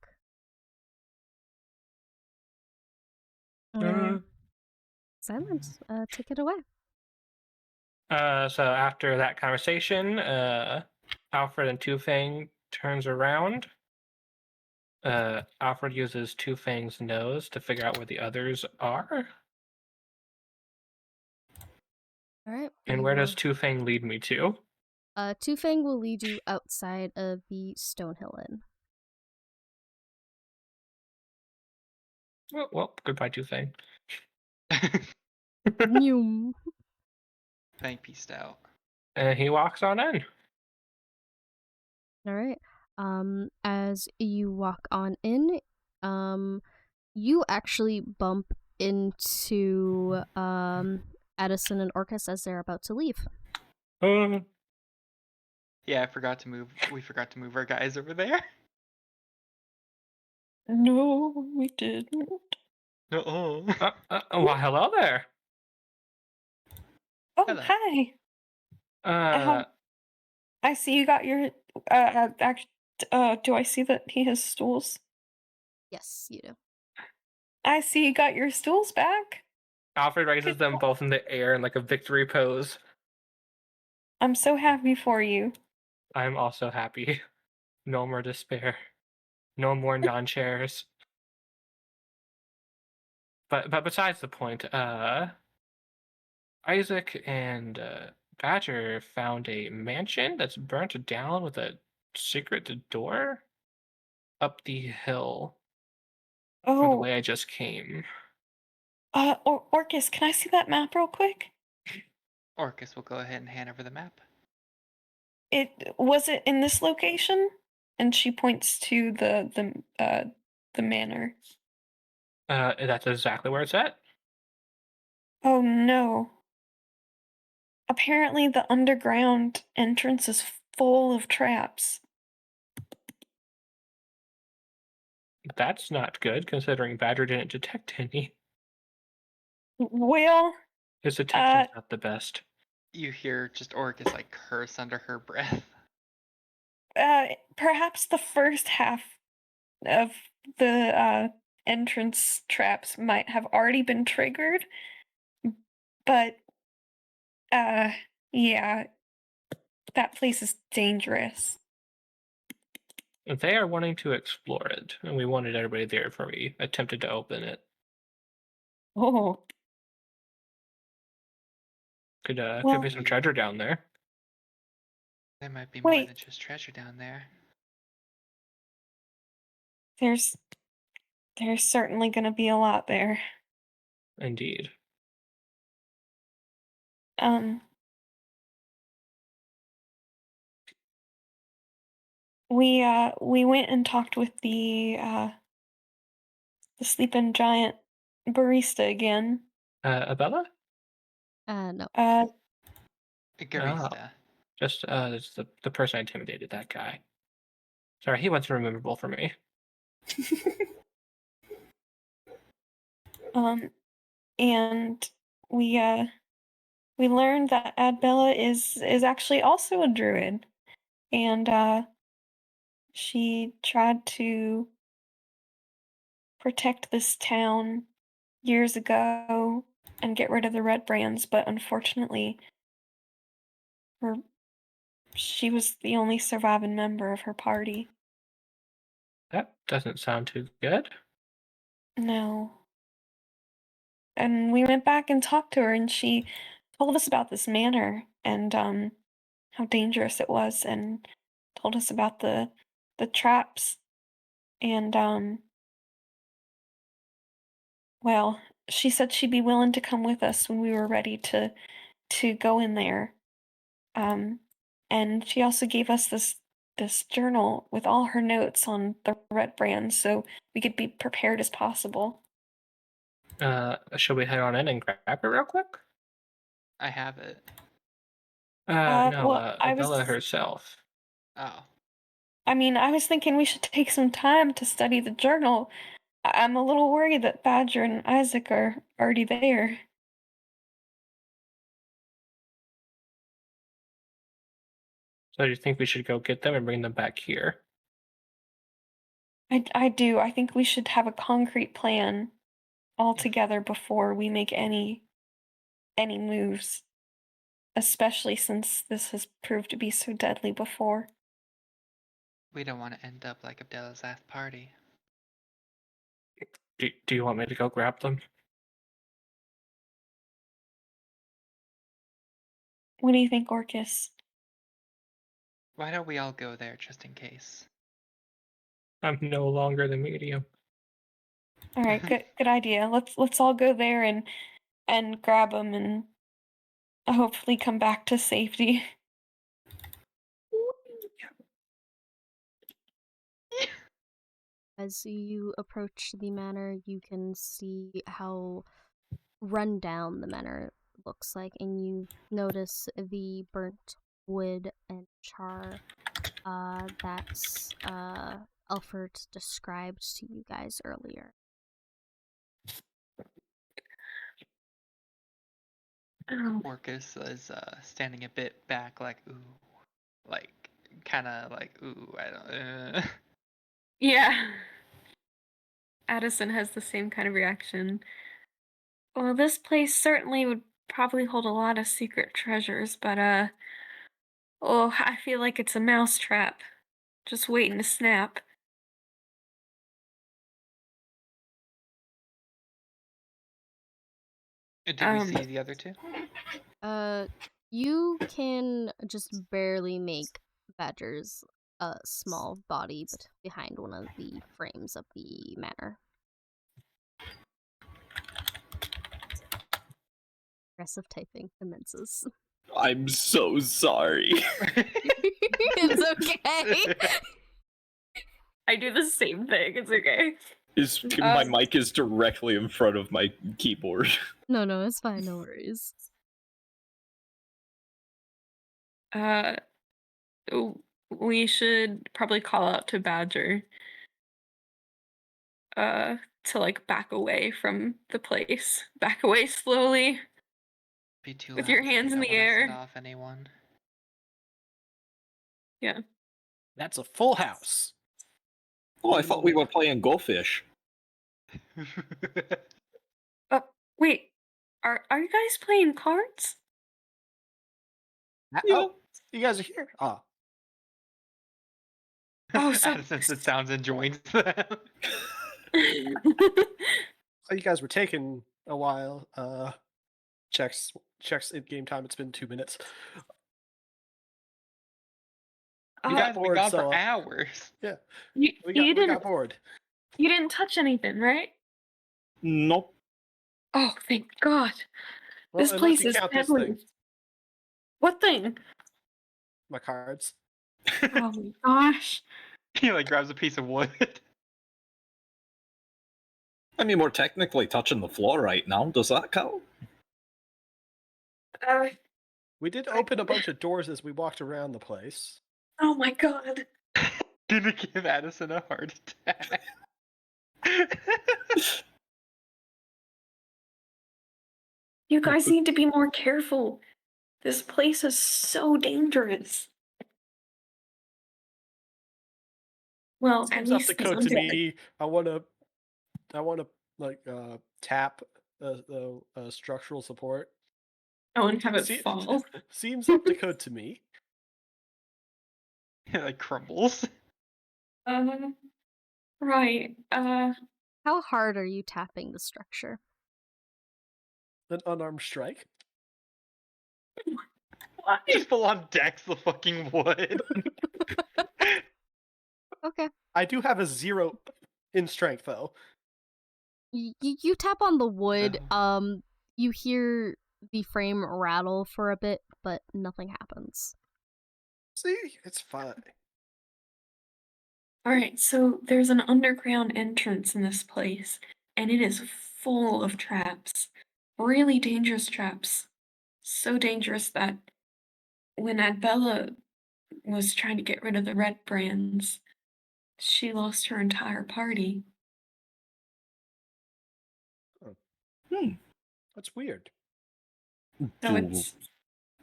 Silence. Take it away. So after that conversation, Alfred and Two-Fang turns around. Alfred uses Two-Fang's nose to figure out where the others are. All right. And where does Two-Fang lead me to? Two-Fang will lead you outside of the Stonehill Inn. Well, goodbye, Two-Fang. Noom. Fang peaced out. And he walks on in. All right. As you walk on in, you actually bump into Addison and Orchis as they're about to leave. Yeah, I forgot to move. We forgot to move our guys over there. No, we didn't. Uh-oh. Well, hello there. Oh, Hello. hi. I see you got your. Do I see that he has stools? Yes, you do. I see you got your stools back. Alfred raises them both in the air in like a victory pose. I'm so happy for you. I'm also happy. No more despair. No more non-chairs. But besides the point, Isaac and Badger found a mansion that's burnt down with a secret door up the hill from the Oh, way I just came. Orchis, can I see that map real quick? Orchis will go ahead and hand over the map. Was it in this location? And she points to the manor. That's exactly where it's at. Oh no. Apparently the underground entrance is full of traps. That's not good, considering Badger didn't detect any. Well, His detection's not the best. You hear just Orchis like curse under her breath. perhaps the first half of the entrance traps might have already been triggered, but yeah, that place is dangerous. They are wanting to explore it, and we wanted everybody there before we attempted to open it. Oh, Could Well- be some treasure down there. There might be more Wait. than just treasure down there. there's certainly gonna be a lot there. Indeed. We went and talked with the sleeping giant barista again. Abella? No. Garista. Just it's the person I intimidated, that guy. Sorry, he wasn't memorable for me. And we learned that Adbella is actually also a druid, and she tried to protect this town years ago and get rid of the red brands, but unfortunately, she was the only surviving member of her party. That doesn't sound too good. No. And we went back and talked to her, and she told us about this manor and how dangerous it was, and told us about the traps. And well, she said she'd be willing to come with us when we were ready to go in there. And she also gave us this journal with all her notes on the red brands, so we could be prepared as possible. Should we head on in and grab it real quick? I have it. Well, Bella herself. Oh. I mean, I was thinking we should take some time to study the journal. I'm a little worried that Badger and Isaac are already there. So do you think we should go get them and bring them back here? I do. I think we should have a concrete plan all together before we make any moves, especially since this has proved to be so deadly before. We don't want to end up like Abdella's last party. Do you want me to go grab them? What do you think, Orchis? Why don't we all go there just in case? I'm no longer the medium. All right, good idea. Let's all go there and grab them and hopefully come back to safety. As you approach the manor, you can see how run down the manor looks like, and you notice the burnt wood and char that Alferd described to you guys earlier. Orchis is standing a bit back, like, ooh. Like, kind of like, ooh, I don't... Yeah. Addison has the same kind of reaction. Well, this place certainly would probably hold a lot of secret treasures, but oh, I feel like it's a mousetrap, just waiting to snap. Did we see the other two? You can just barely make Badger's small body behind one of the frames of the manor. Aggressive typing commences. I'm so sorry. It's okay. I do the same thing. It's okay. My mic is directly in front of my keyboard. No, it's fine. No worries. We should probably call out to Badger. To like back away from the place. Back away slowly. Be too With loud, your so we hands in don't the wanna air. Set off anyone. Yeah. That's a full house. Oh, I thought we were playing Go Fish. Wait. Are you guys playing cards? Yeah. Oh, you guys are here. Oh. Oh, so Addison sits down and joins them. So you guys were taking a while. Checks in game time. It's been 2 minutes. You guys have been bored, gone so, for hours. Yeah, you we didn't got bored. you didn't touch anything, right? Nope. Oh, thank God. Well, This unless place you is count this deadly. thing. What thing? My cards. Oh my gosh. He like grabs a piece of wood. I mean, we're technically touching the floor right now. Does that count? We did open a bunch of doors as we walked around the place. Oh my God. gonna give Addison a heart attack. You guys need to be more careful. This place is so dangerous. Well, at Seems up least the the code to undead. me. I wanna like tap structural support. Oh, and have it See- fall. Seems up the code to me. It like crumbles. Right. How hard are you tapping the structure? An unarmed strike. Just full on decks the fucking wood. Okay. I do have a 0 in strength though. You tap on the wood. You hear the frame rattle for a bit, but nothing happens. See, it's fine. Alright, so there's an underground entrance in this place, and it is full of traps. Really dangerous traps. So dangerous that when Adbella was trying to get rid of the red brands, she lost her entire party. That's weird. So it's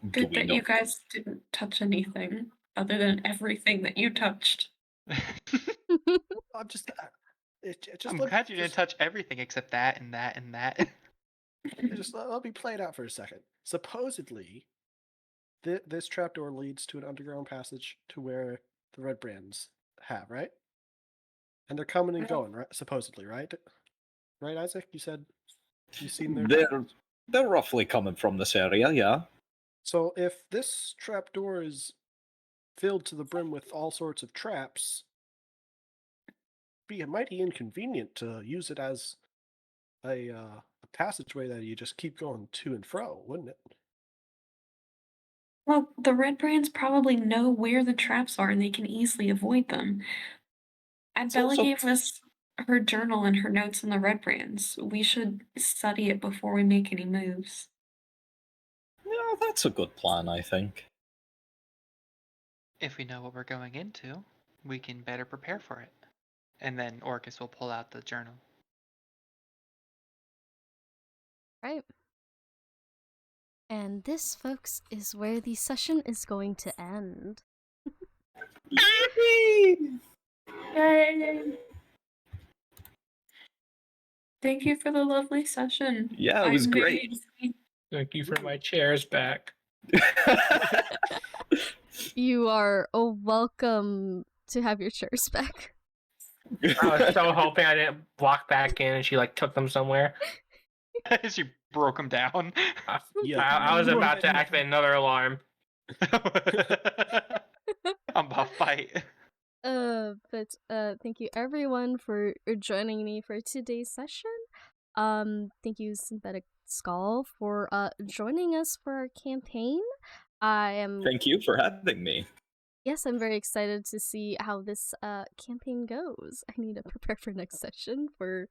Do good we that know? you guys didn't touch anything other than everything that you touched. I'm just. I'm glad you didn't touch everything except that and that and that. Just let me play it out for a second. Supposedly, this trapdoor leads to an underground passage to where the red brands have, right? And they're coming and going, right? Supposedly, right? Right, Isaac? You said you've seen their. They're roughly coming from this area, yeah. So if this trapdoor is filled to the brim with all sorts of traps, it'd be mighty inconvenient to use it as a passageway that you just keep going to and fro, wouldn't it? Well, the red brands probably know where the traps are and they can easily avoid them. And Bella also- gave us her journal and her notes on the red brands. We should study it before we make any moves. Yeah, that's a good plan, I think. If we know what we're going into, we can better prepare for it. And then Orchis will pull out the journal. Right. And this, folks, is where the session is going to end. Yay! Thank you for the lovely session. Yeah, it was I'm very great. excited. Thank you for my chairs back. You are welcome to have your chairs back. I was so hoping I didn't walk back in and she like took them somewhere. She broke them down. Yeah. I was about to activate another alarm. I'm about to fight. But thank you everyone for joining me for today's session. Thank you SintheticSkull for joining us for our campaign. I am Thank you for having me. Yes, I'm very excited to see how this campaign goes. I need to prepare for next session for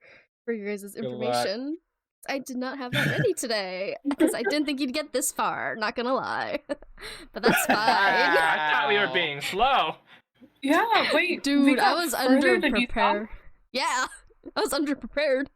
your guys' luck. information. I did not have that ready today because I didn't think you'd get this far, not gonna lie. But that's fine. I thought we were being slow. Yeah, wait. we Dude, I got was further than you thought? underprepared. Yeah, I was underprepared.